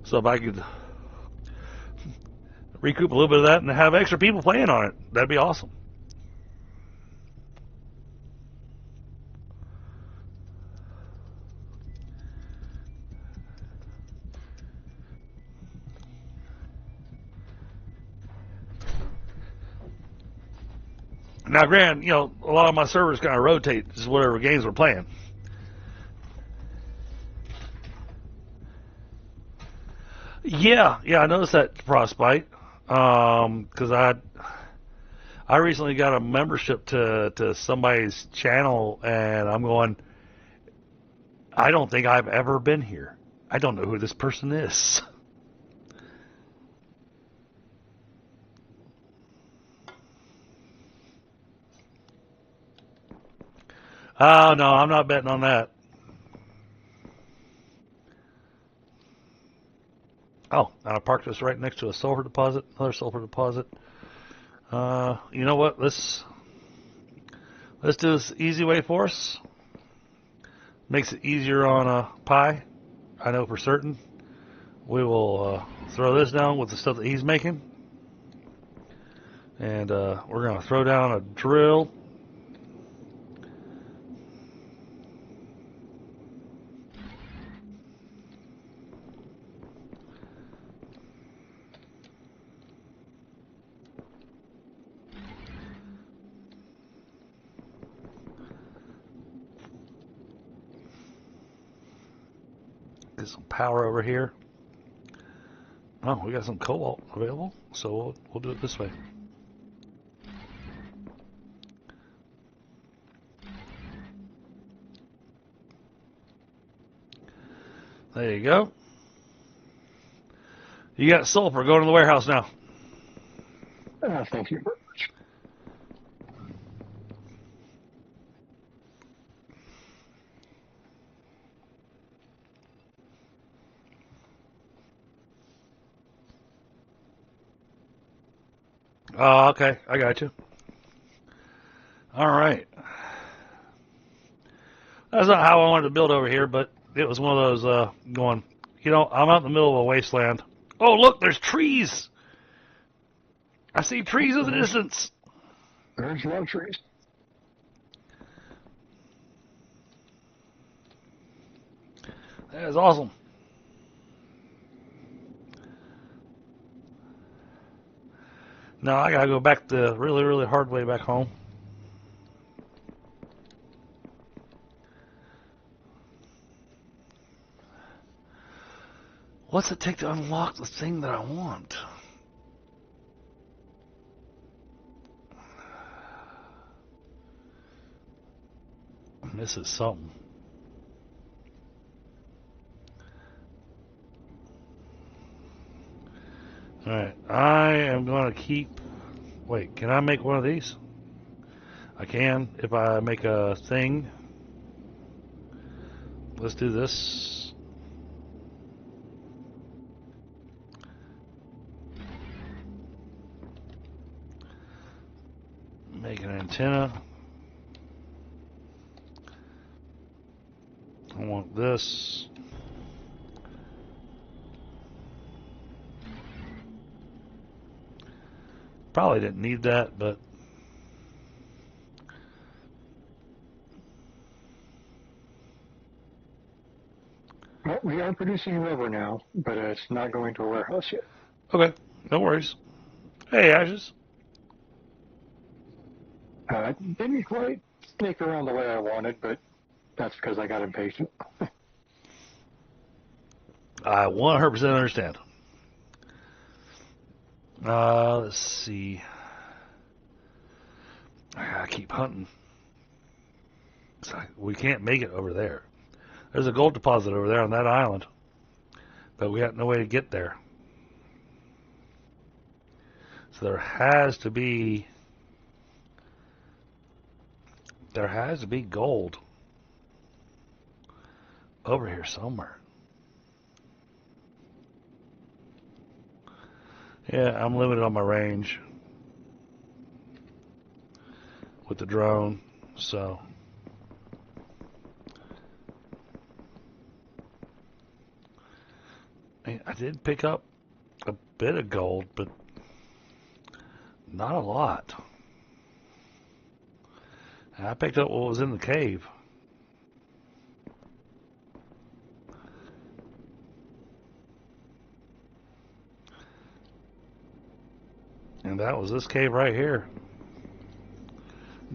So if I could recoup a little bit of that and have extra people playing on it, that'd be awesome. Now, granted, you know, a lot of my servers kind of rotate just whatever games we're playing. Yeah, I noticed that frostbite. Because I recently got a membership to somebody's channel, and I'm going, I don't think I've ever been here. I don't know who this person is. Oh, no, I'm not betting on that. Oh, I parked this right next to a sulfur deposit, another sulfur deposit. You know what? Let's do this easy way for us. Makes it easier on a pie. I know for certain. We will throw this down with the stuff that he's making. And we're going to throw down a drill. Get some power over here. Oh, we got some cobalt available, so we'll do it this way. There you go. You got sulfur. Going to the warehouse now. Thank you very much. Oh, okay. I got you. All right. That's not how I wanted to build over here, but it was one of those going, you know, I'm out in the middle of a wasteland. Oh, look, there's trees. I see trees in the distance. There's a lot of trees. That is awesome. Now I gotta go back the really, really hard way back home. What's it take to unlock the thing that I want? This is something. Alright, I am going to keep... Wait, can I make one of these? I can, if I make a thing. Let's do this. Make an antenna. I want this. Probably didn't need that, but Well, we are producing rubber now, but it's not going to a warehouse yet. okay, no worries. Hey, Ashes. Didn't quite sneak around the way I wanted, but that's because I got impatient. I 100% understand. Let's see. I gotta keep hunting. We can't make it over there. There's a gold deposit over there on that island, but we got no way to get there. So there has to be gold over here somewhere. Yeah, I'm limited on my range with the drone, so I did pick up a bit of gold, but not a lot. I picked up what was in the cave. And that was this cave right here.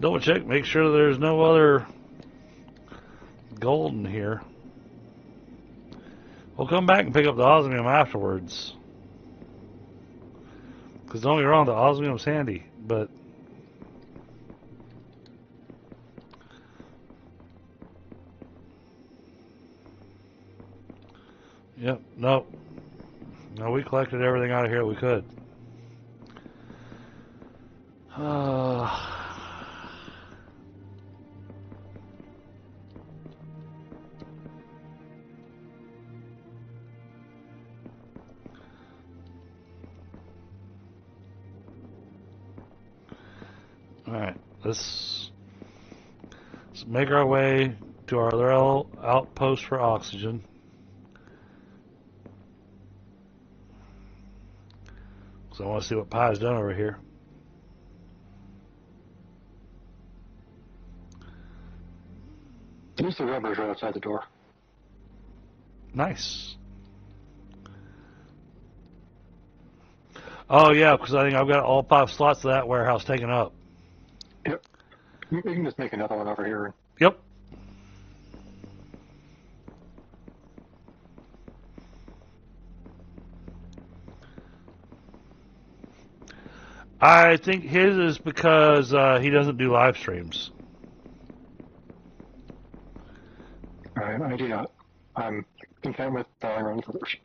Double check, make sure there's no other gold in here. We'll come back and pick up the osmium afterwards. Because don't get me wrong, the osmium's handy, but yep, no, we collected everything out of here we could. Alright, let's make our way to our other outpost for oxygen. So I want to see what Pie's done over here. There's the rubbers right outside the door. Nice. Oh yeah, because I think I've got all 5 slots of that warehouse taken up. Yep. You can just make another one over here. Yep. I think his is because he doesn't do live streams. I do not. I'm content with running for others.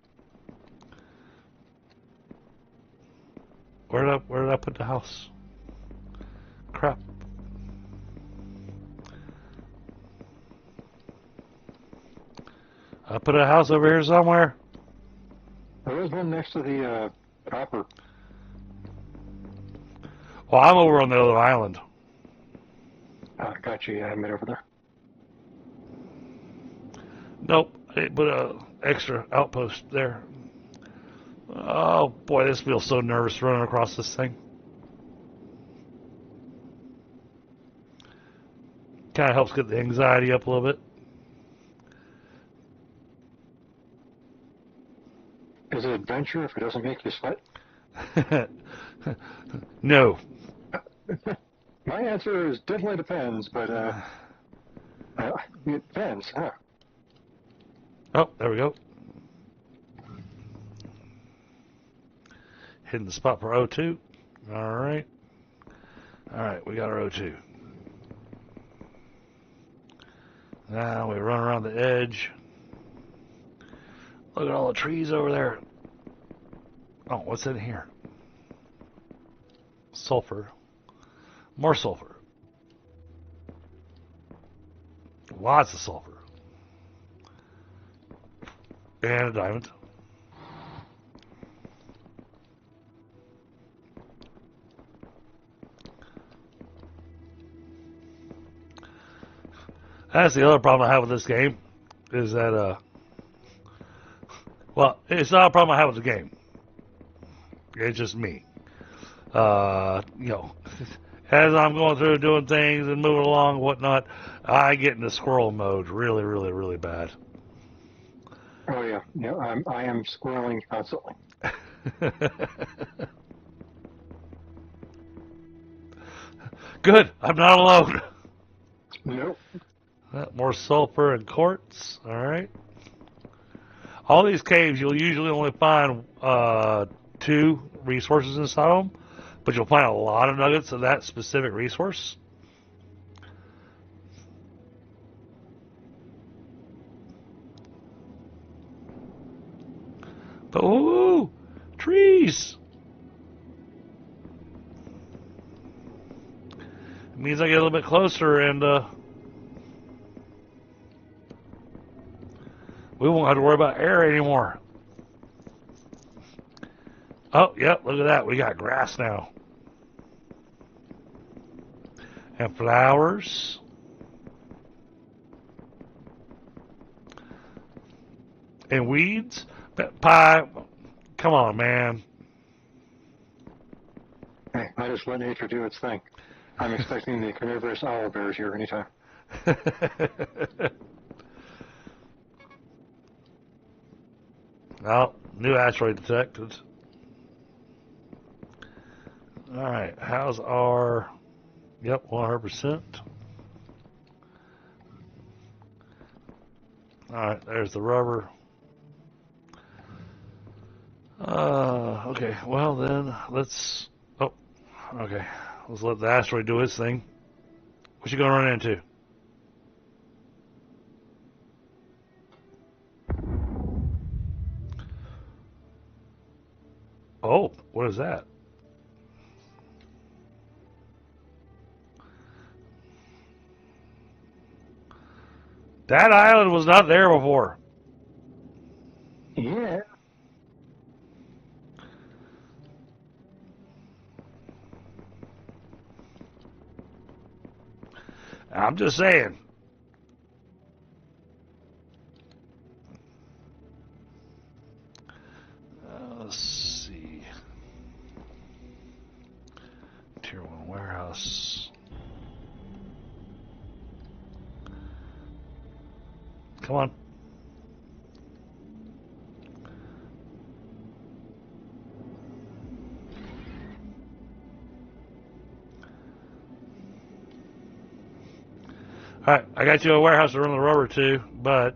Where did I put the house? Crap. I put a house over here somewhere. There is one next to the copper. Well, I'm over on the other island. Got you. Yeah, I made over there. Nope. I put a extra outpost there. Oh boy, this feels so nervous running across this thing. Kind of helps get the anxiety up a little bit. Is it adventure if it doesn't make you sweat? No. My answer is definitely depends, but it depends. Huh? Oh, there we go. Hitting the spot for O2. Alright. Alright, we got our O2. Now we run around the edge. Look at all the trees over there. Oh, what's in here? Sulfur. More sulfur. Lots of sulfur. And a diamond. That's the other problem I have with this game, is that, well, it's not a problem I have with the game. It's just me. You know, as I'm going through doing things and moving along and whatnot, I get into squirrel mode really, really, really bad. Oh yeah, I am squirreling constantly. Good, I'm not alone. Nope. More sulfur and quartz. All right. All these caves, you'll usually only find 2 resources inside them, but you'll find a lot of nuggets of that specific resource. But ooh, trees. It means I get a little bit closer and we won't have to worry about air anymore. Oh, yep, look at that. We got grass now. And flowers. And weeds. Pie, come on, man. Hey, I just let nature do its thing. I'm expecting the carnivorous owl bears here anytime. Well, new asteroid detected. Alright, how's our Yep, 100%. Alright, there's the rubber. Okay, well then, let's... Oh, okay. Let's let the asteroid do its thing. What you gonna run into? Oh, what is that? That island was not there before. Yeah. I'm just saying. Let's see. Tier 1 warehouse. Come on. Alright, I got you a warehouse to run the rubber to, but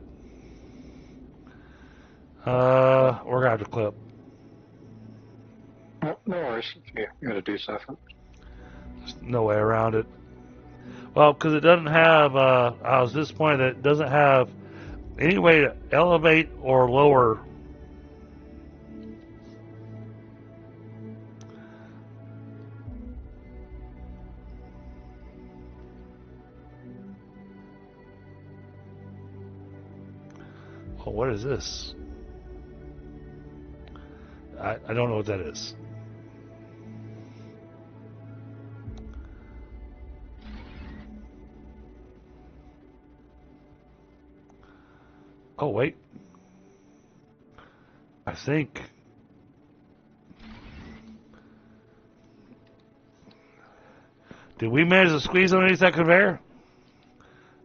we're gonna have to clip. No worries. Yeah, you gotta do stuff. There's no way around it. Well, because it doesn't have, I was disappointed that it doesn't have any way to elevate or lower. Oh, what is this? I don't know what that is. Oh, wait. I think... Did we manage to squeeze underneath that conveyor?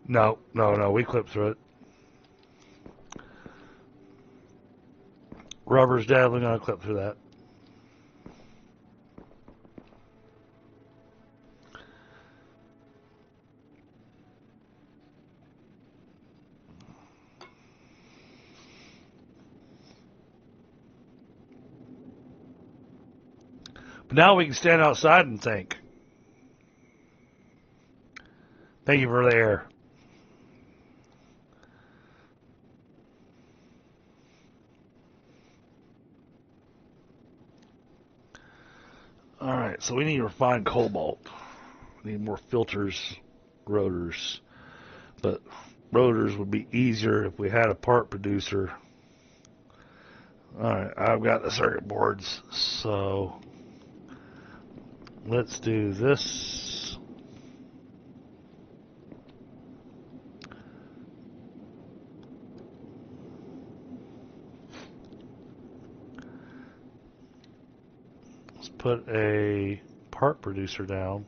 No, we clipped through it. Rubber's definitely going to clip through that. But now we can stand outside and think. Thank you for the air. Alright, so we need to refine cobalt. We need more filters, rotors. But rotors would be easier if we had a part producer. Alright, I've got the circuit boards, so let's do this. Let's put a part producer down.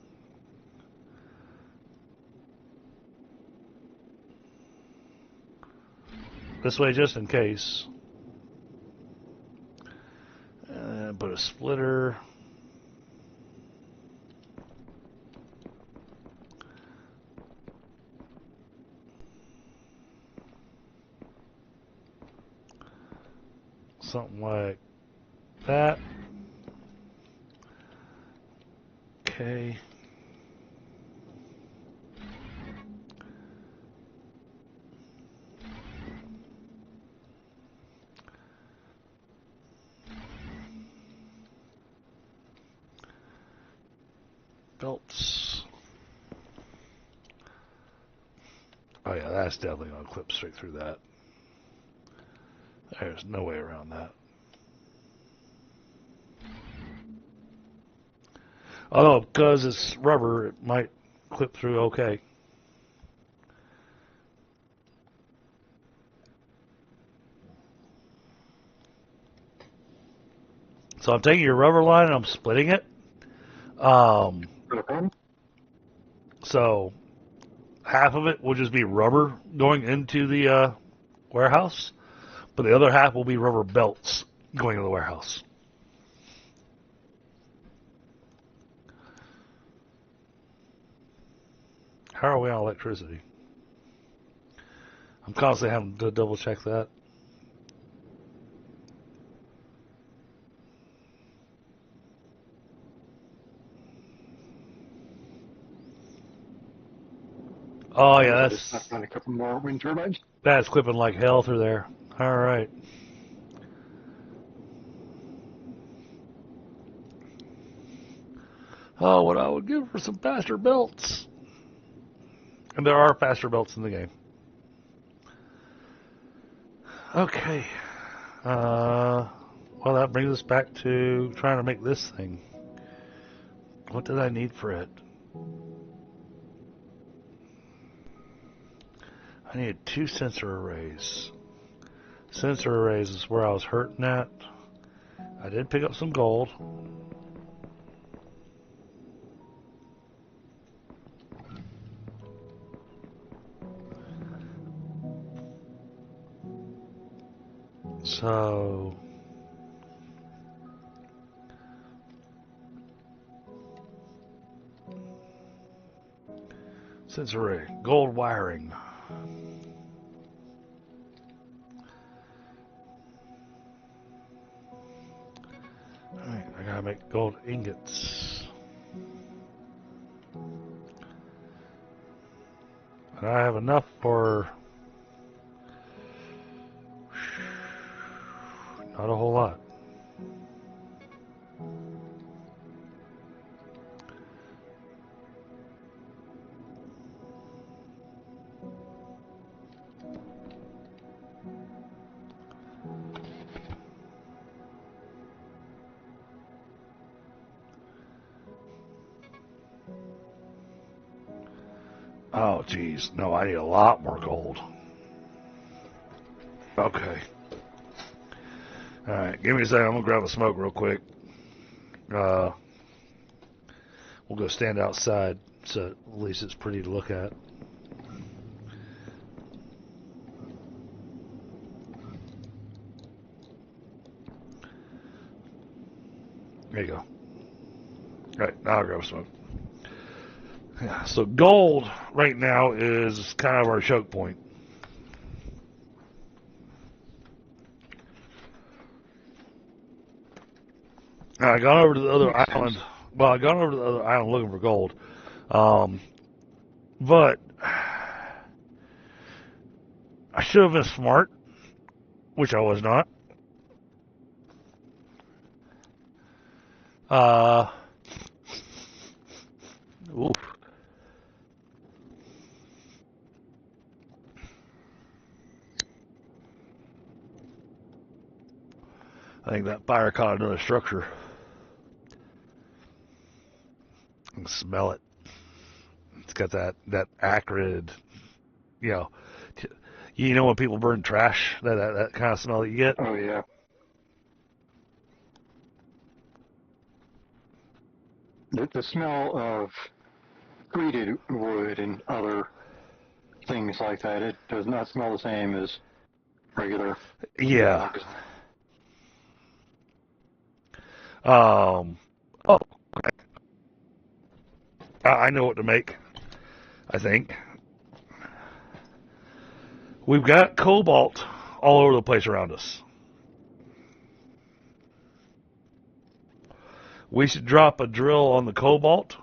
This way just in case. And put a splitter. Something like that. Okay. Belts. Oh yeah, that's definitely going to clip straight through that. There's no way around that. Although, because it's rubber, it might clip through okay. So I'm taking your rubber line and I'm splitting it. So half of it will just be rubber going into the warehouse, but the other half will be rubber belts going to the warehouse. How are we on electricity? I'm constantly having to double check that. Oh yeah, Just run a couple more wind turbines. that's clipping like hell through there. All right. Oh, what I would give for some faster belts. And there are faster belts in the game. Okay. Well, that brings us back to trying to make this thing. What did I need for it? I needed 2 sensor arrays. Sensor arrays is where I was hurting at. I did pick up some gold. So sensor array, gold wiring. Alright, I gotta make gold ingots. And I have enough for not a whole lot. Oh, geez. No, I need a lot more gold. Okay. Alright, give me a second. I'm going to grab a smoke real quick. We'll go stand outside so at least it's pretty to look at. There you go. Alright, now I'll grab a smoke. Yeah, so gold right now is kind of our choke point. I got over to the other island. Well, I got over to the other island looking for gold. But I should have been smart, which I was not. Oof. I think that fire caught another structure. I can smell it. It's got that acrid, you know, when people burn trash, that kind of smell that you get. Oh yeah. The smell of treated wood and other things like that, it does not smell the same as regular Yeah. logs. Oh, okay. I know what to make, I think. We've got cobalt all over the place around us. We should drop a drill on the cobalt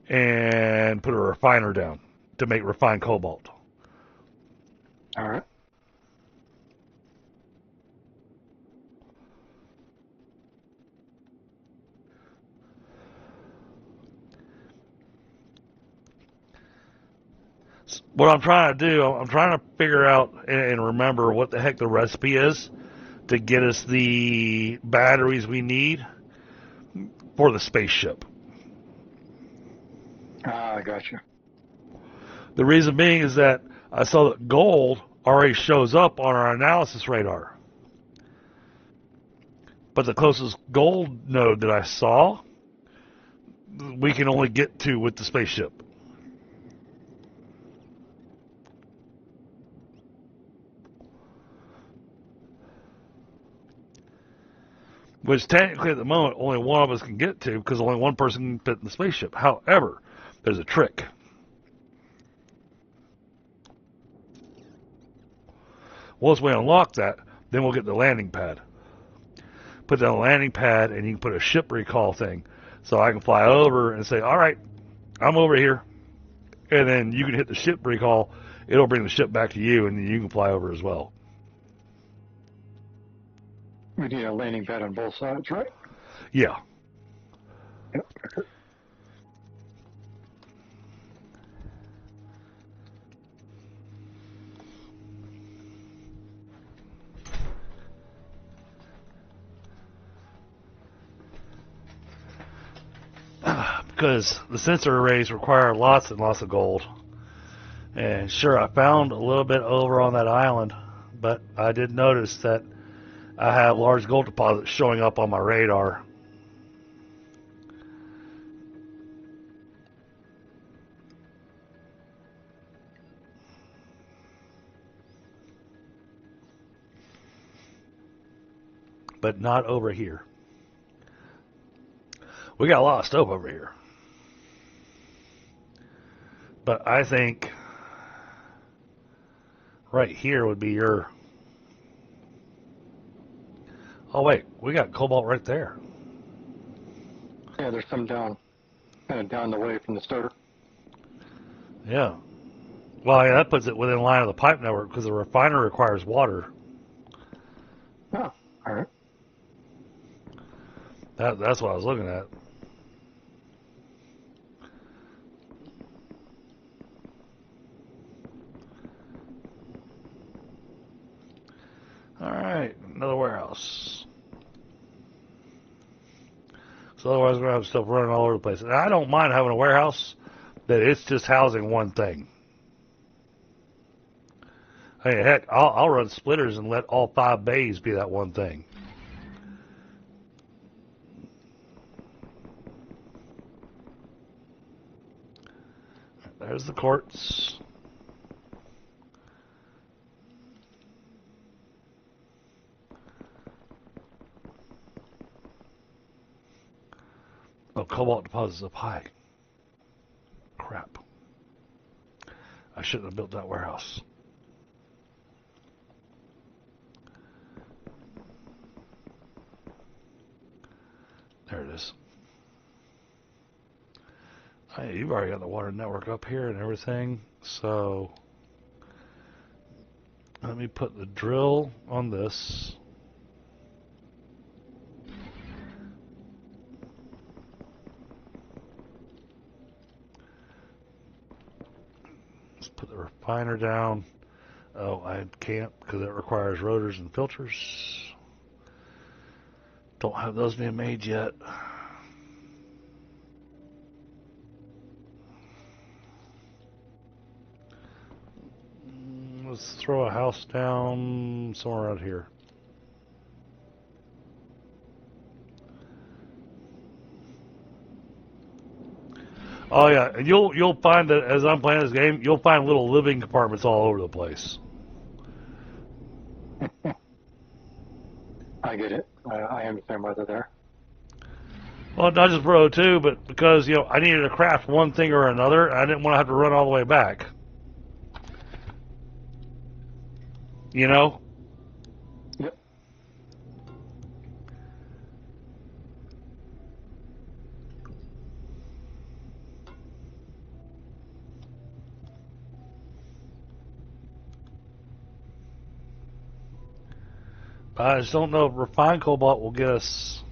and put a refiner down to make refined cobalt. All right. What I'm trying to do, I'm trying to figure out and remember what the heck the recipe is to get us the batteries we need for the spaceship. Ah, I gotcha. The reason being is that I saw that gold already shows up on our analysis radar. But the closest gold node that I saw, we can only get to with the spaceship. Which technically at the moment only one of us can get to because only one person can fit in the spaceship. However, there's a trick. Once we unlock that, then we'll get the landing pad. Put down the landing pad, and you can put a ship recall thing. So I can fly over and say, all right, I'm over here. And then you can hit the ship recall. It'll bring the ship back to you, and then you can fly over as well. We need a landing pad on both sides, right? Yeah. Yep. Because the sensor arrays require lots and lots of gold. And sure, I found a little bit over on that island, but I did notice that I have large gold deposits showing up on my radar. But not over here. We got a lot of stuff over here. But I think right here would be your... Oh, wait. We got cobalt right there. Yeah, there's some down, kind of down the way from the starter. Yeah. Well, yeah, that puts it within line of the pipe network because the refiner requires water. Oh, all right. That's what I was looking at. All right, another warehouse. So otherwise, we're going to have stuff running all over the place. And I don't mind having a warehouse that it's just housing one thing. Hey, heck, I'll run splitters and let all 5 bays be that one thing. There's the quartz. Oh, cobalt deposits up high. Crap. I shouldn't have built that warehouse. There it is. Hey, you've already got the water network up here and everything, so let me put the drill on this. Let's put the refiner down. Oh, I can't because it requires rotors and filters. Don't have those being made yet. Let's throw a house down somewhere out here. Oh yeah, and you'll find that as I'm playing this game, you'll find little living compartments all over the place. I get it. I understand why they're there. Well, not just for O2, but because I needed to craft one thing or another, I didn't want to have to run all the way back. Yep. I just don't know if refined cobalt will get us.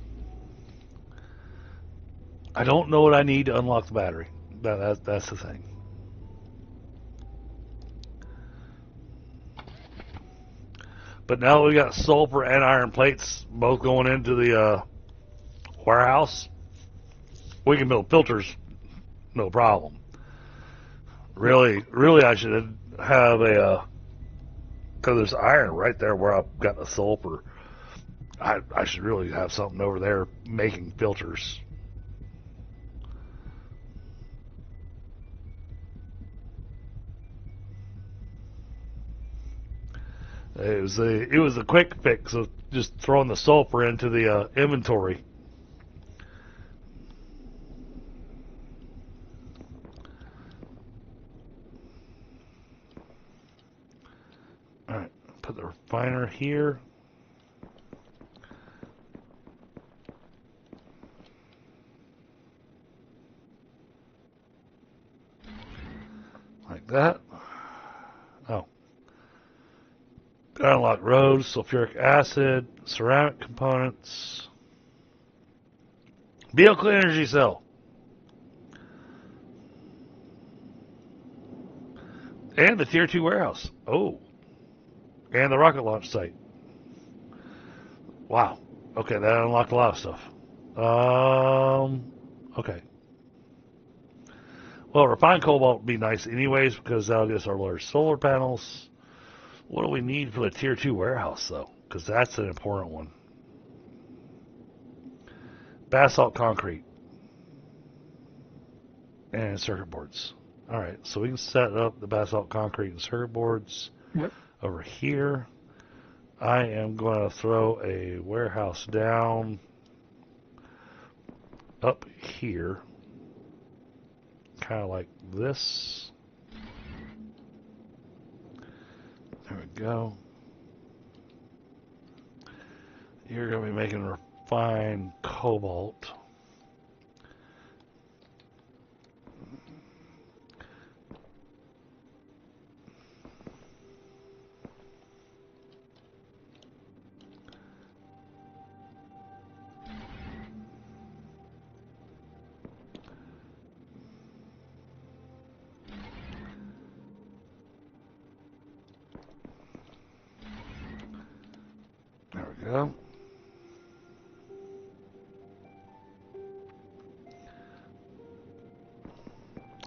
I don't know what I need to unlock the battery. That's the thing. But now we got sulfur and iron plates both going into the warehouse. We can build filters, no problem. Really, I should have a because there's iron right there where I've got the sulfur. I should really have something over there making filters. It was a quick fix of just throwing the sulfur into the inventory. All right, Put the refiner here. Like that. Oh. Gotta unlock roads, sulfuric acid, ceramic components. Vehicle energy cell. And the Tier 2 warehouse. Oh. And the rocket launch site. Wow. Okay, that unlocked a lot of stuff. Okay. Well, refined cobalt would be nice anyways because that'll get us our large solar panels. What do we need for the Tier 2 warehouse, though? Because that's an important one. Basalt concrete. And circuit boards. Alright, so we can set up the basalt concrete and circuit boards over here. I am going to throw a warehouse down up here. Kind of like this. There we go. You're going to be making refined cobalt. There we go.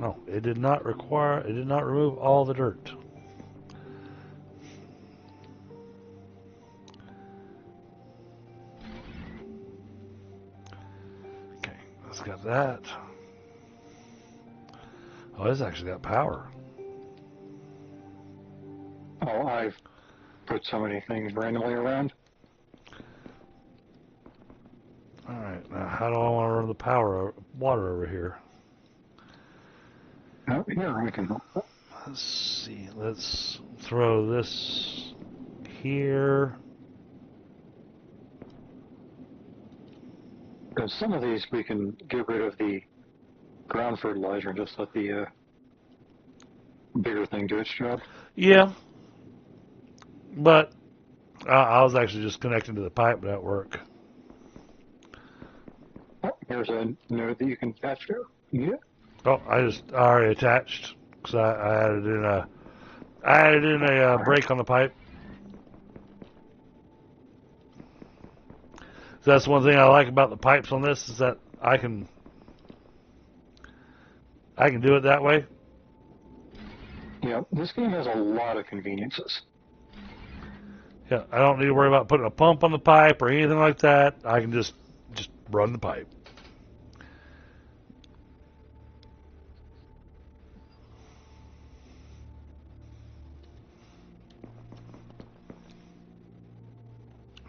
Oh, it did not remove all the dirt. Okay, let's got that. Oh, it's actually got power. Oh, I've put so many things randomly around. Alright, now how do I want to run the water over here? Oh, here, I can help. Let's see, let's throw this here. Because some of these we can get rid of the ground fertilizer and just let the bigger thing do its job. Yeah, but I was actually just connecting to the pipe network. Oh, here's a node that you can patch to. Yeah. Oh, I already attached because I added in a break on the pipe. So that's one thing I like about the pipes on this is that I can do it that way. Yeah, this game has a lot of conveniences. Yeah, I don't need to worry about putting a pump on the pipe or anything like that. I can just run the pipe.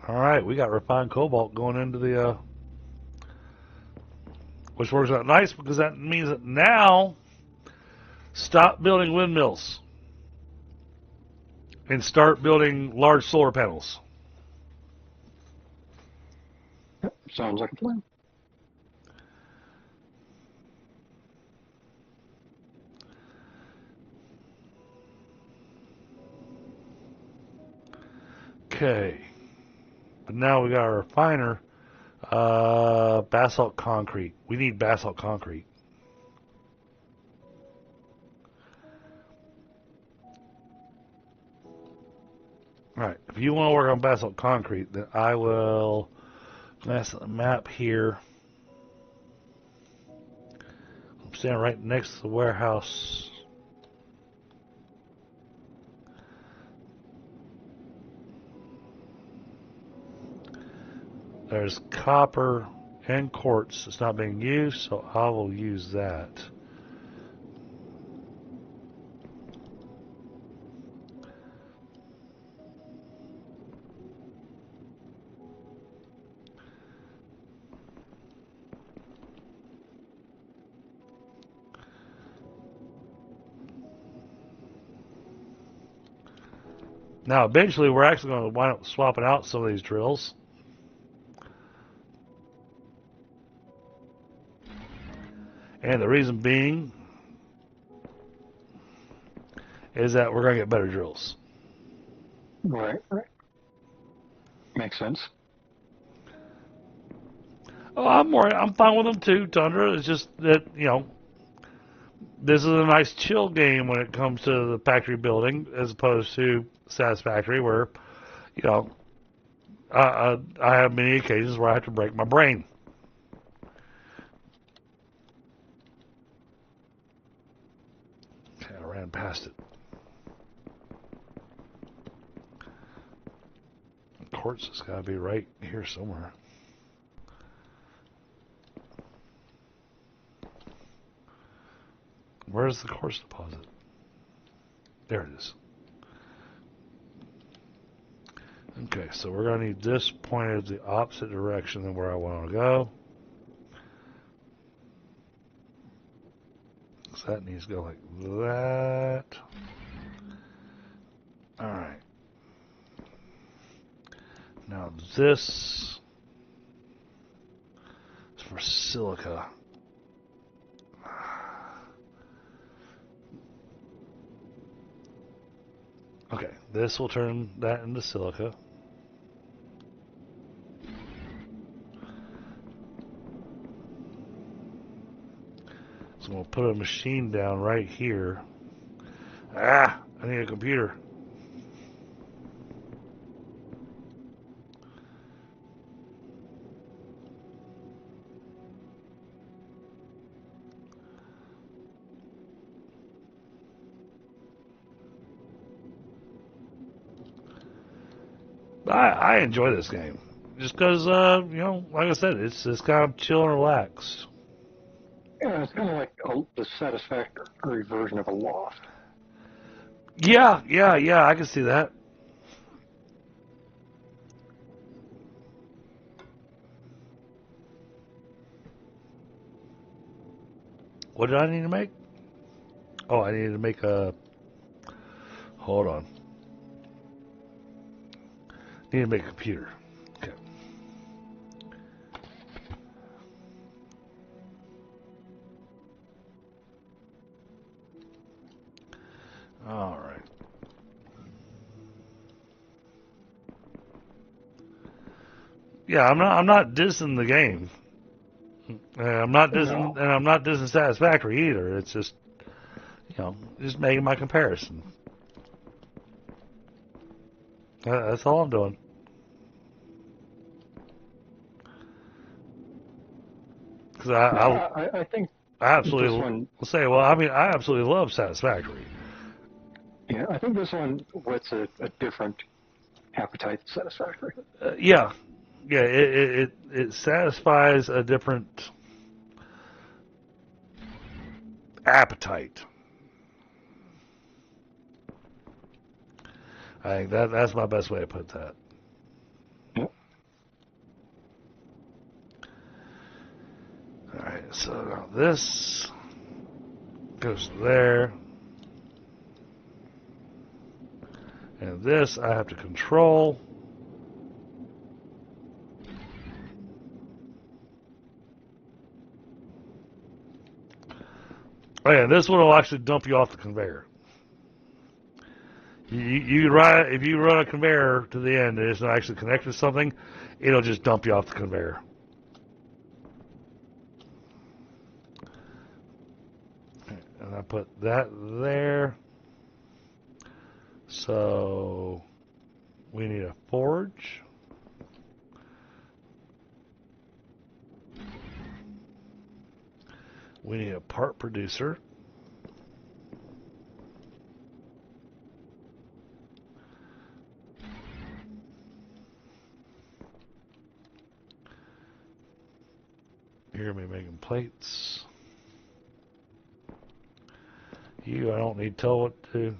All right, we got refined cobalt going into the, which works out nice because that means that now stop building windmills and start building large solar panels. Yep, sounds like a plan. Okay, but now we got our refiner. Basalt concrete. We need basalt concrete. Alright, if you want to work on basalt concrete, then I will glance at the map here. I'm standing right next to the warehouse. There's copper and quartz that's not being used, so I will use that. Now, eventually, we're actually going to wind up swapping out some of these drills. And the reason being is that we're going to get better drills. Right. Makes sense. Oh, I'm fine with them too, Tundra. It's just that, this is a nice chill game when it comes to the factory building as opposed to Satisfactory where, I have many occasions where I have to break my brain. Okay, I ran past it. Quartz has got to be right here somewhere. Where's the quartz deposit? There it is. Okay, so we're going to need this pointed the opposite direction than where I want to go. So that needs to go like that. Alright. Now this is for silica. Okay, this will turn that into silica. So we'll put a machine down right here. I need a computer. I enjoy this game. Just because, like I said, it's kind of chill and relaxed. Yeah, it's kind of like the Satisfactory version of a loft. Yeah, I can see that. What did I need to make? Oh, I needed to make a... Hold on. Need to make a computer. Okay. All right. Yeah, I'm not dissing the game. I'm not dissing, and I'm not dissing Satisfactory either. It's just, just making my comparison. That's all I'm doing. Because I think I absolutely I absolutely love Satisfactory. Yeah, I think this one whets a different appetite than Satisfactory. Yeah, it satisfies a different appetite. I think that's my best way to put that. Yep. All right, so now this goes there, and this I have to control. Oh yeah, this one will actually dump you off the conveyor. If you run a conveyor to the end and it's not actually connected to something, it'll just dump you off the conveyor. And I put that there. So we need a forge. We need a part producer. You're going to be making plates. I don't need to tell what to do.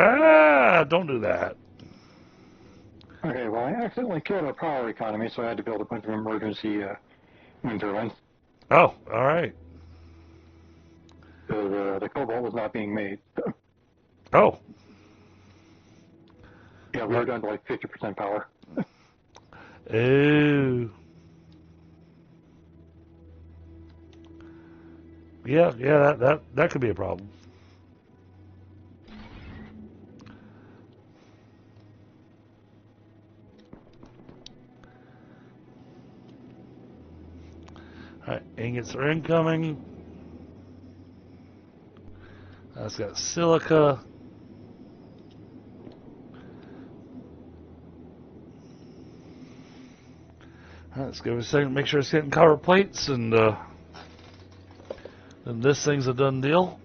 Ah, don't do that. Okay, well, I accidentally killed our power economy, so I had to build a bunch of emergency wind turbines. Oh, all right. The cobalt was not being made. Oh. Yeah, we were down to like 50% power. Ooh. Yeah, that could be a problem. Alright, ingots are incoming. That's got silica. Alright, let's give it a second, make sure it's getting copper plates, and then this thing's a done deal.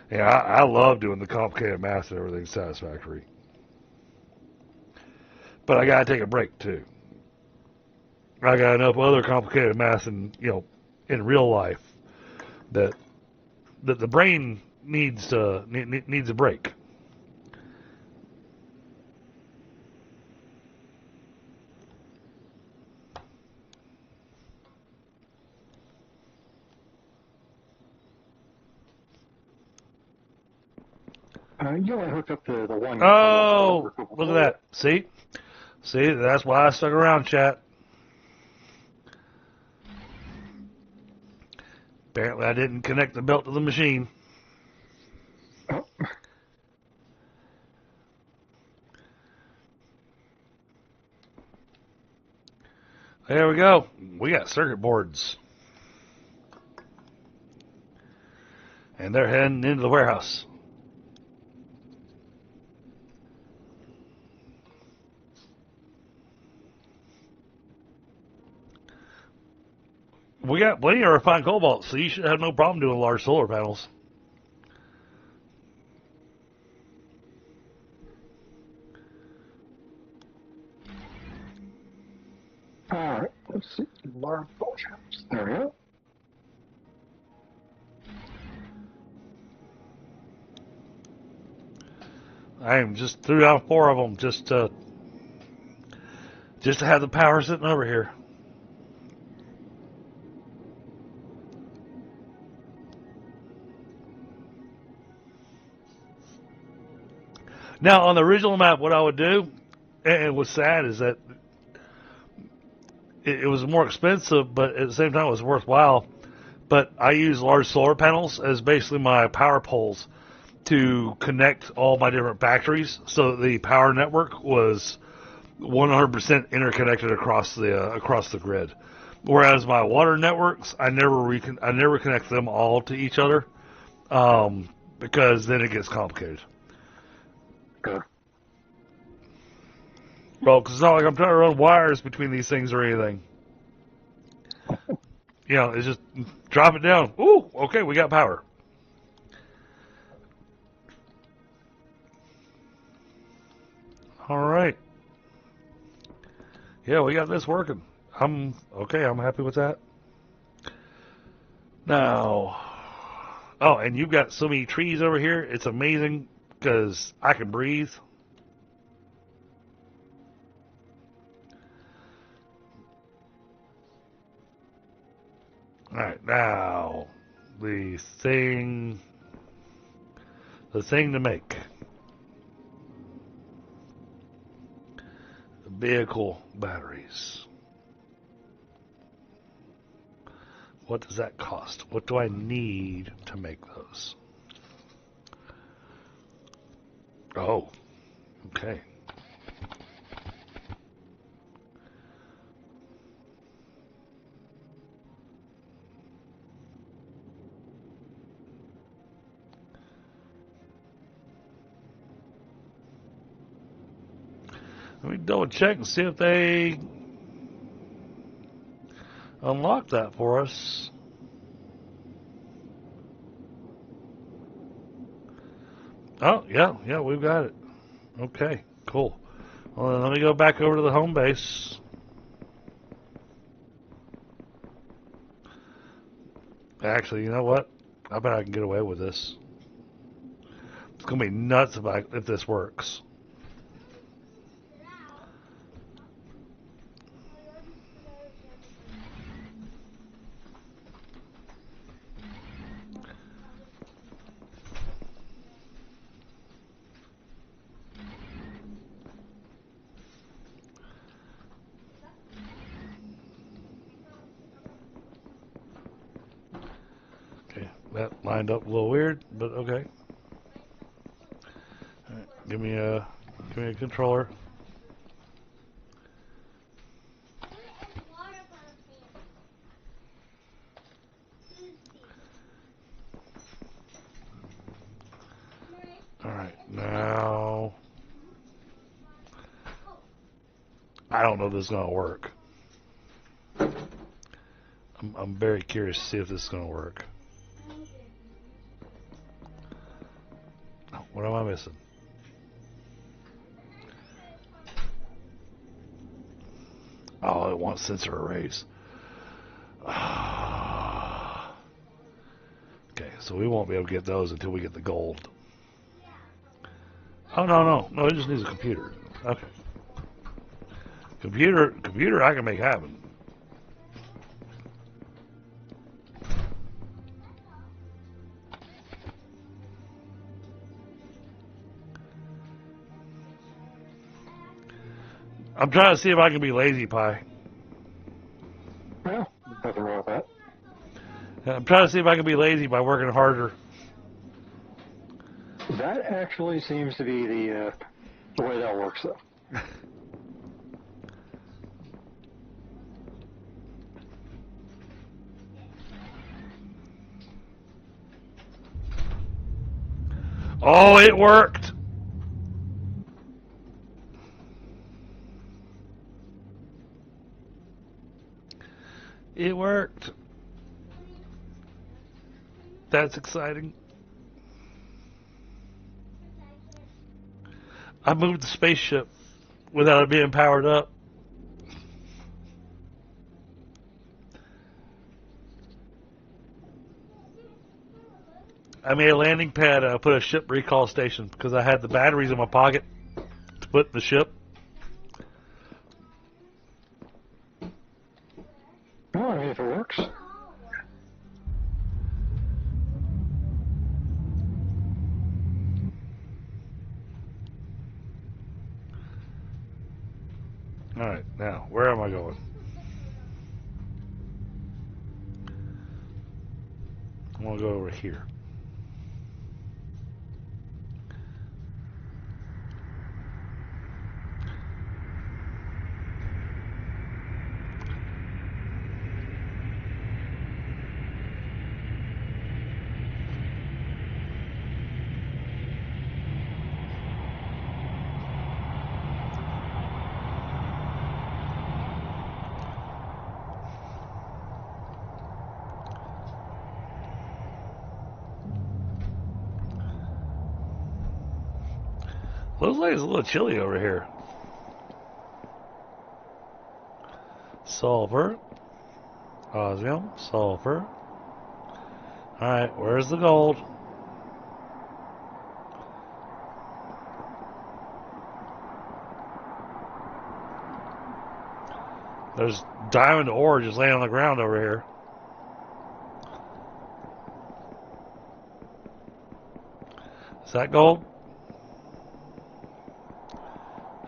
Yeah, I love doing the complicated math and everything's satisfactory. But I gotta take a break too. I got enough other complicated math in real life that the brain needs a break. You only hooked up the one. Oh, look at that. See, that's why I stuck around, chat. Apparently, I didn't connect the belt to the machine. Oh. There we go. We got circuit boards. And they're heading into the warehouse. We got plenty of refined cobalt, so you should have no problem doing large solar panels. All right, let's see. Large bulge house. There we go. I am just threw down 4 of them just to have the power sitting over here. Now, on the original map, what I would do, and what's sad is that it was more expensive, but at the same time it was worthwhile. But I use large solar panels as basically my power poles to connect all my different factories, so the power network was 100% interconnected across the grid. Whereas my water networks, I never connect them all to each other, because then it gets complicated. Good. Well, because it's not like I'm trying to run wires between these things or anything. It's just drop it down. Ooh, okay, we got power. All right. Yeah, we got this working. I'm happy with that. Now, oh, and you've got so many trees over here. It's amazing because I can breathe. All right, now the thing to make the vehicle batteries. What does that cost? What do I need to make those? Oh, okay. Let me double check and see if they unlock that for us. Oh, yeah, we've got it. Okay, cool. Well, then let me go back over to the home base. Actually, you know what? I bet I can get away with this. It's going to be nuts if this works. Okay, that lined up a little weird, but okay. All right, give me a controller. All right, now I don't know if this is gonna work. I'm very curious to see if this is gonna work. What am I missing? Oh, it wants sensor arrays. Okay, so we won't be able to get those until we get the gold. Oh, no, it just needs a computer. Okay. Computer I can make happen. I'm trying to see if I can be lazy pie. Well, nothing wrong with that. I'm trying to see if I can be lazy by working harder. That actually seems to be the way that works, though. Oh, it worked. It worked. That's exciting. I moved the spaceship without it being powered up. I made a landing pad and I put a ship recall station because I had the batteries in my pocket to put in the ship. Well, I mean, if it works. Alright, now, where am I going? I'm going to go over here. Looks like it's a little chilly over here. Sulfur. Osmium. Sulfur. Alright, where's the gold? There's diamond ore just laying on the ground over here. Is that gold?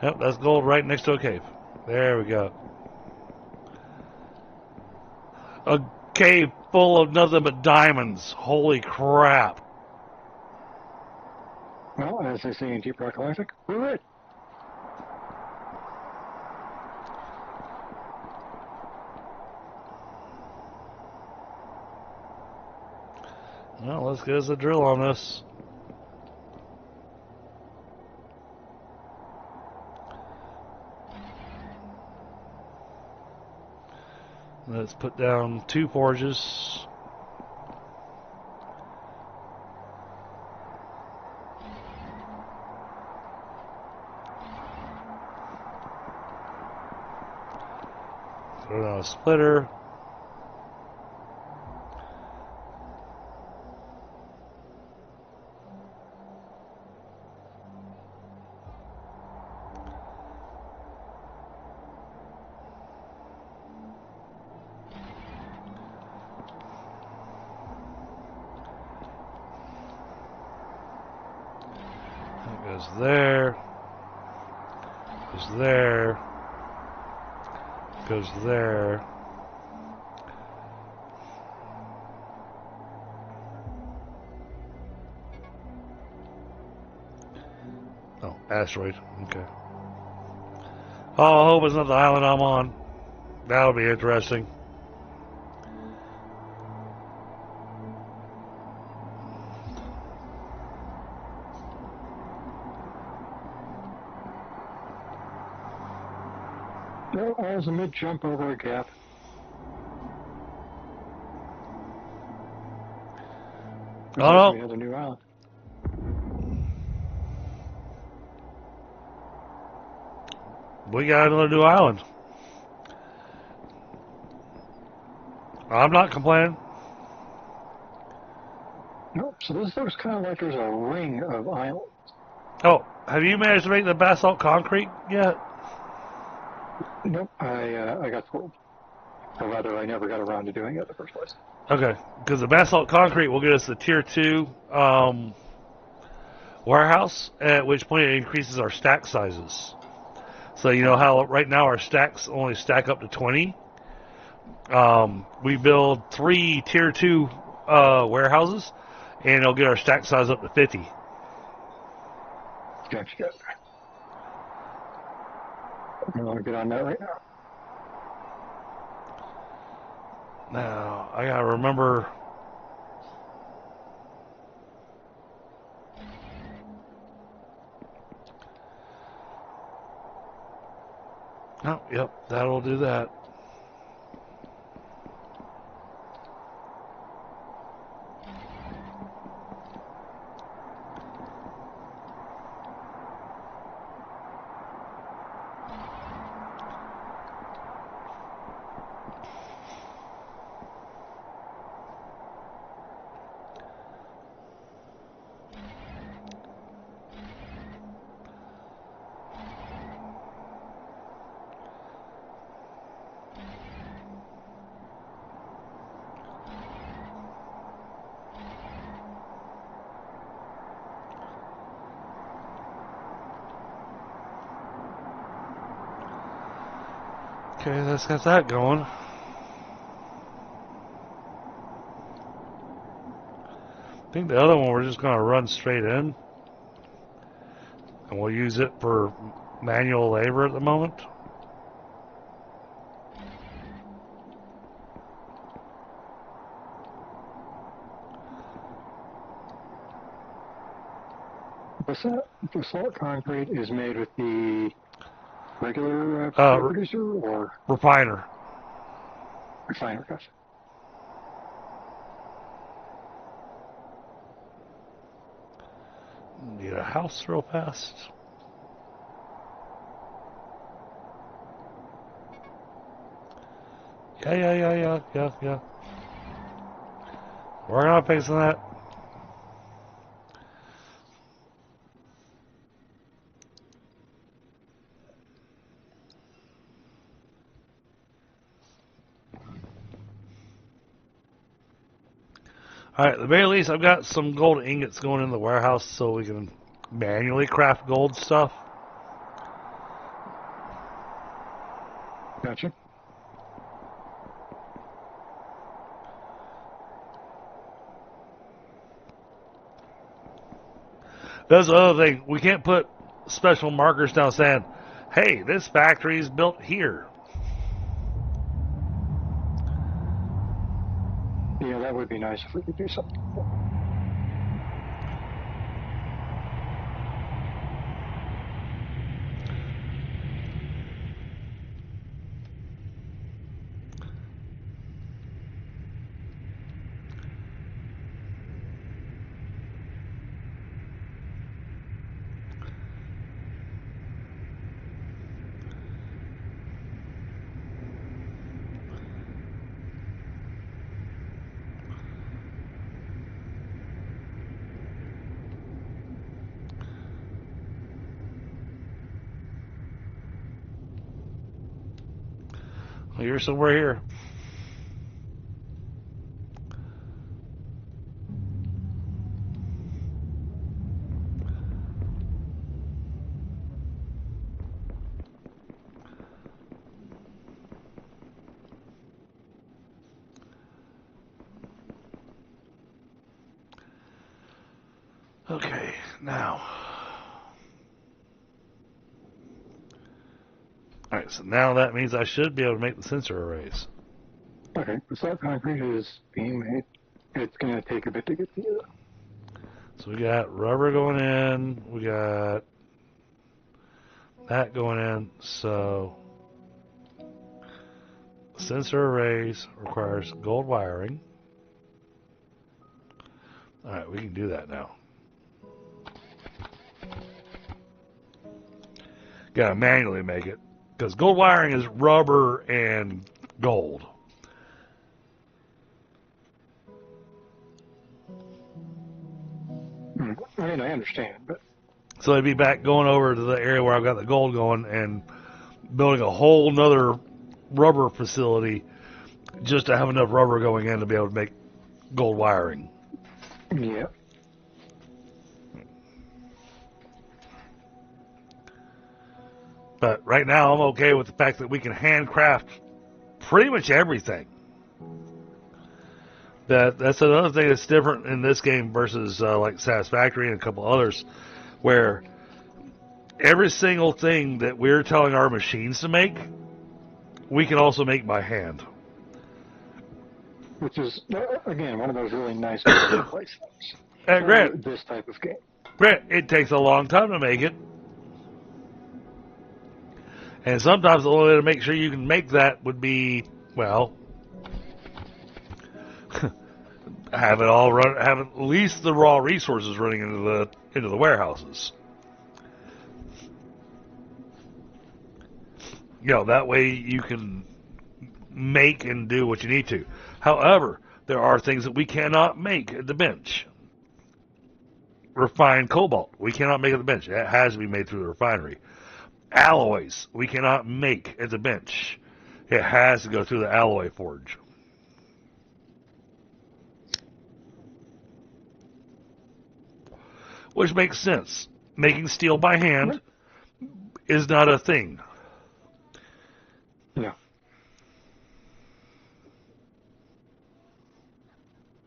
Yep, that's gold right next to a cave. There we go. A cave full of nothing but diamonds. Holy crap. Well, as they say in Deep Rock Galactic, we're right. Well, let's get us a drill on this. Let's put down 2 forges. a splitter. It goes there. Goes there. Goes there. Oh, asteroid. Okay. Oh, I hope it's not the island I'm on. That'll be interesting. No, I was a mid-jump over a gap. Oh, no. We had a new island. We got another new island. I'm not complaining. Nope, so this looks kind of like there's a ring of islands. Oh, have you managed to make the basalt concrete yet? Nope, I got fooled. Or rather, I never got around to doing it in the first place. Okay, because the basalt concrete will get us the tier 2 warehouse, at which point it increases our stack sizes. So you know how right now our stacks only stack up to 20? We build 3 tier 2 warehouses, and it'll get our stack size up to 50. Gotcha. I'm going to get on that right now. Now, I gotta remember. Oh, yep, that'll do that. Okay, that's got that going. I think the other one we're just going to run straight in. And we'll use it for manual labor at the moment. Basalt concrete is made with the regular producer or refiner. refiner. Gotcha. Need a house real fast. Yeah. Working on fixing that. Alright, at the very least, I've got some gold ingots going in the warehouse so we can manually craft gold stuff. Gotcha. That's the other thing. We can't put special markers down saying, hey, this factory is built here. Yeah, that would be nice if we could do something. You're somewhere here. Okay, now. Alright, so now that means I should be able to make the sensor arrays. Okay, the slab concrete is being made. It's going to take a bit to get together. So we got rubber going in, we got that going in, so sensor arrays requires gold wiring. Alright, we can do that now. Gotta manually make it, because gold wiring is rubber and gold. I mean, I understand, but... So I'd be back going over to the area where I've got the gold going and building a whole nother rubber facility just to have enough rubber going in to be able to make gold wiring. Yeah. But right now I'm okay with the fact that we can handcraft pretty much everything. That's another thing that's different in this game versus like Satisfactory and a couple others, where every single thing that we're telling our machines to make, we can also make by hand. Which is, again, one of those really nice place things. And Grant, this type of game. Grant, it takes a long time to make it. And sometimes the only way to make sure you can make that would be, well, have it all run, have at least the raw resources running into the warehouses. You know, that way you can make and do what you need to. However, there are things that we cannot make at the bench. Refined cobalt, we cannot make at the bench. It has to be made through the refinery. Alloys, we cannot make at the bench. It has to go through the alloy forge. Which makes sense. Making steel by hand is not a thing. No.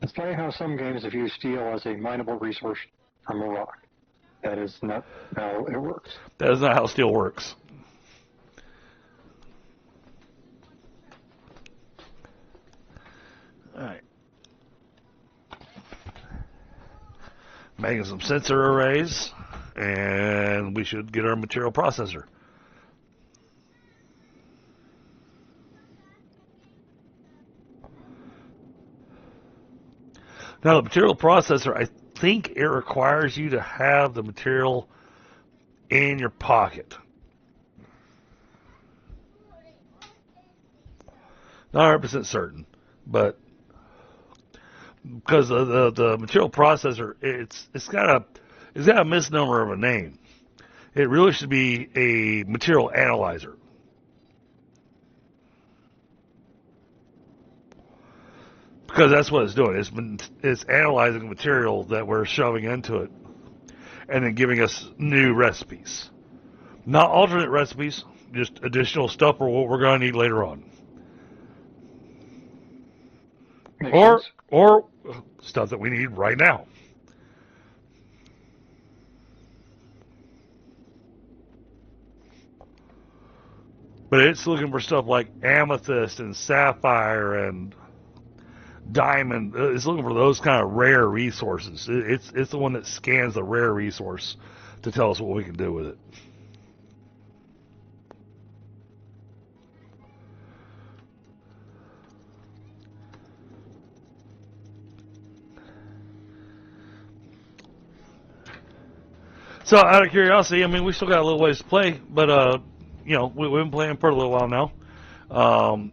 It's funny how some games have used steel as a mineable resource from a rock. That is not how it works. That is not how steel works. Alright. Making some sensor arrays, and we should get our material processor. Now, the material processor, I think it requires you to have the material in your pocket. Not 100% certain, but because the material processor, it's got a misnomer of a name. It really should be a material analyzer. Because that's what it's doing. It's analyzing the material that we're shoving into it and then giving us new recipes. Not alternate recipes, just additional stuff for what we're going to need later on. Or stuff that we need right now. But it's looking for stuff like amethyst and sapphire and diamond. It's looking for those kind of rare resources. It's the one that scans the rare resource to tell us what we can do with it. So, out of curiosity, I mean, we still got a little ways to play, but you know, we've been playing for a little while now.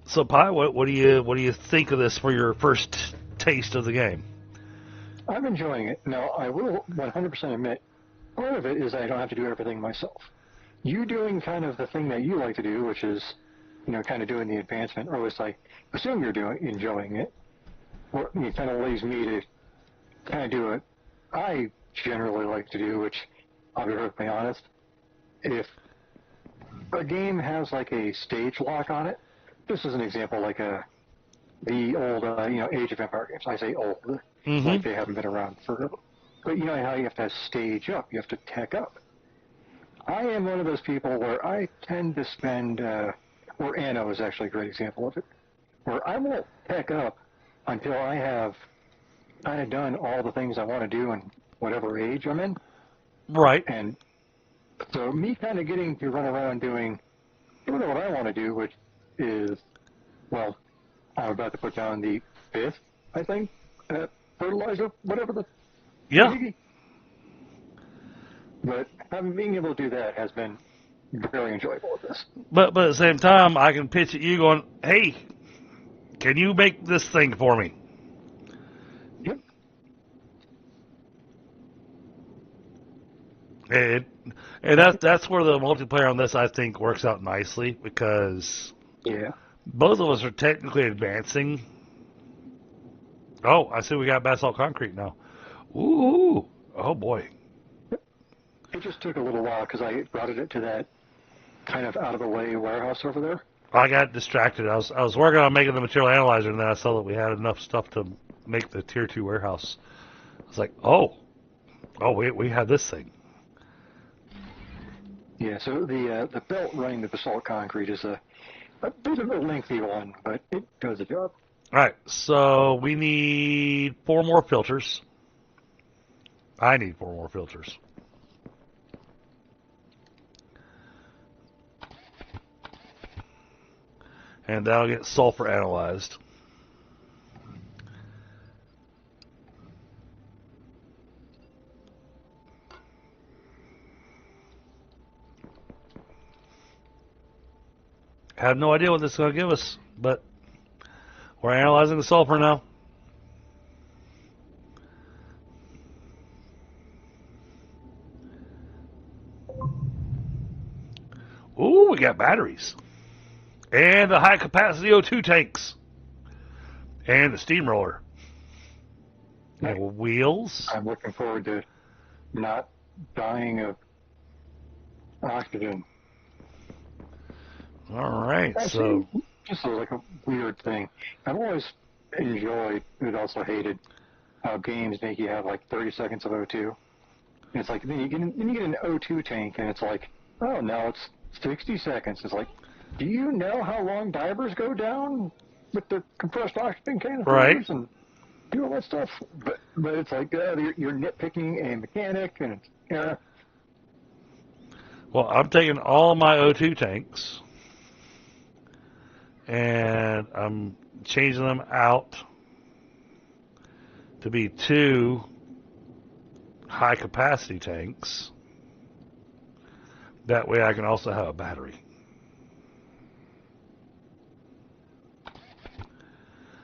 So, Pi, what do you think of this for your first taste of the game? I'm enjoying it. Now, I will 100% admit, part of it is I don't have to do everything myself. You doing kind of the thing that you like to do, which is kind of doing the advancement, or at least I assume you're enjoying it. Or it kind of leaves me to kind of do what I generally like to do, which I'll be perfectly honest. If a game has like a stage lock on it, just as an example, like the old Age of Empire games. I say old, like they haven't been around forever. But you know how you have to stage up, you have to tech up. I am one of those people where I tend to spend, or Anno is actually a great example of it, where I won't tech up until I have kind of done all the things I want to do in whatever age I'm in. Right. And so me kind of getting to run around doing what I want to do, which is, well, I'm about to put down the 5th, I think, fertilizer, whatever the... Yeah. But being able to do that has been very enjoyable with this. But at the same time, I can pitch at you going, hey, can you make this thing for me? Yep. And that's where the multiplayer on this, I think, works out nicely, because both of us are technically advancing. Oh, I see we got basalt concrete now. Ooh. Oh, boy. It just took a little while because I routed it to that kind of out-of-the-way warehouse over there. I got distracted. I was working on making the material analyzer, and then I saw that we had enough stuff to make the tier 2 warehouse. I was like, oh, we had this thing. Yeah, so the belt running the basalt concrete is a bit of a lengthy one, but it does the job. All right, so we need 4 more filters. I need 4 more filters. And that'll get sulfur analyzed. I have no idea what this is going to give us, but we're analyzing the sulfur now. Ooh, we got batteries. And the high-capacity O2 tanks. And the steamroller. And wheels. I'm looking forward to not dying of oxygen. All right, Actually, so... just like a weird thing. I've always enjoyed, but also hated, how games make you have like 30 seconds of O2. And it's like, then you get an O2 tank, and it's like, oh, now it's 60 seconds. It's like, do you know how long divers go down with the compressed oxygen canisters right. and do all that stuff? But it's like, you're nitpicking a mechanic, and it's, yeah. Well, I'm taking all my O2 tanks, and I'm changing them out to be 2 high-capacity tanks. That way I can also have a battery.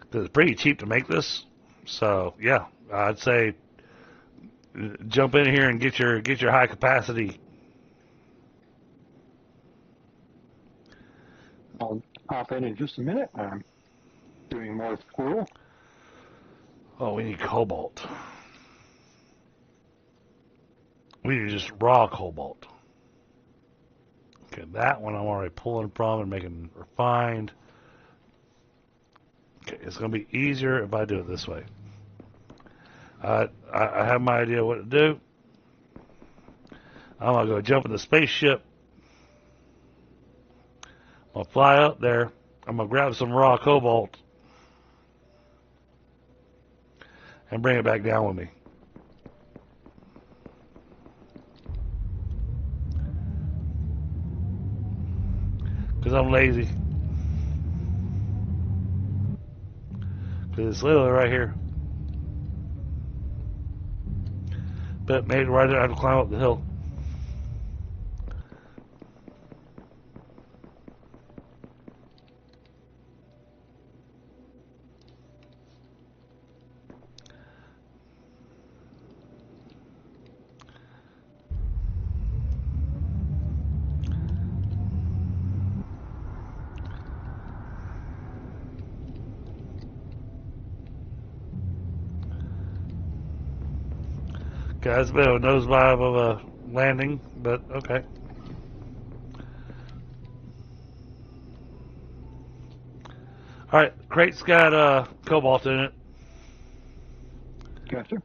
Because it's pretty cheap to make this. So, yeah, I'd say jump in here and get your high-capacity. I'll hop in just a minute. I'm doing more squirrel. Oh, we need cobalt. We need just raw cobalt. Okay, that one I'm already pulling from and making refined. Okay, it's going to be easier if I do it this way. I have my idea what to do. I'm going to go jump in the spaceship. I'm going to fly up there. I'm going to grab some raw cobalt and bring it back down with me. Because I'm lazy. Because it's literally right here. But maybe right there I have to climb up the hill. Okay, that's a bit of a nosedive of a landing, but okay. Alright, crate's got cobalt in it. Gotcha.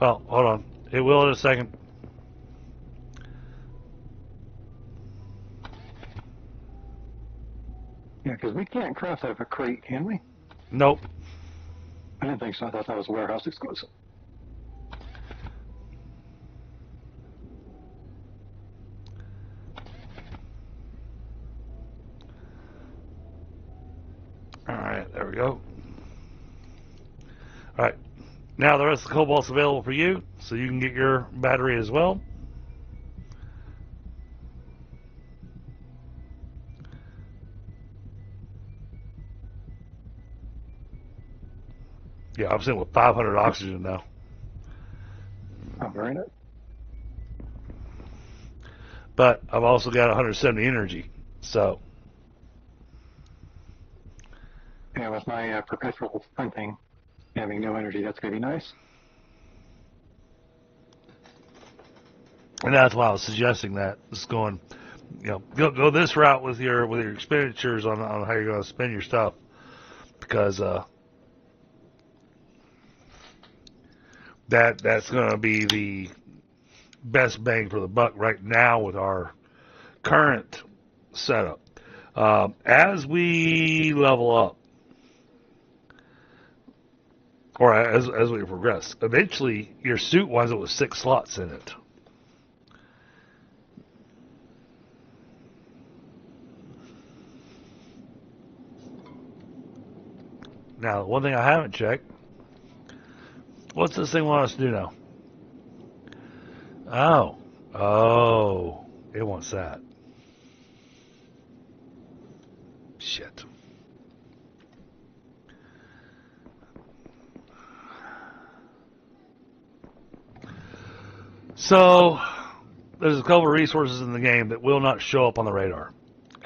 Well, hold on. It will in a second. Yeah, because we can't craft out of a crate, can we? Nope. I didn't think so. I thought that was warehouse exclusive. Alright, there we go. Alright. Now the rest of the cobalt's available for you, so you can get your battery as well. Yeah, I'm sitting with 500 oxygen now. Oh, very nice. But I've also got 170 energy, so. Yeah, with my perpetual printing having no energy, that's going to be nice. And that's why I was suggesting that. Just going, go this route with your expenditures on how you're going to spend your stuff, because that's going to be the best bang for the buck right now with our current setup. As we level up, or as we progress, eventually your suit winds up with 6 slots in it. Now, one thing I haven't checked, what's this thing want us to do now? Oh, it wants that. Shit. So, there's a couple of resources in the game that will not show up on the radar.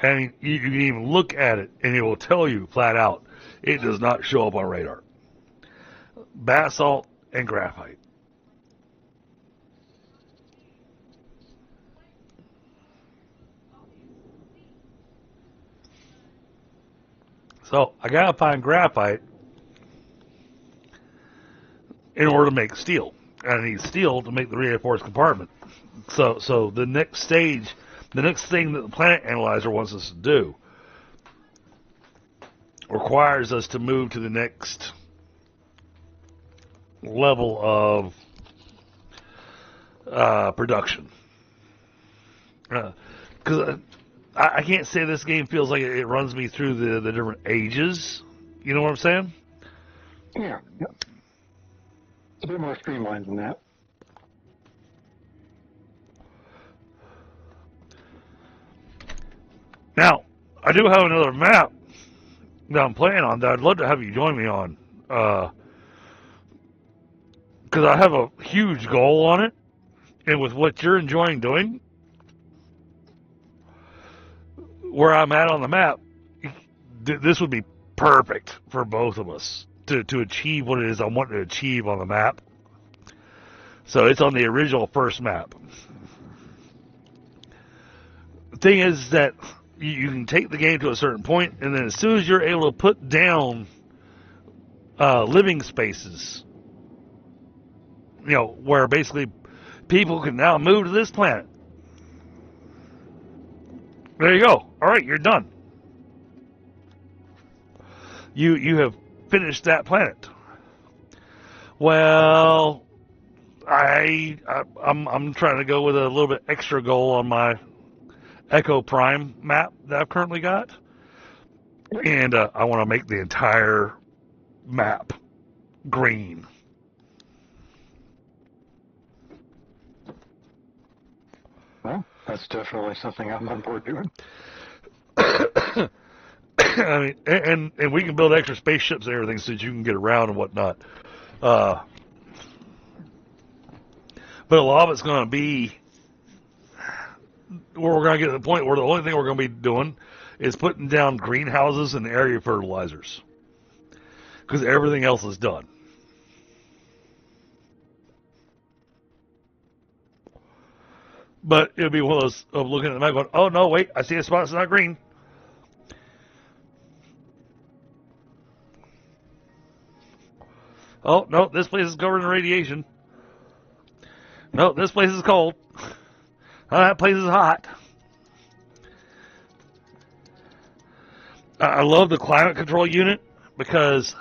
And you can even look at it, and it will tell you flat out, it does not show up on radar. Basalt and graphite. So, I gotta find graphite in order to make steel. And I need steel to make the reinforced compartment. So the next stage, the next thing that the planet analyzer wants us to do requires us to move to the next level of production. Because I can't say this game feels like it runs me through the different ages. You know what I'm saying? Yeah. Yep. It's a bit more streamlined than that. Now, I do have another map that I'm playing on that I'd love to have you join me on. Because I have a huge goal on it. And with what you're enjoying doing, where I'm at on the map, this would be perfect for both of us to achieve what it is I want to achieve on the map. So it's on the original first map. The thing is that you can take the game to a certain point, and then as soon as you're able to put down living spaces, where basically people can now move to this planet. There you go. All right, you're done. You have finished that planet. Well, I'm trying to go with a little bit extra goal on my Echo Prime map that I've currently got, and I want to make the entire map green. Well, that's definitely something I'm on board doing. I mean, and we can build extra spaceships and everything so that you can get around and whatnot. But a lot of it's going to be where we're going to get to the point where the only thing we're going to be doing is putting down greenhouses and area fertilizers, because everything else is done. But it would be one of those of looking at the map going, oh no, wait, I see a spot that's not green. Oh no, this place is covered in radiation. No, this place is cold. Oh, that place is hot. I love the climate control unit because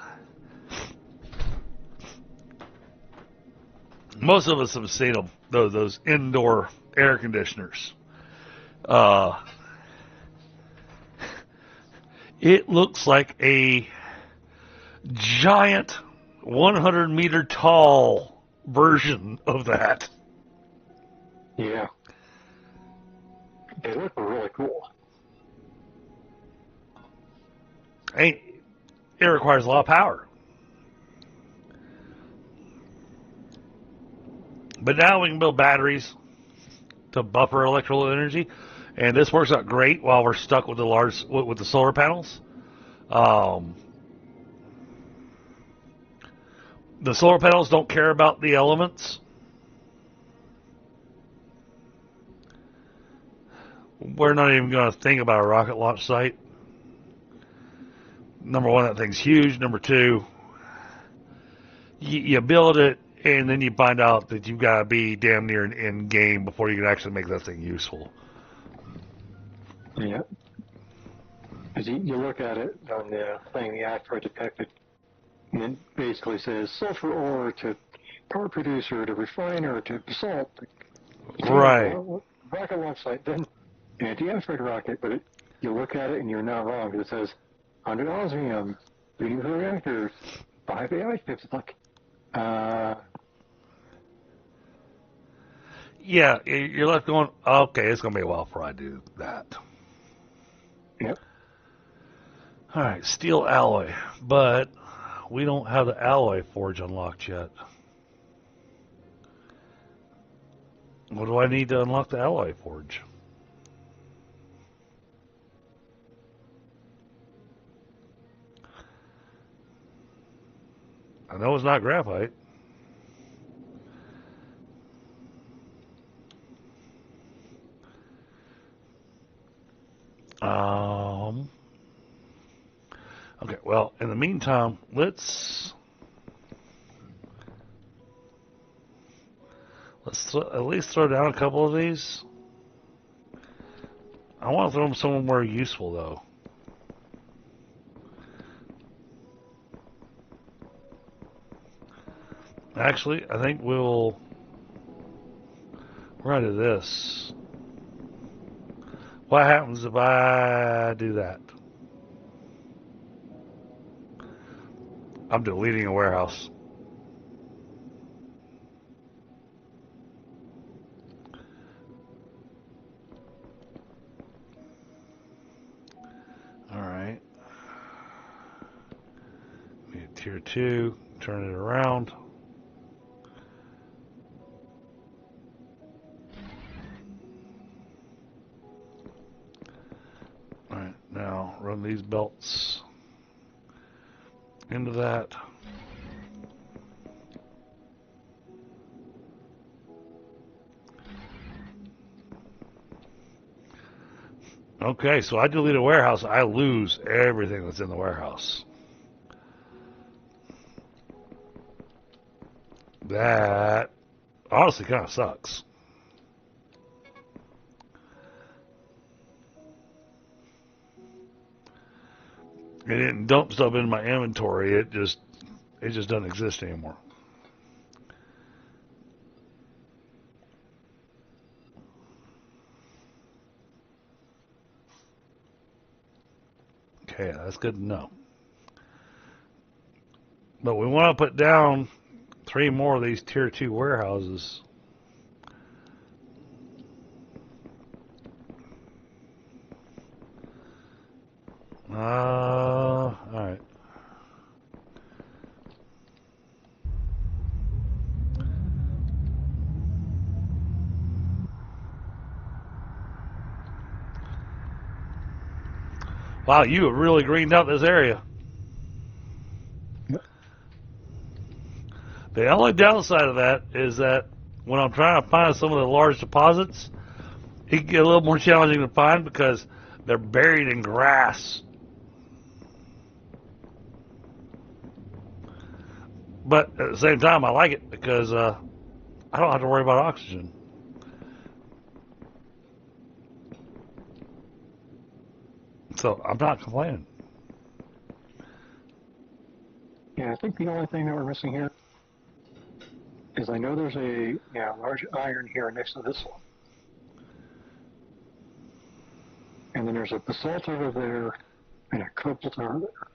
most of us have seen them, those indoor air conditioners. It looks like a giant 100-meter tall version of that. Yeah. They look really cool. It requires a lot of power. But now we can build batteries to buffer electrical energy, and this works out great while we're stuck with the solar panels. The solar panels don't care about the elements. We're not even going to think about a rocket launch site. Number one, that thing's huge. Number two, you build it, and then you find out that you've got to be damn near an end game before you can actually make that thing useful. Yeah. Because you look at it on the thing, the asteroid detected, and it basically says sulfur ore to power producer to refiner to basalt. Right. Rocket launch site, then anti-asteroid rocket, but you look at it and you're not wrong. It says 100 osmium, 3 nuclear reactors, 5 AI chips. It's like, yeah, you're left going, okay, it's going to be a while before I do that. Yep. All right, steel alloy, but we don't have the alloy forge unlocked yet. What do I need to unlock the alloy forge? I know it's not graphite. Okay, well, in the meantime, let's at least throw down a couple of these. I want to throw them somewhere useful, though. Actually, I think we're going to do this. What happens if I do that? I'm deleting a warehouse. All right. We need tier 2. Turn it around. All right. Now run these belts into that. Okay, so I delete a warehouse, I lose everything that's in the warehouse. That honestly kind of sucks. It didn't dump stuff in my inventory, it just doesn't exist anymore. Okay, that's good to know. But we want to put down 3 more of these tier 2 warehouses. Alright. Wow, you have really greened out this area. The only downside of that is that when I'm trying to find some of the large deposits, He can get a little more challenging to find because they're buried in grass. But at the same time, I like it because I don't have to worry about oxygen. So I'm not complaining. Yeah, I think the only thing that we're missing here is I know there's a large iron here next to this one. And then there's a basalt over there and a cobalt over there.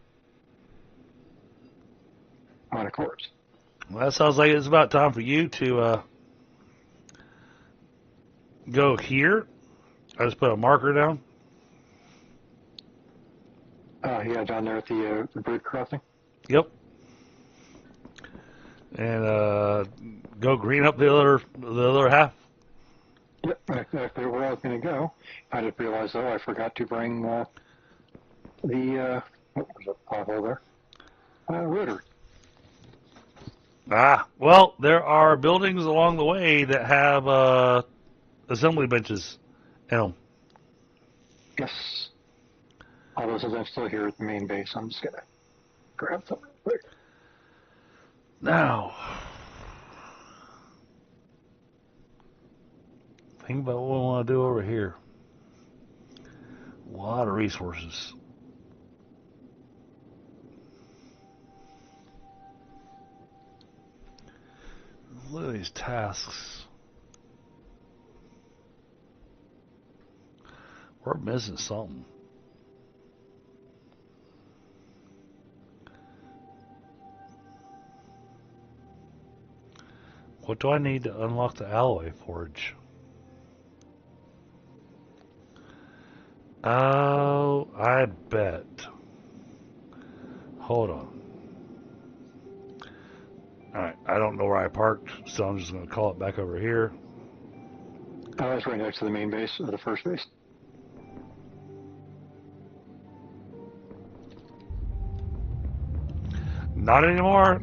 On a quartz. Well, that sounds like it's about time for you to go here. I just put a marker down. Yeah, down there at the bridge crossing. Yep. And go green up the other half. Yep, exactly where I was going to go. I just realized, though, I forgot to bring what was a pothole there? Rotary. Well, there are buildings along the way that have assembly benches in them. Yes. Although since I'm still here at the main base, I'm just going to grab something quick. Now, think about what we want to do over here. A lot of resources. Look at these tasks. We're missing something. What do I need to unlock the alloy forge? Oh, I bet. Hold on. Alright, I don't know where I parked, so I'm just going to call it back over here. Oh, it's right next to the main base, or the first base. Not anymore.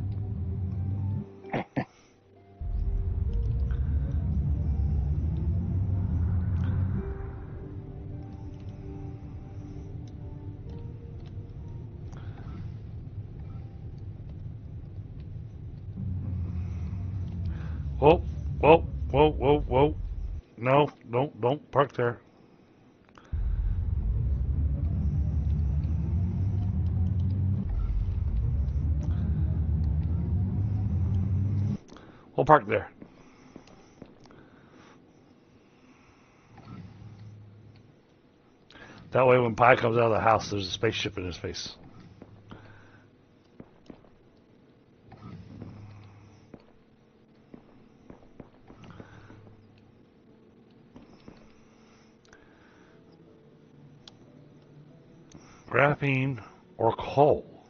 Whoa, whoa, whoa, whoa, whoa. No, don't park there. We'll park there. That way when Pi comes out of the house, there's a spaceship in his face. Graphene or coal.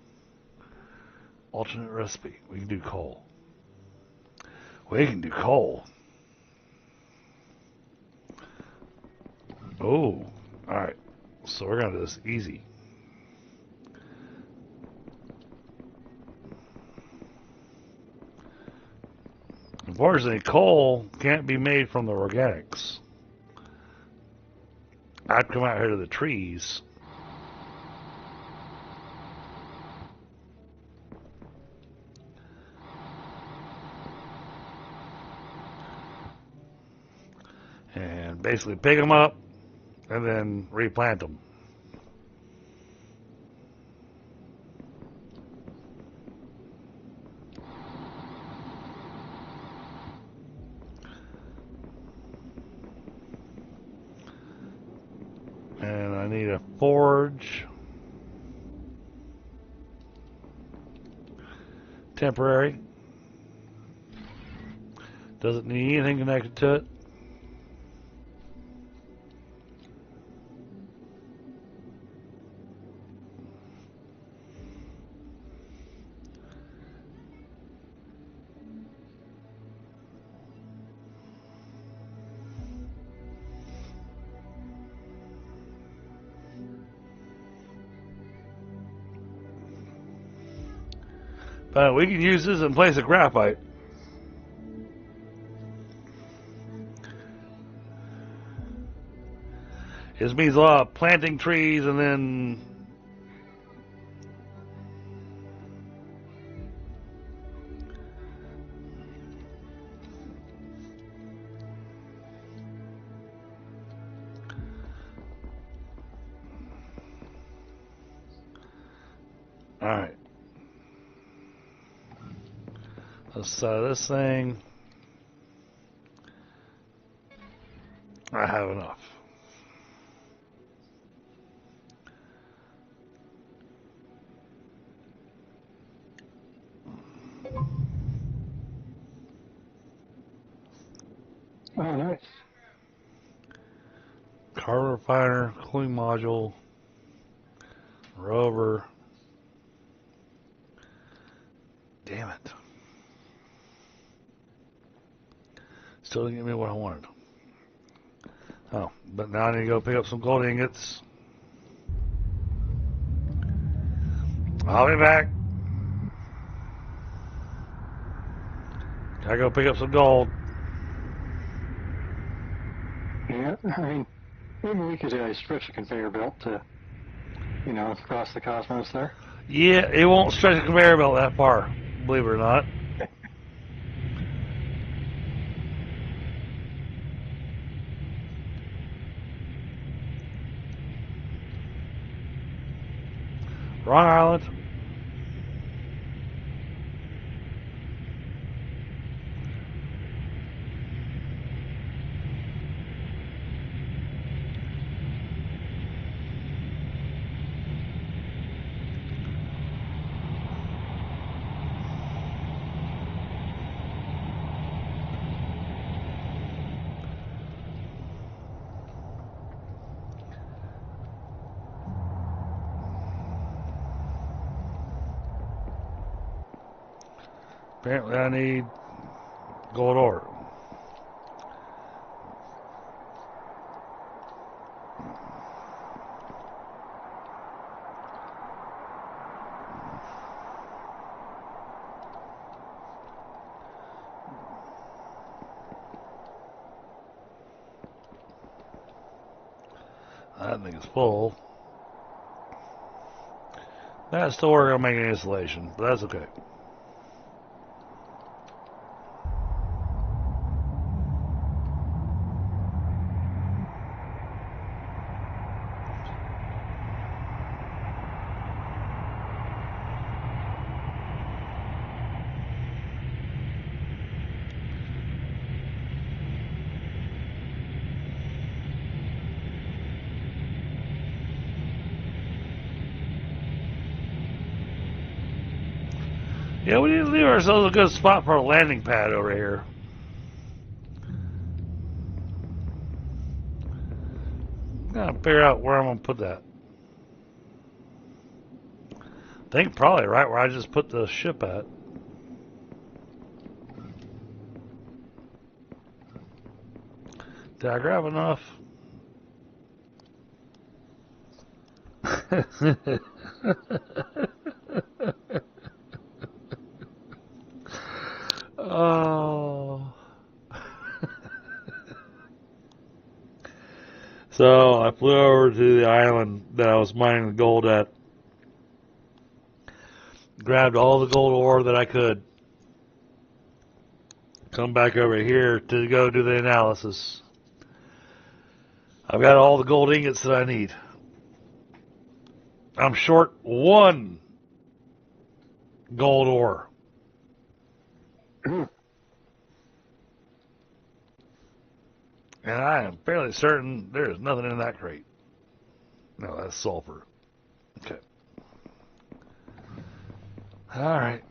Alternate recipe. We can do coal. We can do coal. Oh, alright. So we're going to do this easy. Unfortunately, coal can't be made from the organics. I'd come out here to the trees. And basically pick them up and then replant them. And I need a forge. Temporary. Doesn't need anything connected to it. But we can use this in place of graphite. This means a lot of planting trees and then... Alright. Let's set this thing. I have enough. Oh, nice. Car refiner, cooling module, rover. Damn it. Still didn't give me what I wanted. Oh, but now I need to go pick up some gold ingots. I'll be back. Gotta go pick up some gold. Yeah, I mean, maybe we could stretch the conveyor belt to, across the cosmos there. Yeah, it won't stretch the conveyor belt that far, believe it or not. Wrong island. Apparently I need gold ore. That thing's full. That's still working on making insulation, but that's okay. Yeah, we need to leave ourselves a good spot for a landing pad over here. Gotta figure out where I'm gonna put that. I think probably right where I just put the ship at. Did I grab enough? Oh. So I flew over to the island that I was mining the gold at. Grabbed all the gold ore that I could. Come back over here to go do the analysis. I've got all the gold ingots that I need. I'm short one gold ore. And I am fairly certain there's nothing in that crate. No, that's sulfur. Okay. Alright.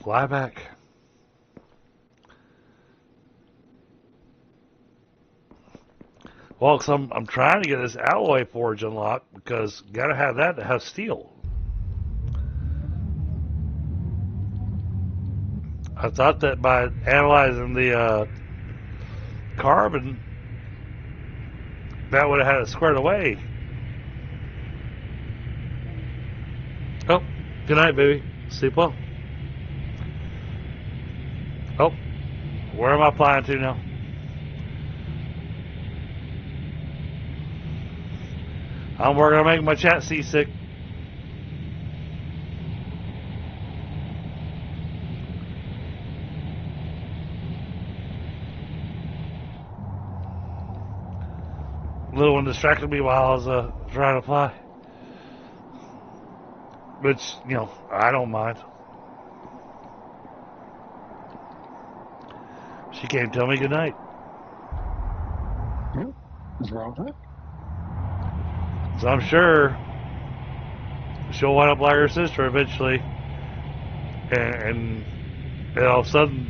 Fly back. Well, cause I'm trying to get this alloy forge unlocked because gotta have that to have steel. I thought that by analyzing the carbon, that would have had it squared away. Oh, good night, baby. Sleep well. Oh, where am I flying to now? I'm working on making my chat seasick. Little one distracted me while I was trying to fly. Which, I don't mind. She came to tell me goodnight. Yep. What's wrong with that? So I'm sure she'll wind up like her sister eventually. And all of a sudden,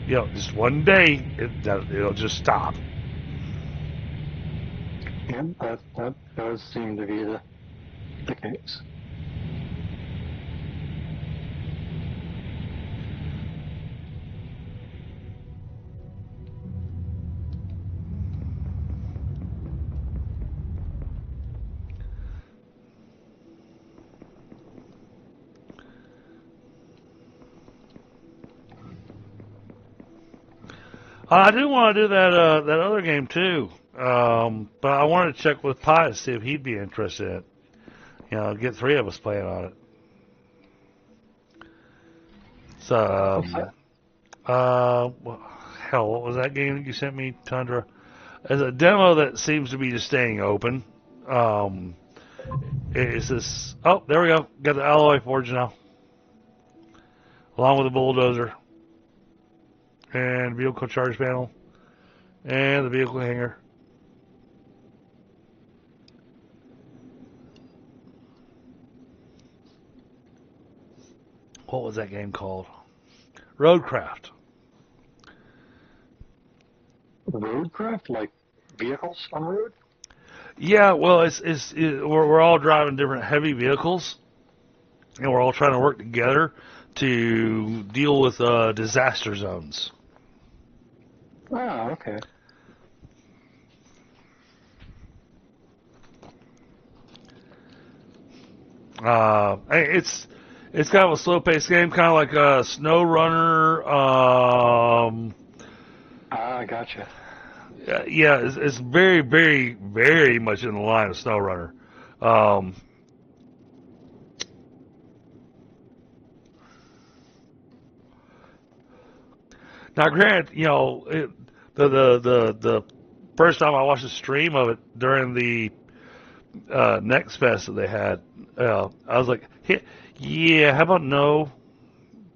just one day, it'll just stop. Yeah, that does seem to be the case. I do want to do that other game too, but I wanted to check with Pi to see if he'd be interested in it. Get 3 of us playing on it. So, hell, what was that game that you sent me, Tundra? It's a demo that seems to be just staying open. It's this. Oh, there we go. Got the alloy forge now, along with the bulldozer and vehicle charge panel and the vehicle hanger. What was that game called? Roadcraft. Roadcraft, like vehicles on road? Yeah, well, we're all driving different heavy vehicles, and we're all trying to work together to deal with disaster zones. Oh, okay. It's kind of a slow-paced game, kind of like a Snow Runner. Gotcha. Yeah, it's very, very, very much in the line of Snow Runner. Now, granted, the first time I watched the stream of it during the Next Fest that they had, I was like, yeah, how about no?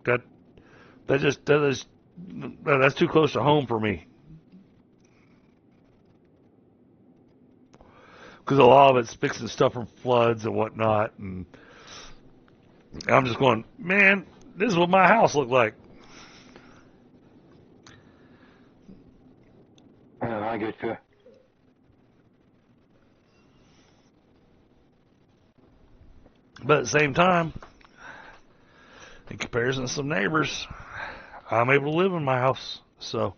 That's too close to home for me. Because a lot of it's fixing stuff from floods and whatnot, and I'm just going, man, this is what my house looked like. I get you. But at the same time, in comparison to some neighbors, I'm able to live in my house. So,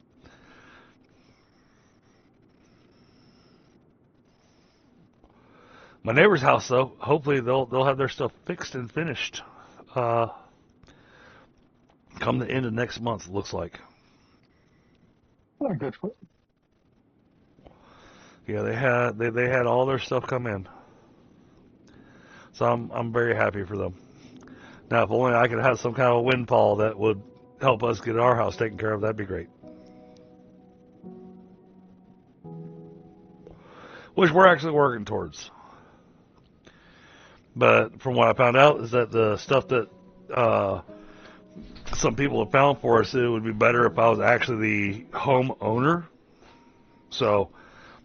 my neighbor's house, though, hopefully they'll have their stuff fixed and finished. Come the end of next month, it looks like. Oh, good. Yeah, they had all their stuff come in. So I'm very happy for them. Now, if only I could have some kind of windfall that would help us get our house taken care of, that'd be great. Which we're actually working towards. But from what I found out is that the stuff that some people have found for us, it would be better if I was actually the homeowner. So,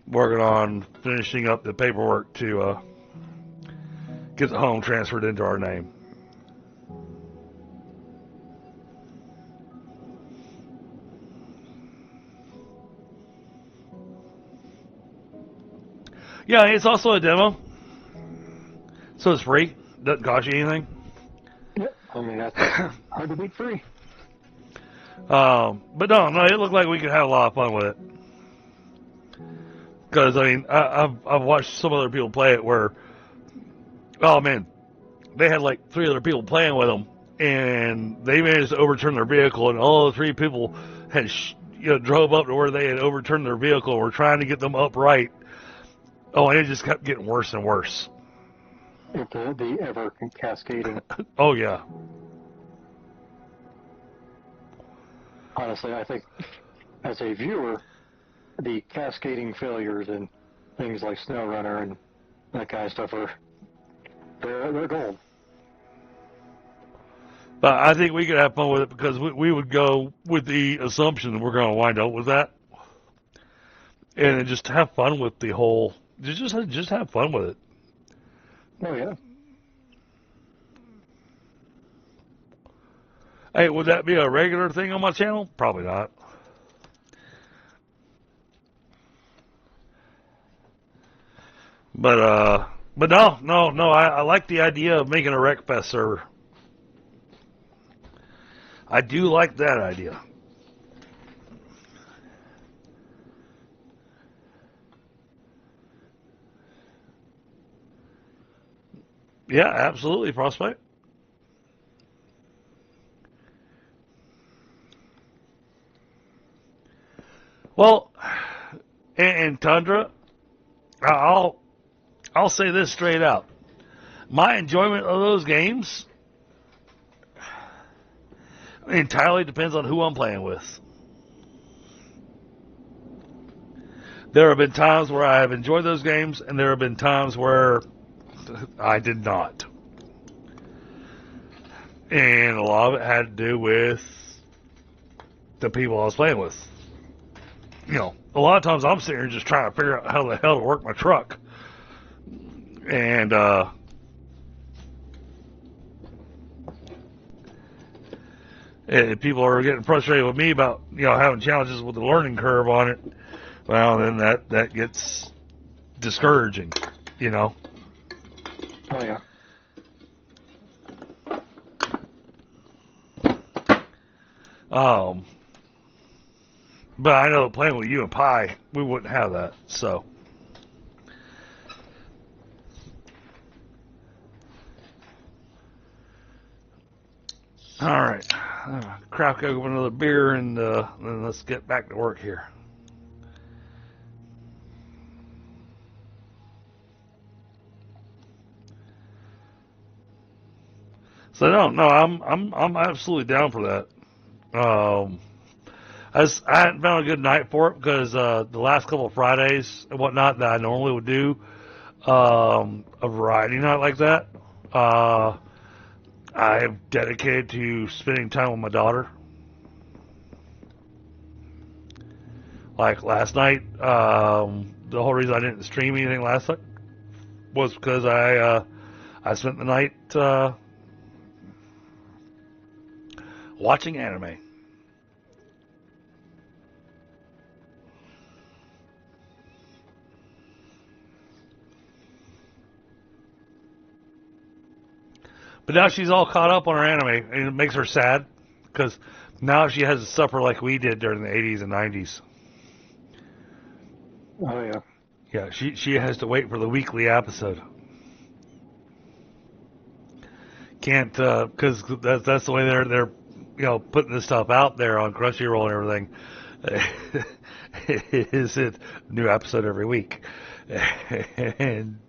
working on finishing up the paperwork to get the home transferred into our name. Yeah, it's also a demo, so it's free. Doesn't cost you anything. Yep. I mean, that's hard to beat free. But no, it looked like we could have a lot of fun with it. Because I mean, I've watched some other people play it where, oh man, they had like 3 other people playing with them, and they managed to overturn their vehicle, and all the 3 people had drove up to where they had overturned their vehicle and were trying to get them upright. Oh, and it just kept getting worse and worse. The ever cascading. Oh, yeah. Honestly, I think as a viewer, the cascading failures and things like SnowRunner and that kind of stuff they're gold. But I think we could have fun with it because we would go with the assumption that we're going to wind up with that. And then just have fun with the whole, just have fun with it. Oh, yeah. Hey, would that be a regular thing on my channel? Probably not. But no, I like the idea of making a RecFest server. I do like that idea. Yeah, absolutely, Prospect. Well, and Tundra, I'll say this straight out. My enjoyment of those games entirely depends on who I'm playing with. There have been times where I have enjoyed those games, and there have been times where I did not. And a lot of it had to do with the people I was playing with. You know, a lot of times I'm sitting here just trying to figure out how the hell to work my truck. And people are getting frustrated with me about, having challenges with the learning curve on it. Well, then that gets discouraging, Oh, yeah. But I know playing with you and Pi, we wouldn't have that, so. All right. Crack open another beer and then let's get back to work here. So no, I'm absolutely down for that. I hadn't found a good night for it because the last couple of Fridays and whatnot that I normally would do a variety night like that, I have dedicated to spending time with my daughter. Like last night, the whole reason I didn't stream anything last night was because I spent the night watching anime. But now she's all caught up on her anime, and it makes her sad because now she has to suffer like we did during the 80s and 90s. Oh, yeah. Yeah, she has to wait for the weekly episode. Can't because that's the way they're putting this stuff out there on Crunchyroll and everything. Is it new episode every week? And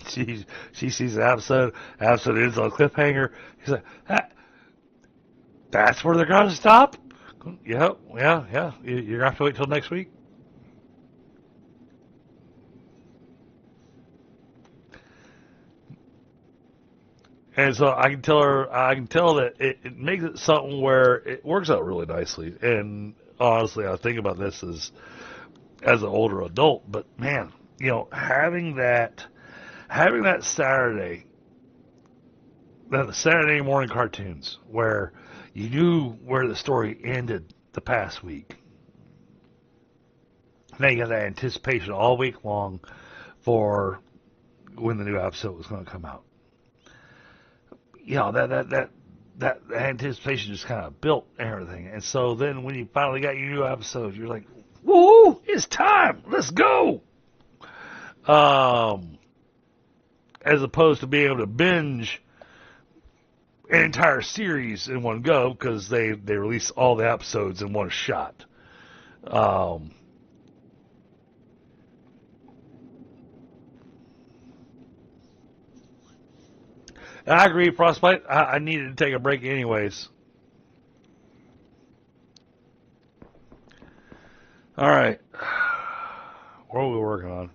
she sees the episode ends on a cliffhanger. She's like, that's where they're going to stop? Yeah. You're going to have to wait till next week. And so I can tell that it makes it something where it works out really nicely. And honestly, I think about this as an older adult, but man, having that Saturday, the Saturday morning cartoons where you knew where the story ended the past week. Now you got that anticipation all week long for when the new episode was going to come out. That anticipation just kind of built everything. And so then when you finally got your new episode, you're like, woo, it's time. Let's go. As opposed to being able to binge an entire series in one go because they release all the episodes in one shot. I agree, Frostbite. I needed to take a break anyways. All right. What are we working on?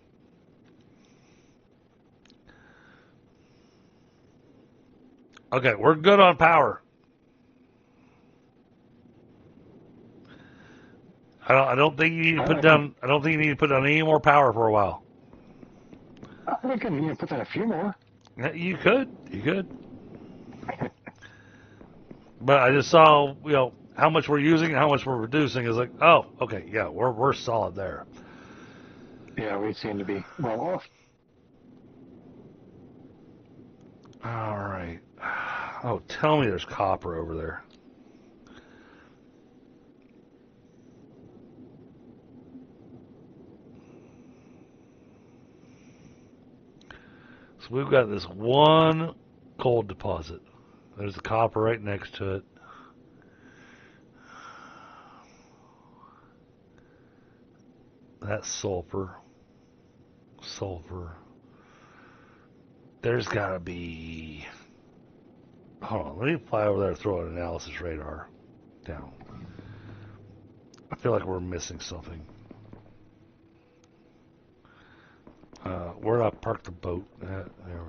Okay, we're good on power. I don't think you need to put down. I don't think you need to put down any more power for a while. I think I need to put down a few more. You could. You could. But I just saw, how much we're using and how much we're reducing is like, oh, okay, yeah, we're solid there. Yeah, we seem to be well off. All right. Oh, tell me there's copper over there. So we've got this one gold deposit. There's the copper right next to it. That's sulfur. Sulfur. There's got to be... Hold on, let me fly over there and throw an analysis radar down. I feel like we're missing something. Where did I park the boat? There we go.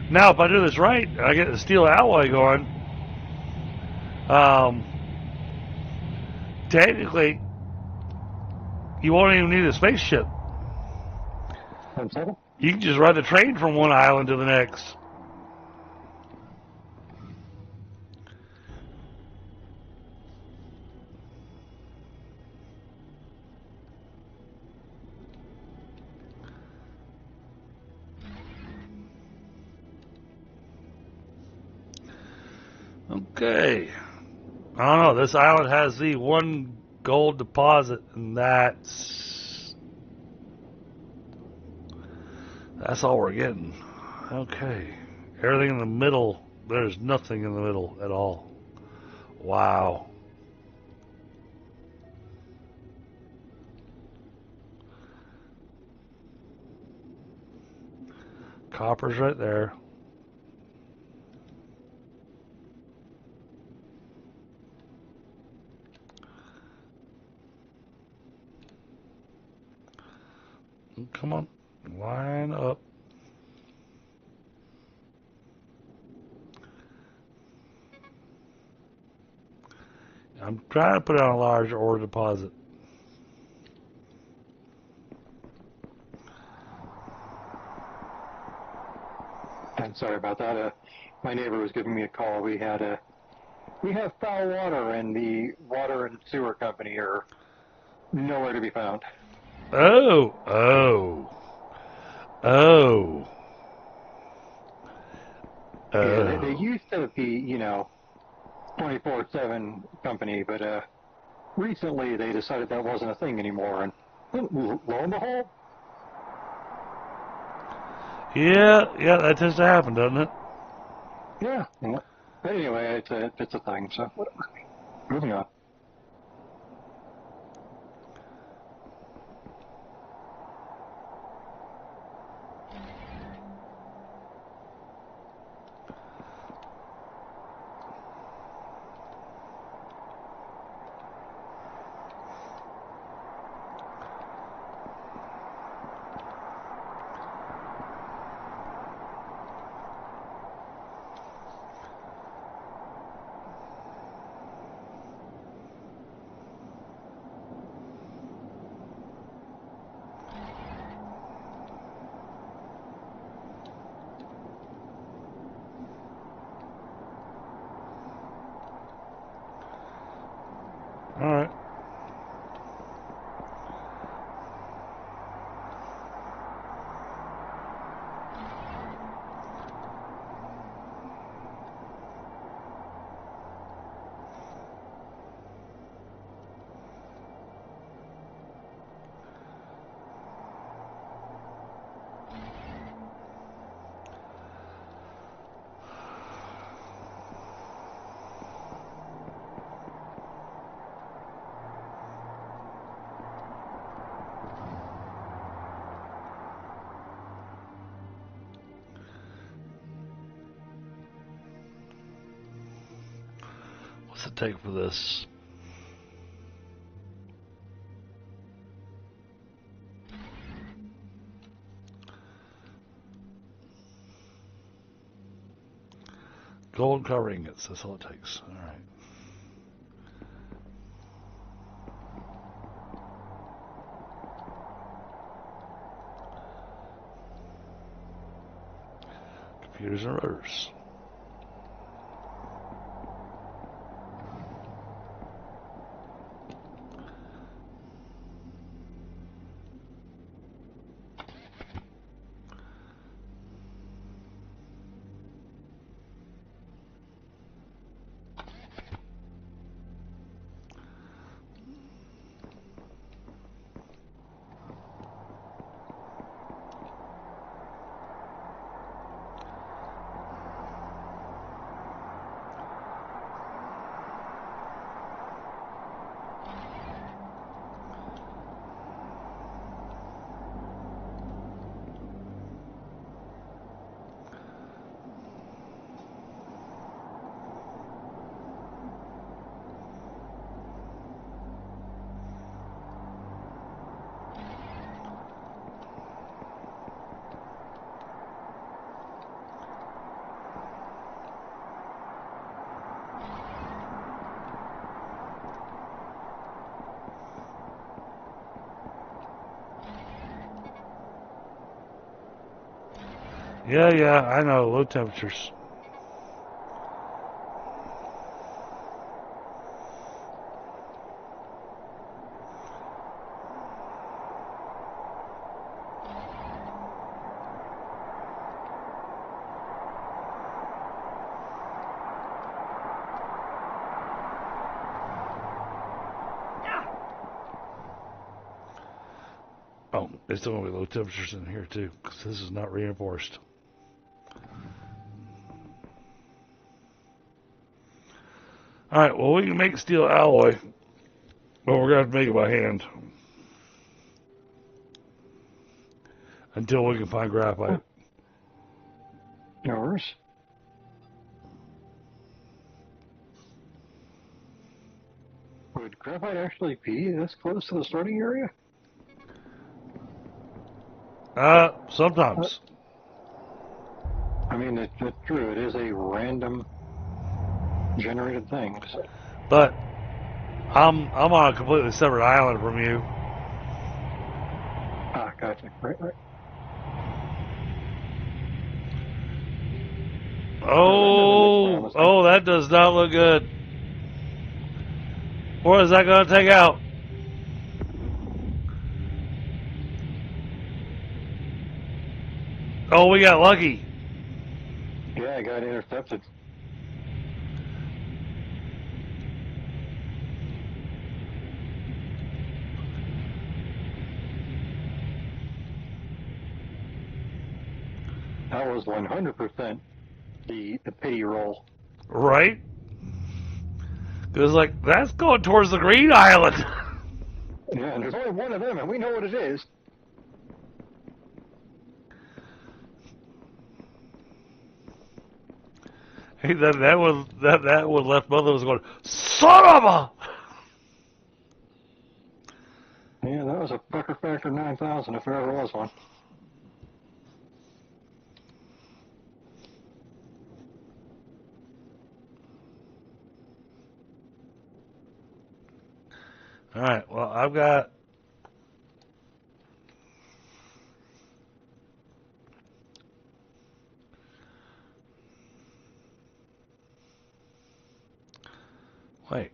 Now, if I do this right, I get the steel alloy going. Technically, you won't even need a spaceship. You can just run the train from one island to the next. Okay. I don't know. This island has the one gold deposit, and that's all we're getting. Okay. Everything in the middle, there's nothing in the middle at all. Wow. Copper's right there. Come on, line up. I'm trying to put on a large ore deposit. I'm sorry about that. My neighbor was giving me a call. We have foul water, and the water and sewer company are nowhere to be found. Oh. Yeah, they used to be, 24/7 company, but recently they decided that wasn't a thing anymore, and lo and behold. Yeah, that tends to happen, doesn't it? Yeah. But anyway, it's a thing, so whatever. Moving on. What's it take for this? Gold cover ingots, that's all it takes. Alright. Computers and rotors. Yeah, I know, low temperatures. Oh, it's still going to be low temperatures in here too, because this is not reinforced. Alright, well, we can make steel alloy, but we're going to have to make it by hand until we can find graphite. Yours? Would graphite actually be this close to the starting area? Sometimes. I mean, it's true. It is a random generated thing. So. But I'm on a completely separate island from you. Ah, gotcha. Right. Oh, that does not look good. What is that going to take out? Oh, we got lucky. Yeah, I got intercepted. That was 100% the pity roll. Right? Because, like, that's going towards the green island. Yeah, and there's only one of them, and we know what it is. Hey, that one left both of us going, son of a! Yeah, that was a pucker factor 9,000 if there ever was one. Alright, well, I've got... Wait.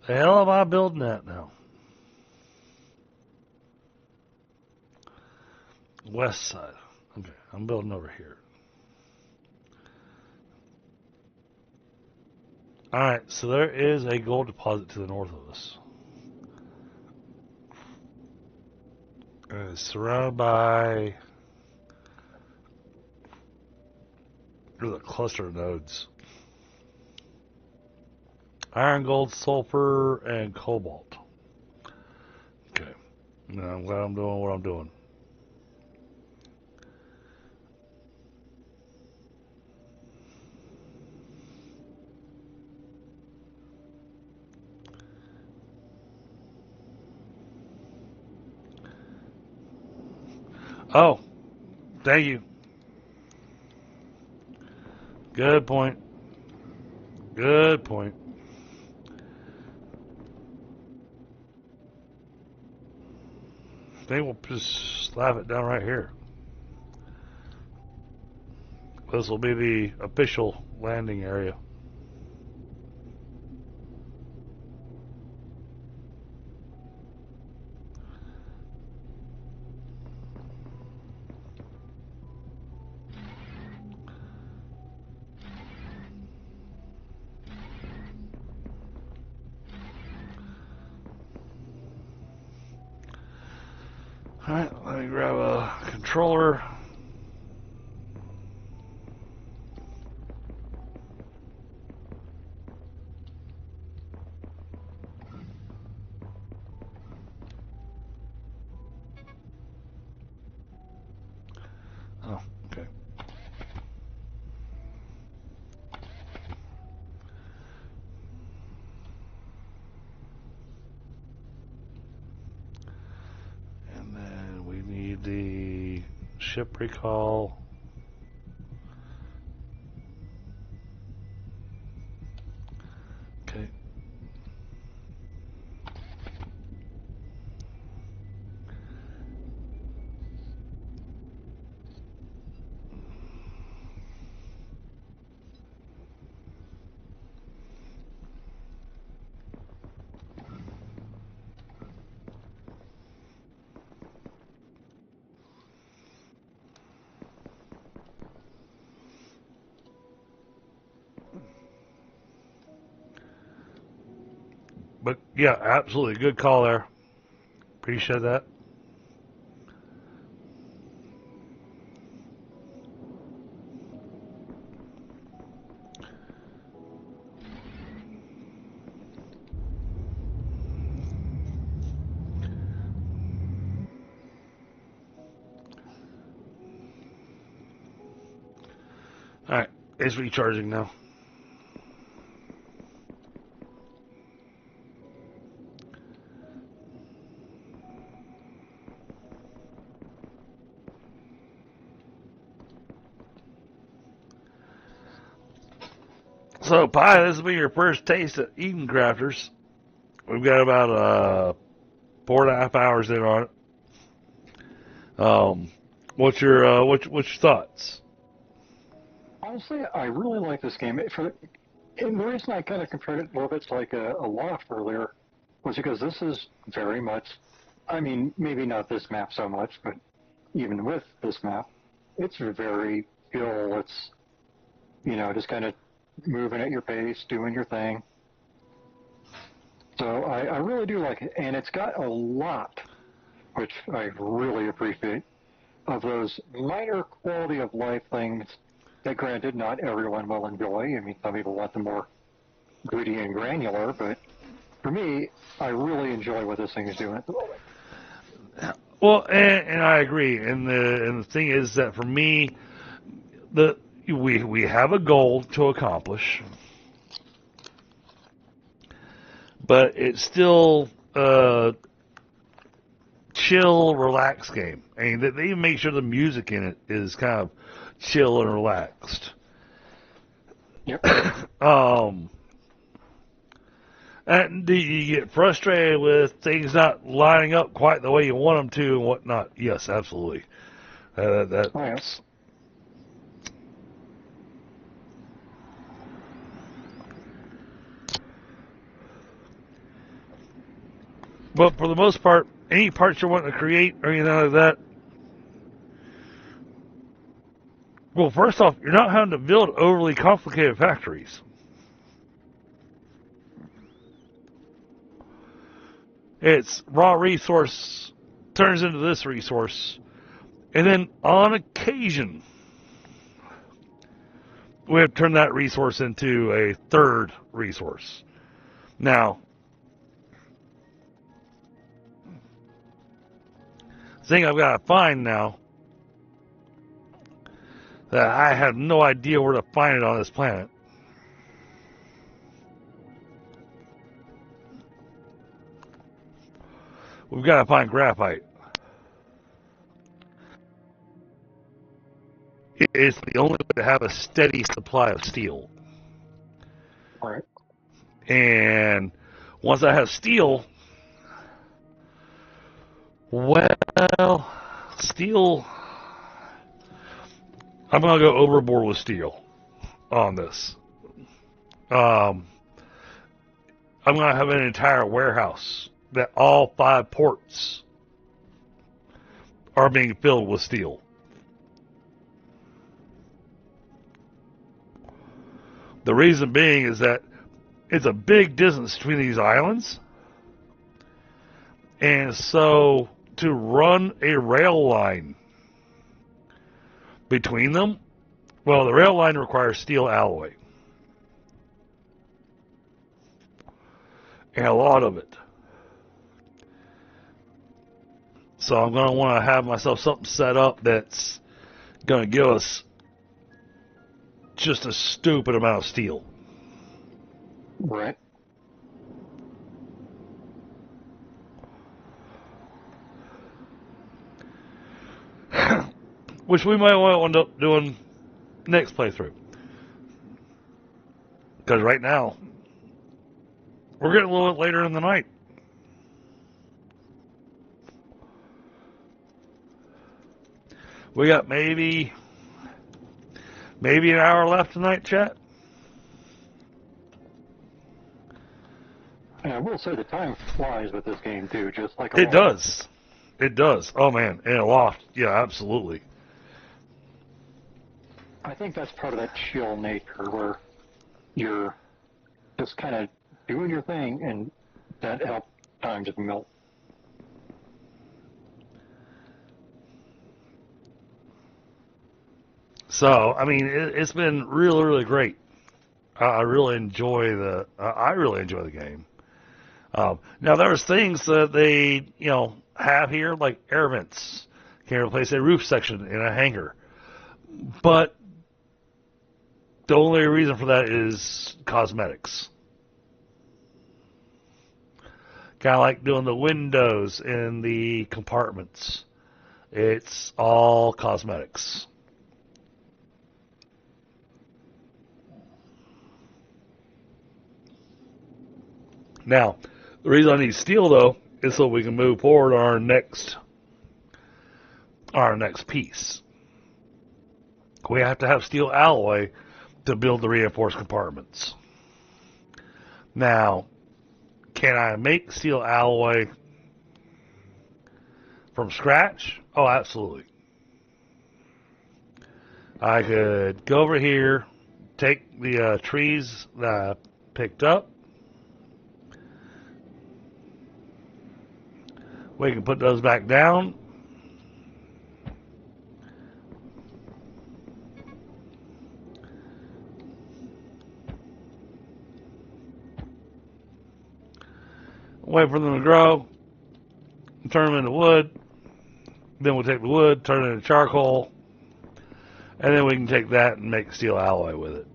The hell am I building that now? West side. Okay, I'm building over here. Alright, so there is a gold deposit to the north of us. And it's surrounded by... There's a cluster of nodes. Iron, gold, sulfur, and cobalt. Okay. Now I'm glad I'm doing what I'm doing. Oh, thank you. Good point. Good point. I think we'll just slap it down right here. This will be the official landing area. Alright, let me grab a controller. Oh, okay. And then we need the ship recall. Okay. But yeah, absolutely good call there. Appreciate that. Alright, it's recharging now. So, Pi, this will be your first taste of Eden Crafters. We've got about 4.5 hours in on it. What's your thoughts? Honestly, I really like this game. And the reason I kind of compared it a little bit to like a Loft earlier was because this is very much, I mean, maybe not this map so much, but even with this map, it's very chill. It's, just kind of moving at your pace, doing your thing. So I really do like it. And it's got a lot, which I really appreciate, of those minor quality of life things that, granted, not everyone will enjoy. I mean, some people want them more gritty and granular, but for me, I really enjoy what this thing is doing at the moment. Well, and I agree. And the thing is that for me, we have a goal to accomplish, but it's still a chill, relaxed game. I mean, they even make sure the music in it is kind of chill and relaxed. Yep. And do you get frustrated with things not lining up quite the way you want them to and whatnot? Yes, absolutely. That's But for the most part, any parts you're wanting to create or anything like that, well, first off, you're not having to build overly complicated factories. It's raw resource turns into this resource. And then on occasion, we have to turn that resource into a third resource. Now, the thing I've got to find now that I have no idea where to find it on this planet. We've got to find graphite. It's the only way to have a steady supply of steel. Right. And once I have steel, well, steel, I'm going to go overboard with steel on this. I'm going to have an entire warehouse that all 5 ports are being filled with steel. The reason being is that it's a big distance between these islands. And so to run a rail line between them, well, the rail line requires steel alloy. And a lot of it. So I'm going to want to have myself something set up that's going to give us just a stupid amount of steel. Right. Which we might want to end up doing next playthrough. Because right now, we're getting a little bit later in the night. We got maybe an hour left tonight, chat. And I will say the time flies with this game too, just like It does. It does. Oh man, and a Loft, yeah, absolutely. I think that's part of that chill nature where you're just kind of doing your thing, and that helps time just melt. So, I mean, it's been really, really great. I really enjoy the game. Now, there's things that they, have here, like air vents. Can replace a roof section in a hangar. But the only reason for that is cosmetics. Kind of like doing the windows in the compartments. It's all cosmetics. Now, the reason I need steel, though, is so we can move forward on our next piece. We have to have steel alloy to build the reinforced compartments. Now, can I make steel alloy from scratch? Oh, absolutely. I could go over here, take the trees that I picked up. We can put those back down. Wait for them to grow. Turn them into wood. Then we'll take the wood, turn it into charcoal. And then we can take that and make steel alloy with it.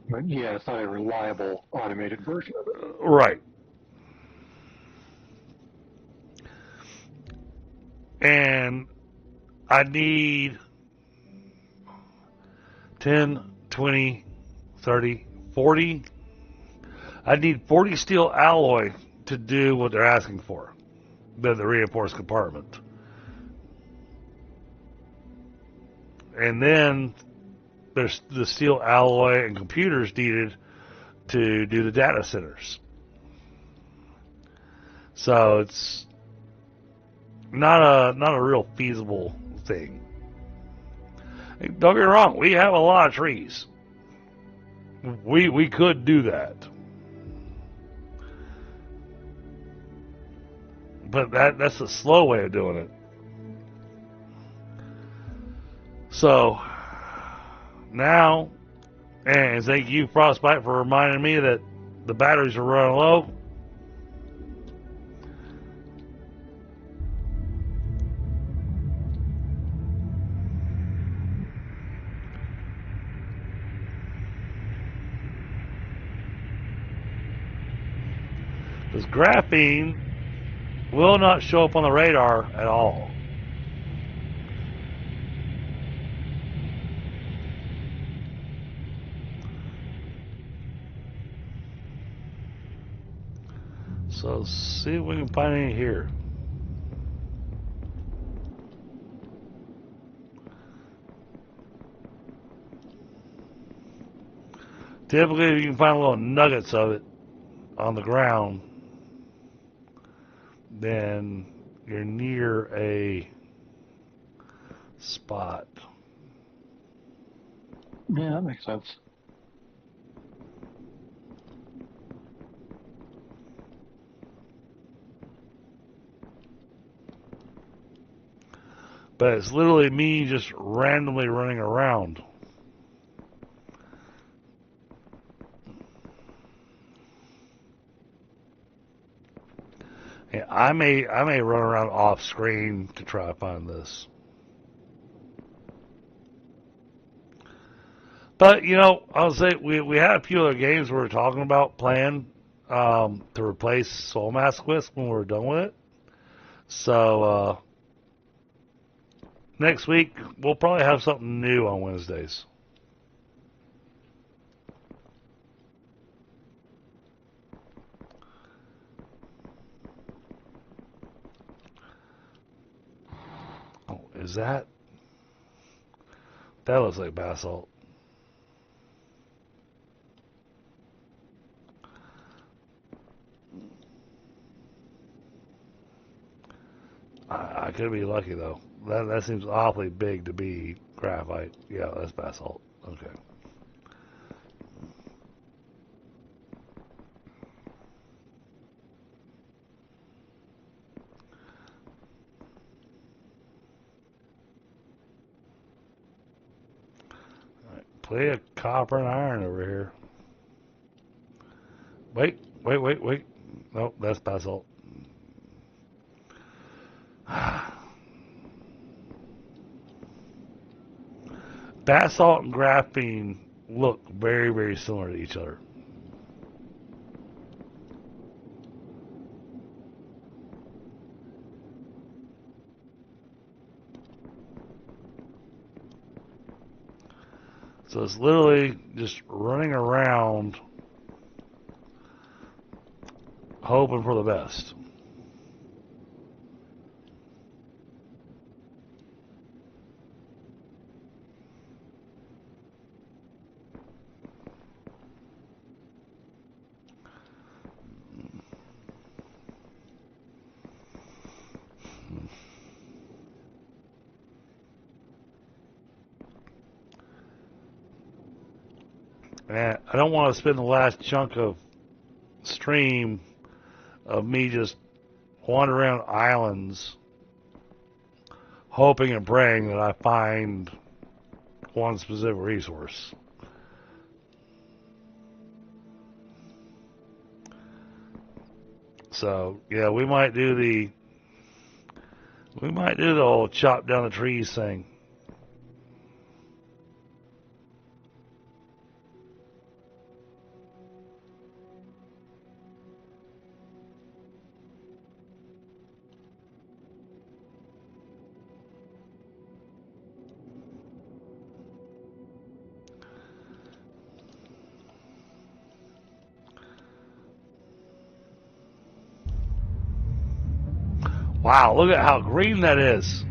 But yeah, it's not a reliable automated version of it. Right. And I need 10, 20, 30, 40. I need 40 steel alloy to do what they're asking for. The reinforced compartment. And then there's the steel alloy and computers needed to do the data centers. So it's not a real feasible thing. Don't get me wrong, we have a lot of trees. We could do that. But that's a slow way of doing it. So now, and thank you, Frostbite, for reminding me that the batteries are running low. This graphene will not show up on the radar at all. So see if we can find any here. Typically, if you can find little nuggets of it on the ground, then you're near a spot. Yeah, that makes sense. But it's literally me just randomly running around. And I may run around off screen to try to find this. But, you know, I'll say we had a few other games we were talking about playing to replace Soul Mask with when we were done with it. So, next week, we'll probably have something new on Wednesdays. Oh, is that? That looks like basalt. I could be lucky, though. That seems awfully big to be graphite. Yeah, that's basalt. Okay. Play a copper and iron over here. Wait. Nope, that's basalt. Basalt and graphene look very, very similar to each other. So it's literally just running around hoping for the best. And I don't want to spend the last chunk of stream of me just wandering around islands hoping and praying that I find one specific resource. So yeah, we might do the old chop down the trees thing. Wow, look at how green that is.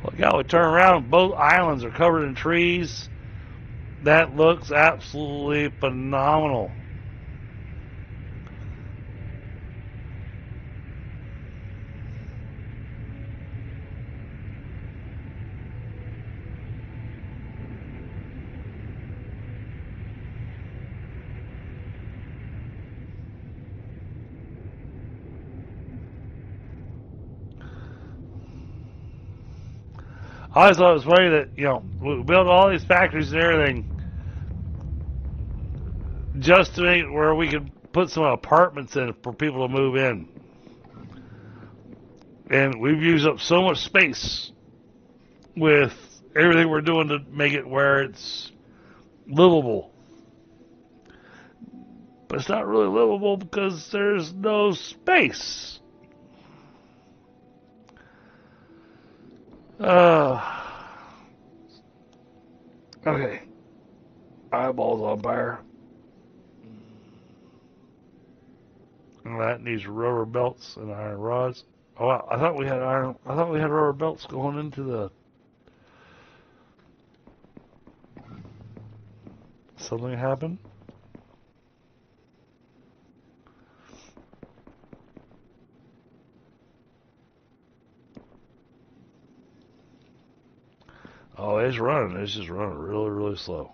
Look how we turn around, both islands are covered in trees. That looks absolutely phenomenal. I always thought it was funny that, you know, we built all these factories and everything just to make where we could put some apartments in for people to move in. And we've used up so much space with everything we're doing to make it where it's livable. But it's not really livable because there's no space. Okay. Eyeballs on fire. that needs rubber belts and iron rods. Oh, I thought we had iron. I thought we had rubber belts going into the. Something happened. Oh, it's running. It's just running really, really slow.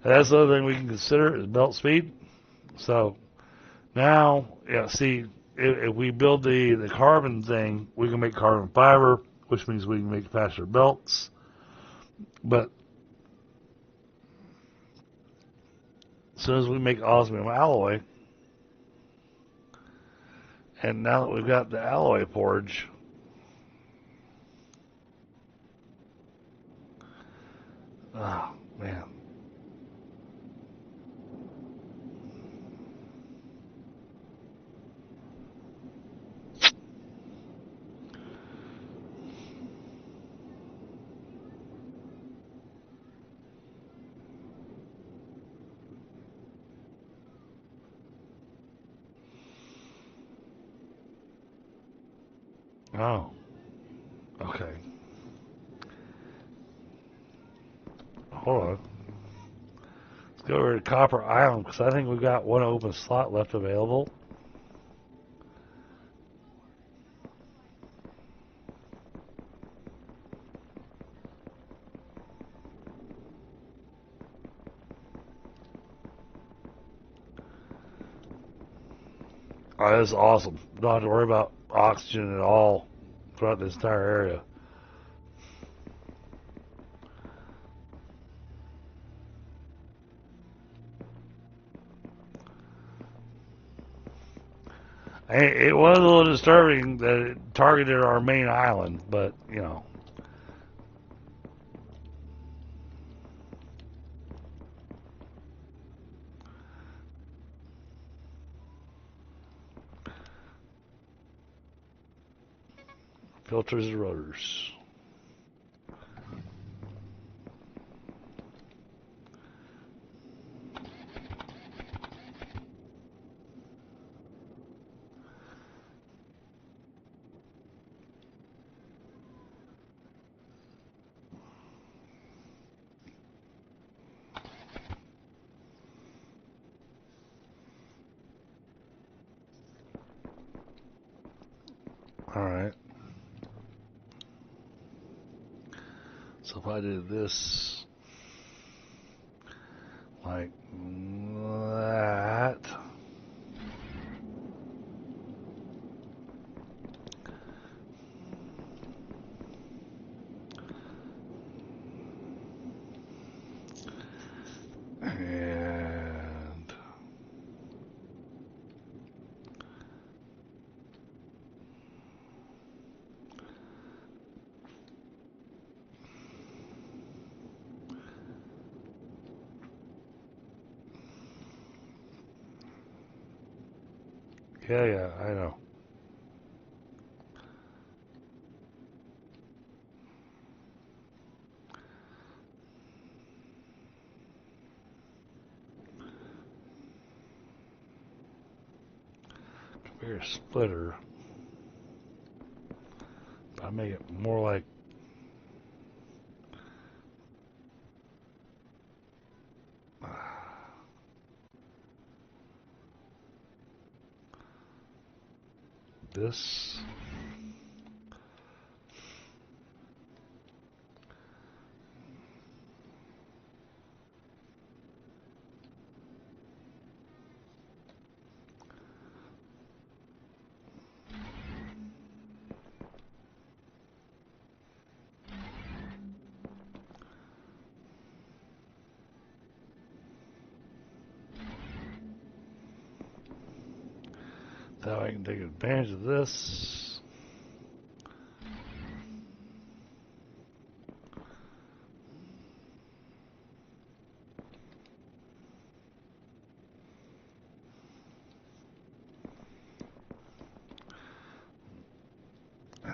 And that's the other thing we can consider is belt speed. So now, yeah, see, if we build the carbon thing, we can make carbon fiber, which means we can make faster belts. But as soon as we make osmium alloy, and now that we've got the alloy forge, oh man. Oh, okay. Hold on. Let's go over to Copper Island because I think we've got one open slot left available. Oh, this is awesome. Don't have to worry about oxygen at all throughout this entire area. It was a little disturbing that it targeted our main island, but, you know. Filters and rotors. Alright. So if I did this like that. And yeah, I know. Conveyor splitter. I make it more like this. That way I can take advantage of this.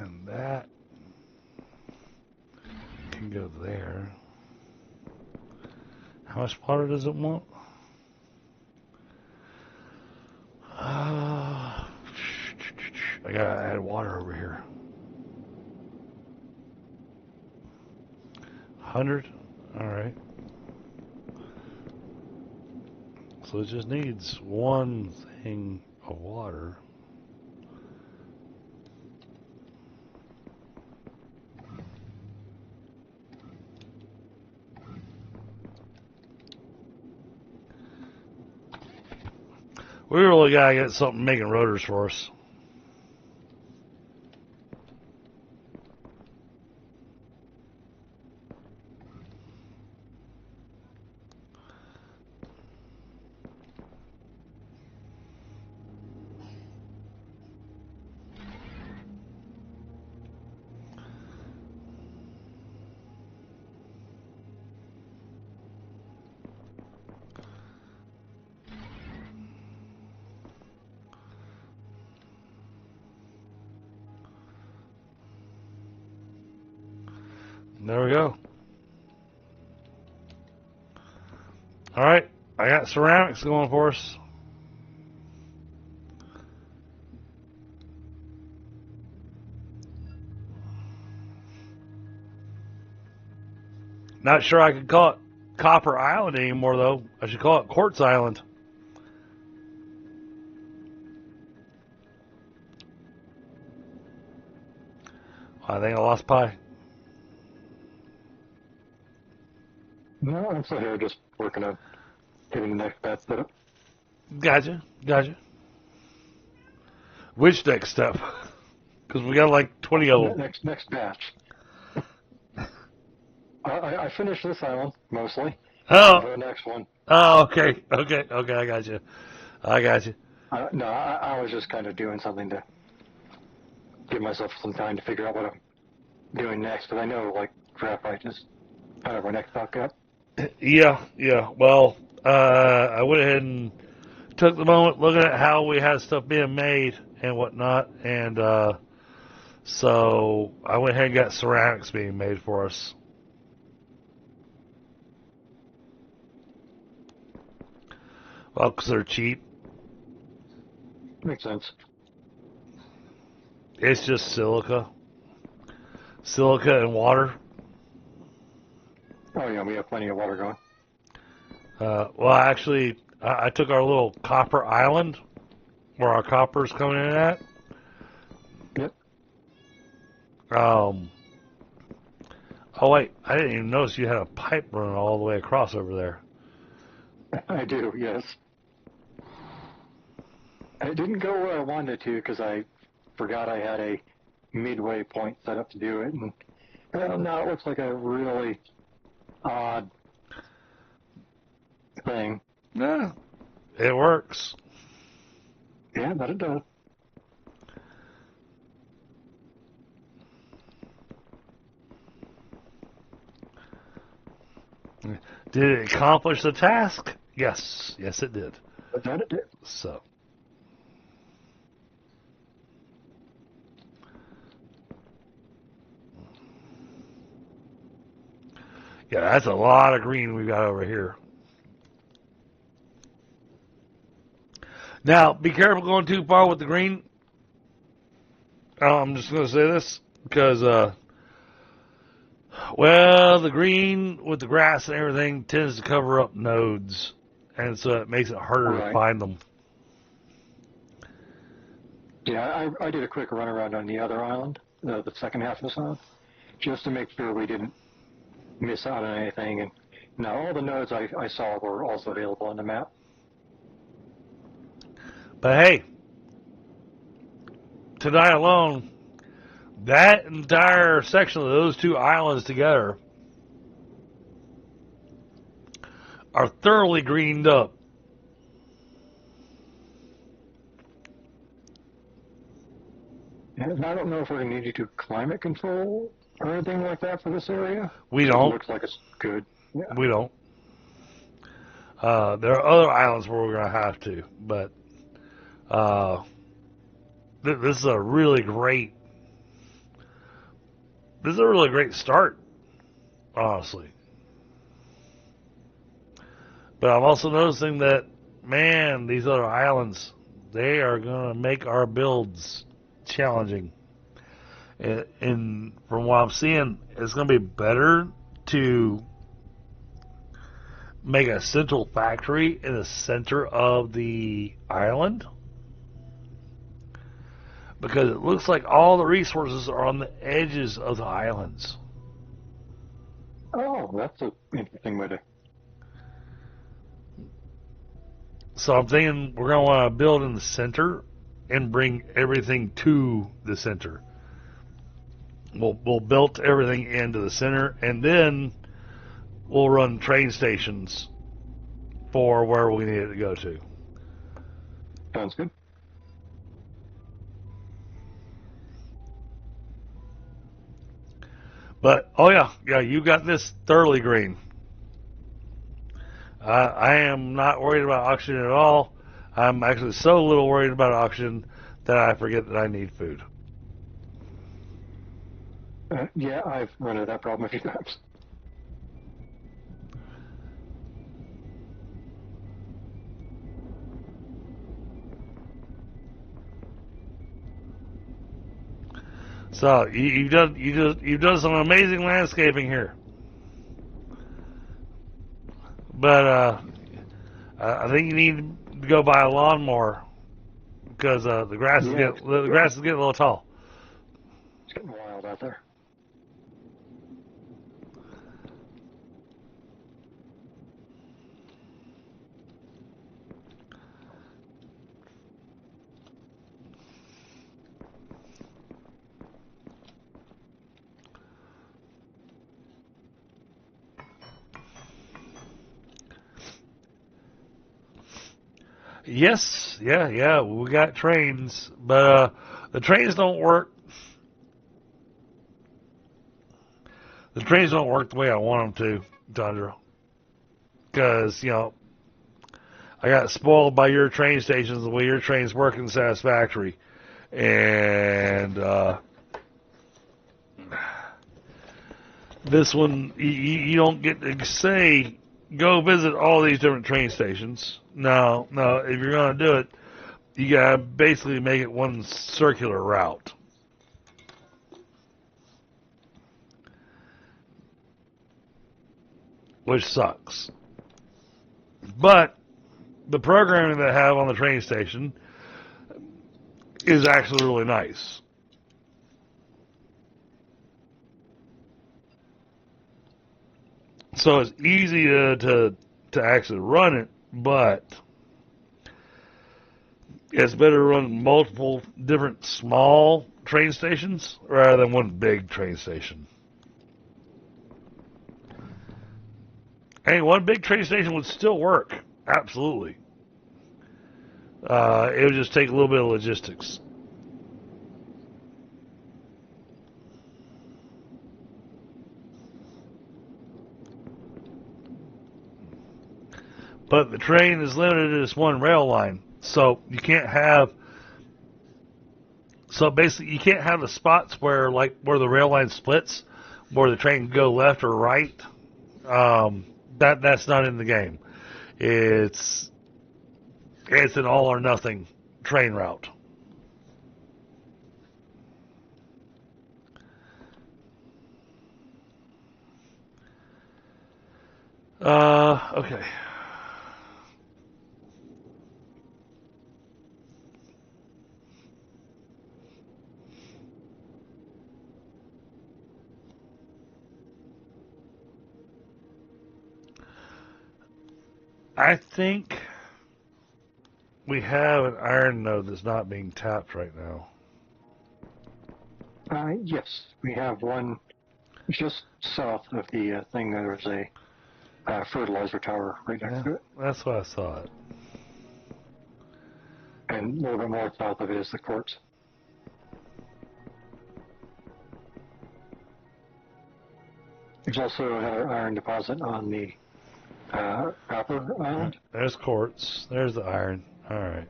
And that can go there. How much water does it want? I gotta add water over here. 100? Alright. So it just needs one thing of water. We really gotta get something making rotors for us. There we go. Alright, I got ceramics going for us. Not sure I could call it Copper Island anymore, though. I should call it Quartz Island. I think I lost Pi. No, I'm still here, just working on getting the next batch set up. Gotcha. Which next step? Because we got like 20 of them. Next batch. I finished this island, mostly. Oh. The next one. Oh, okay. I got you. No, I was just kind of doing something to give myself some time to figure out what I'm doing next, but I know, like, graphite is kind of our next stock up. Yeah. Well, I went ahead and took the moment looking at how we had stuff being made and whatnot, and so I went ahead and got ceramics being made for us. Well, because they're cheap. Makes sense. It's just silica and water. Oh, yeah, we have plenty of water going. Well, actually, I took our little copper island where our copper's coming in at. Yep. Oh, wait. I didn't even notice you had a pipe running all the way across over there. I do, yes. It didn't go where I wanted to because I forgot I had a midway point set up to do it. And well, now it looks like a really odd thing. Yeah, it works. Yeah, but it does. Did it accomplish the task? Yes, it did. But that it did. So. Yeah, that's a lot of green we've got over here. Now, be careful going too far with the green. I'm just going to say this because, the green with the grass and everything tends to cover up nodes, and so it makes it harder to find them. Yeah, I did a quick run around on the other island, the second half of this island, just to make sure we didn't miss out on anything. And now all the nodes I saw were also available on the map. But hey, tonight alone, that entire section of those two islands together are thoroughly greened up. And I don't know if we're going to need to do climate control or anything like that for this area. We don't. It looks like it's good. Yeah. We don't. There are other islands where we're going to have to, but this is a really great This is a really great start, honestly. But I'm also noticing that, man, these other islands, they are going to make our builds challenging. And from what I'm seeing, it's going to be better to make a central factory in the center of the island, because it looks like all the resources are on the edges of the islands. Oh, that's an interesting way to. So I'm thinking we're going to want to build in the center and bring everything to the center. We'll build everything into the center, and then we'll run train stations for where we need it to go to. Sounds good. But, oh yeah, you got this thoroughly green. I am not worried about oxygen at all. I'm actually so little worried about oxygen that I forget that I need food. Yeah, I've run into that problem a few times. So you've done some amazing landscaping here. But I think you need to go buy a lawnmower because the grass is getting a little tall. It's getting wild out there. Yes, yeah, we got trains, but the trains don't work. The trains don't work the way I want them to, Tundra. Because, I got spoiled by your train stations, the way your trains work in Satisfactory. And this one, you don't get to say, go visit all these different train stations. No, if you're going to do it, you got to basically make it one circular route. Which sucks. But the programming that I have on the train station is actually really nice. So it's easy to actually run it, but it's better to run multiple different small train stations rather than one big train station. And one big train station would still work, absolutely. It would just take a little bit of logistics. But the train is limited to this one rail line, so you can't have. So basically, you can't have the spots where the rail line splits, where the train can go left or right. That's not in the game. It's an all or nothing train route. Okay. I think we have an iron node that's not being tapped right now. Yes, we have one just south of the thing. There's a fertilizer tower right next to it. That's what I thought. And a little bit more south of it is the quartz. There's also another iron deposit on the copper island. There's quartz. There's the iron. All right.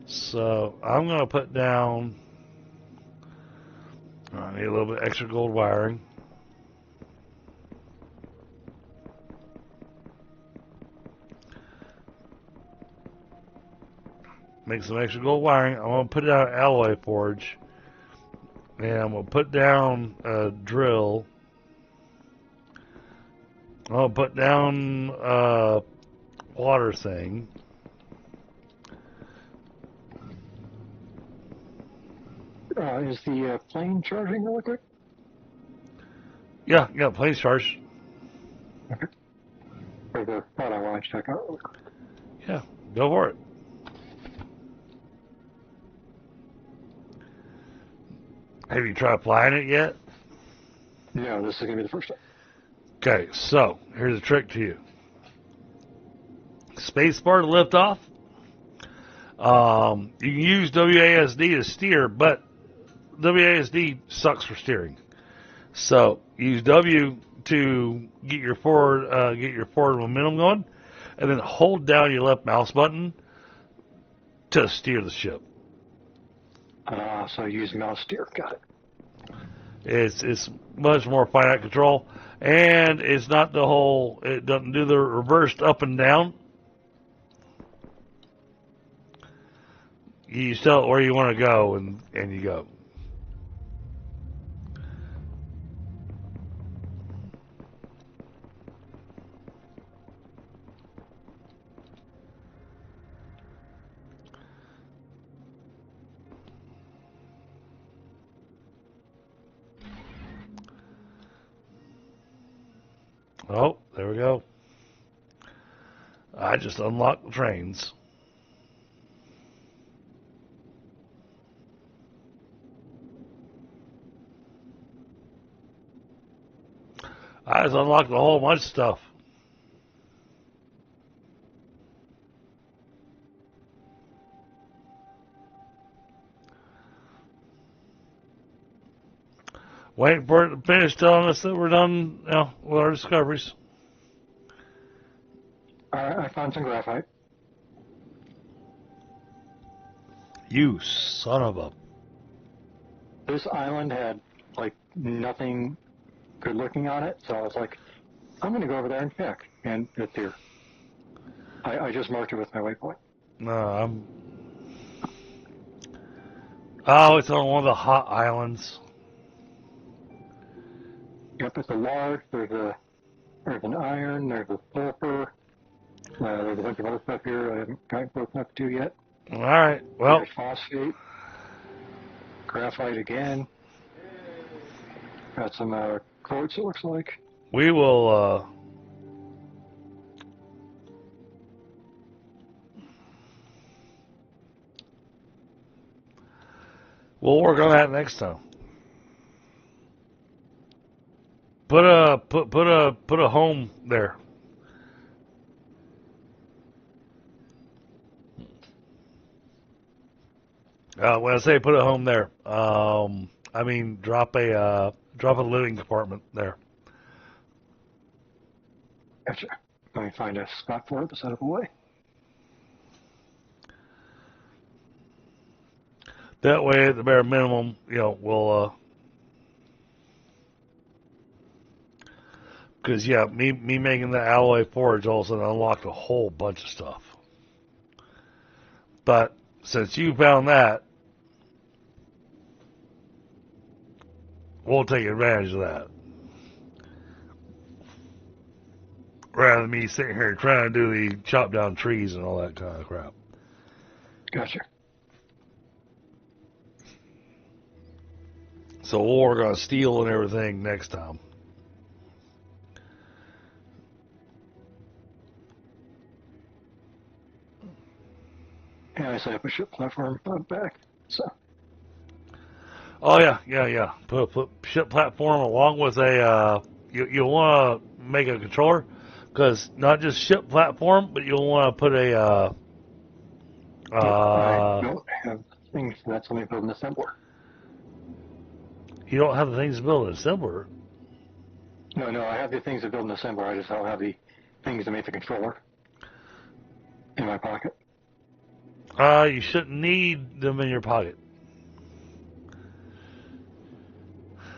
So I'm going to put down. I need a little bit extra gold wiring. Make some extra gold wiring. I'm going to put it out alloy forge. And I'm going to put down a drill. I'm going to put down a water thing. Is the plane charging really quick? Yeah, plane's charged. Okay. Or the thought I want to check out really quick. Yeah, go for it. Have you tried flying it yet? No, this is going to be the first time. Okay, so here's a trick to you. Spacebar to lift off. You can use WASD to steer, but WASD sucks for steering. So use W to get your forward momentum going, and then hold down your left mouse button to steer the ship. So use mouse steer. Got it. It's much more finite control, and it's not the whole. It doesn't do the reversed up and down. You tell it where you want to go, and you go. Oh, there we go. I just unlocked the trains. I just unlocked a whole bunch of stuff. Waiting for it to finish telling us that we're done with our discoveries. I found some graphite. You son of a... This island had, like, nothing good looking on it, so I was like, I'm going to go over there and check. And it's here. I just marked it with my waypoint. No, Oh, it's on one of the hot islands. Yep, it's a large, there's an iron, there's a sulfur, there's a bunch of other stuff here I haven't gotten close enough to yet. All right, well... There's phosphate, graphite again. Got some quartz, it looks like. We will, we'll work on that next time. Put a home there. When I say put a home there, I mean drop a living compartment there. Gotcha. Let me find a spot for it to set up away. That way, at the bare minimum, we'll. Because me making the alloy forge all of a sudden unlocked a whole bunch of stuff. But since you found that, we'll take advantage of that. Rather than me sitting here trying to do the chop down trees and all that kind of crap. Gotcha. So we'll work on steel and everything next time. Yeah, I set up a ship platform back, so. Oh yeah. Put ship platform along with a. You'll want to make a controller, because not just ship platform, but you'll want to put a. I don't have things for that, so let me build an assembler. You don't have the things to build an assembler. No, I have the things to build an assembler. I just don't have the things to make the controller in my pocket. You shouldn't need them in your pocket.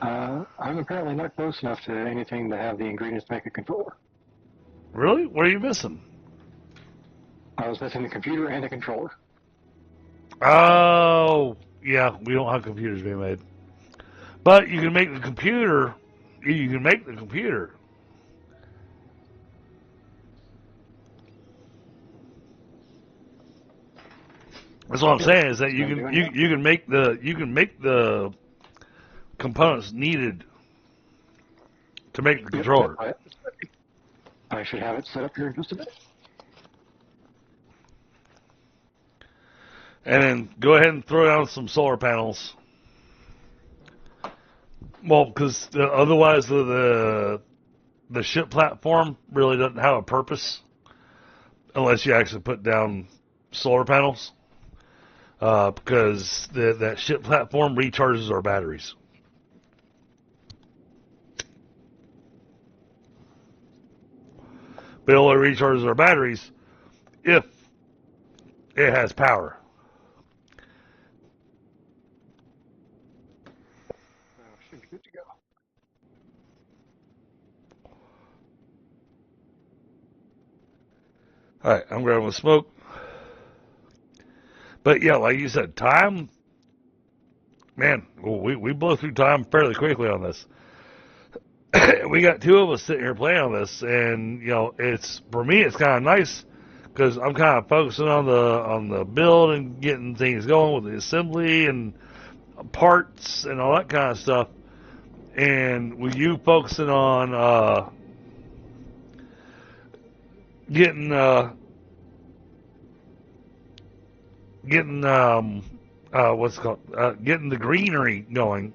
I'm apparently not close enough to anything to have the ingredients to make a controller. Really? What are you missing? I was missing the computer and the controller. Oh, yeah, we don't have computers being made. But you can make the computer. You can make the computer. That's what I'm saying is that you can make the components needed to make the controller. I should have it set up here in just a minute. And then go ahead and throw down some solar panels. Well, because otherwise the ship platform really doesn't have a purpose unless you actually put down solar panels. Because that ship platform recharges our batteries. But it only recharges our batteries if it has power. Should be good to go. All right, I'm grabbing a smoke. But yeah, like you said, time. Man, we blow through time fairly quickly on this. We got two of us sitting here playing on this, and it's for me, it's kind of nice because I'm kind of focusing on the build and getting things going with the assembly and parts and all that kind of stuff. And with you focusing on getting what's it called, getting the greenery going,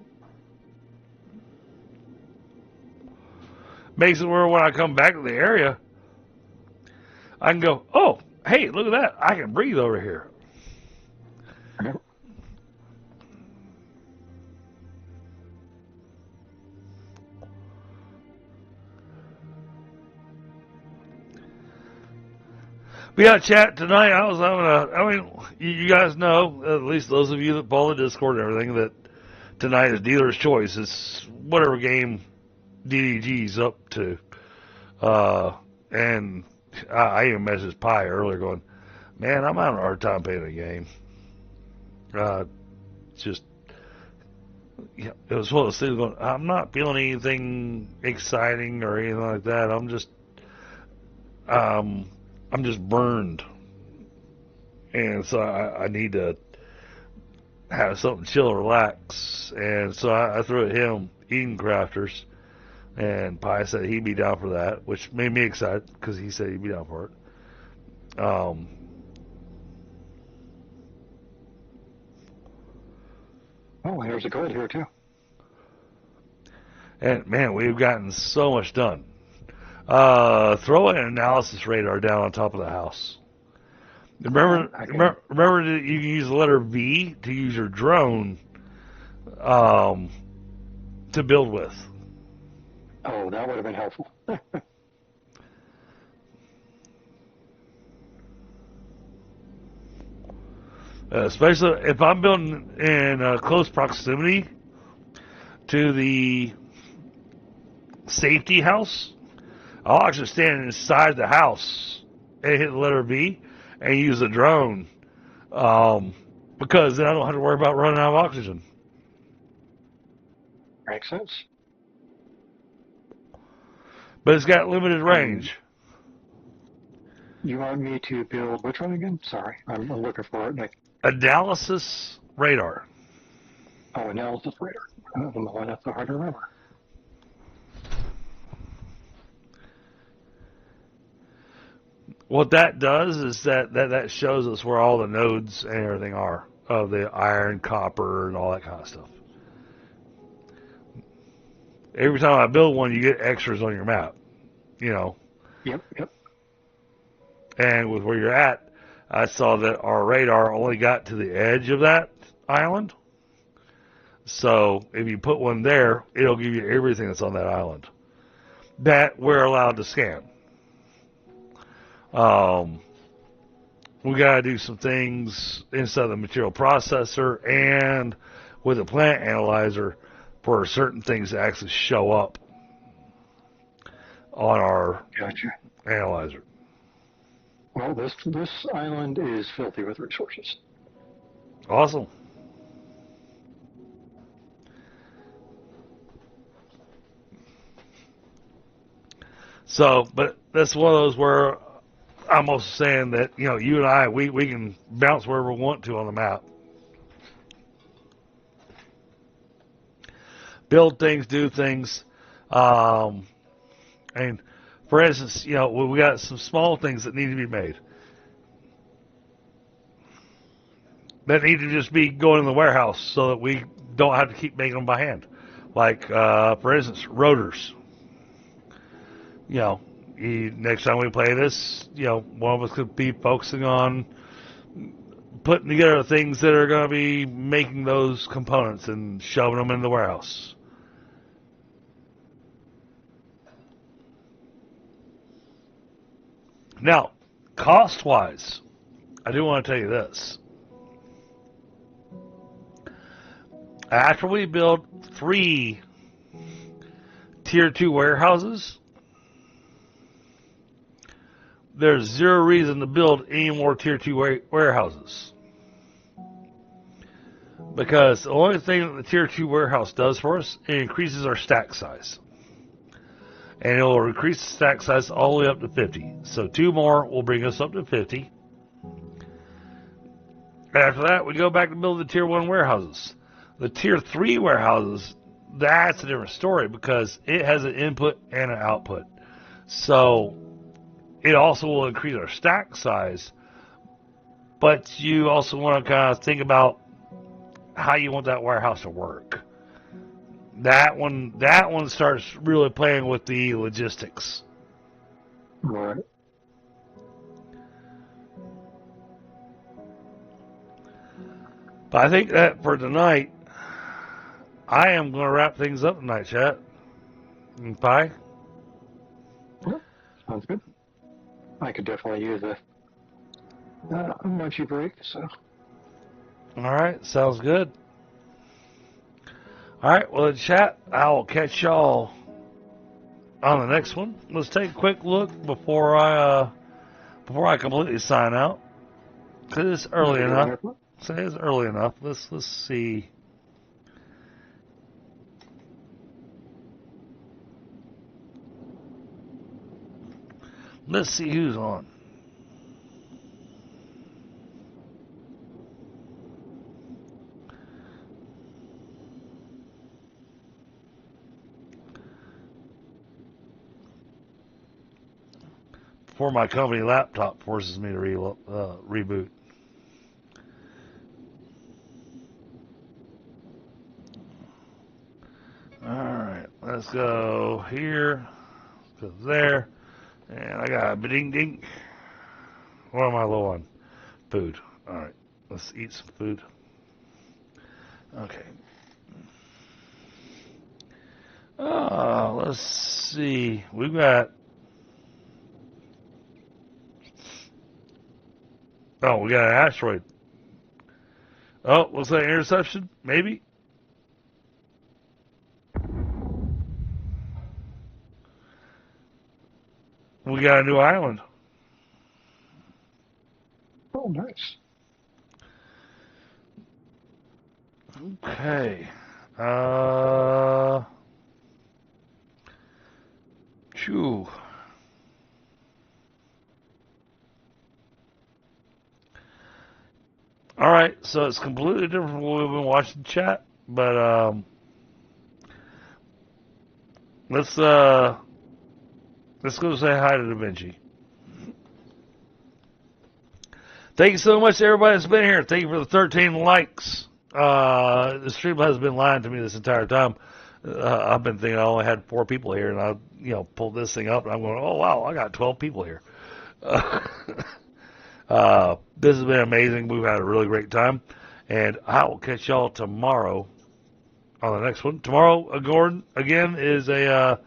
makes it where when I come back to the area, I can go, oh, hey, look at that, I can breathe over here. We got chat tonight. I was having you guys know, at least those of you that follow the Discord and everything, that tonight is dealer's choice. It's whatever game DDG's up to. And I even messaged Pi earlier going, man, I'm having a hard time playing the game. Just, it was one of those things going, I'm not feeling anything exciting or anything like that. I'm just burned. And so I need to have something chill and relax. And so I threw at him Eden Crafters. And Pi said he'd be down for that, which made me excited because he said he'd be down for it. Oh, there's a code here, too. And, man, we've gotten so much done. Throw an analysis radar down on top of the house. Remember that you can use the letter V to use your drone to build with. Oh, that would have been helpful. Especially if I'm building in close proximity to the safety house, I'll actually stand inside the house and hit the letter V and use a drone because then I don't have to worry about running out of oxygen. Makes sense. But it's got limited range. You want me to build which one again? Sorry, I'm looking for it. Analysis radar. Oh, analysis radar. Oh, well, that's so hard to remember. What that does is that shows us where all the nodes and everything are of the iron, copper, and all that kind of stuff. Every time I build one, you get extras on your map, Yep. And with where you're at, I saw that our radar only got to the edge of that island. So if you put one there, it'll give you everything that's on that island that we're allowed to scan. We got to do some things inside the material processor and with the plant analyzer for certain things to actually show up on our Gotcha. analyzer. Well, this island is filthy with resources. Awesome. So, but that's one of those where I'm also saying that, you know, you and I, we can bounce wherever we want to on the map. Build things, do things. And for instance, you know, we got some small things that need to be made. That need to just be going in the warehouse so that we don't have to keep making them by hand. Like, for instance, rotors. You know, next time we play this, you know, one of us could be focusing on putting together things that are going to be making those components and shoving them in the warehouse. Now, cost-wise, I do want to tell you this. After we build 3 Tier 2 warehouses, there's zero reason to build any more Tier 2 warehouses. Because the only thing that the Tier 2 warehouse does for us, it increases our stack size. And it will increase the stack size all the way up to 50. So 2 more will bring us up to 50. After that, we go back to build the Tier 1 warehouses. The Tier 3 warehouses, that's a different story because it has an input and an output. So it also will increase our stack size, but you also want to kind of think about how you want that warehouse to work. That one starts really playing with the logistics. Right. But I think that for tonight, I am going to wrap things up tonight, chat. And Pi? Yeah, sounds good. I could definitely use a munchy break, so. All right, sounds good. All right, well, chat, I'll catch y'all on the next one. Let's take a quick look before I completely sign out. Cause it's early enough. Say it's early enough. Let's see. Let's see who's on. Before my company laptop forces me to reboot. Alright, let's go here. Let's go there. And I got a ding ding. What am I low on? Food. Alright, let's eat some food. Okay. Let's see. We've got. Oh, we got an asteroid. Oh, looks like interception? Maybe? We got a new island. Oh, nice. Okay. Phew. All right, so it's completely different from what we've been watching chat, but let's go say hi to Da Vinci. Thank you so much to everybody that's been here. Thank you for the 13 likes. The stream has been lying to me this entire time. I've been thinking I only had 4 people here, and I pulled this thing up, and I'm going, oh wow, I got 12 people here. This has been amazing. We've had a really great time, and I will catch y'all tomorrow on the next one. Tomorrow, Gordon, again, is a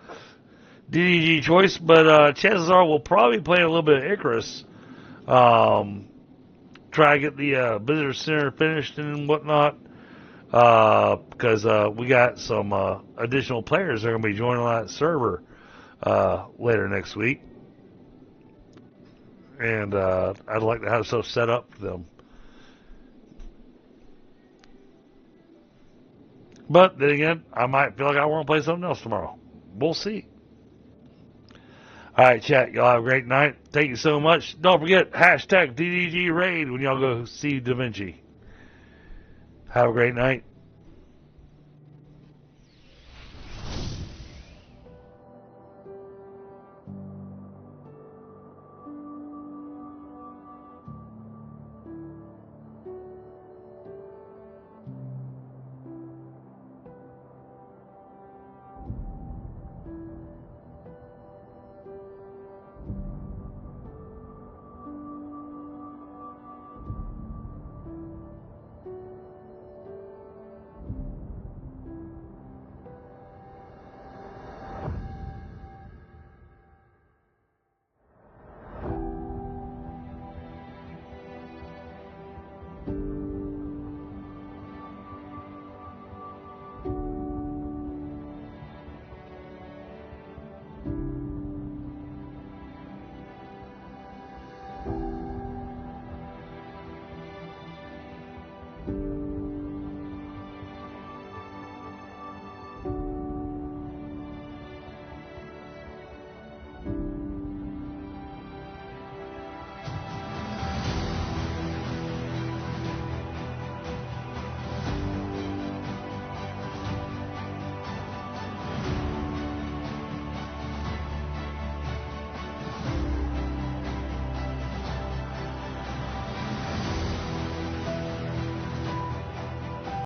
DDG choice, but chances are we'll probably play a little bit of Icarus. Try to get the visitor center finished and whatnot. because we got some additional players that are going to be joining on that server later next week. And I'd like to have stuff set up for them. But then again, I might feel like I want to play something else tomorrow. We'll see. All right, chat. Y'all have a great night. Thank you so much. Don't forget, hashtag DDG Raid when y'all go see Da Vinci. Have a great night.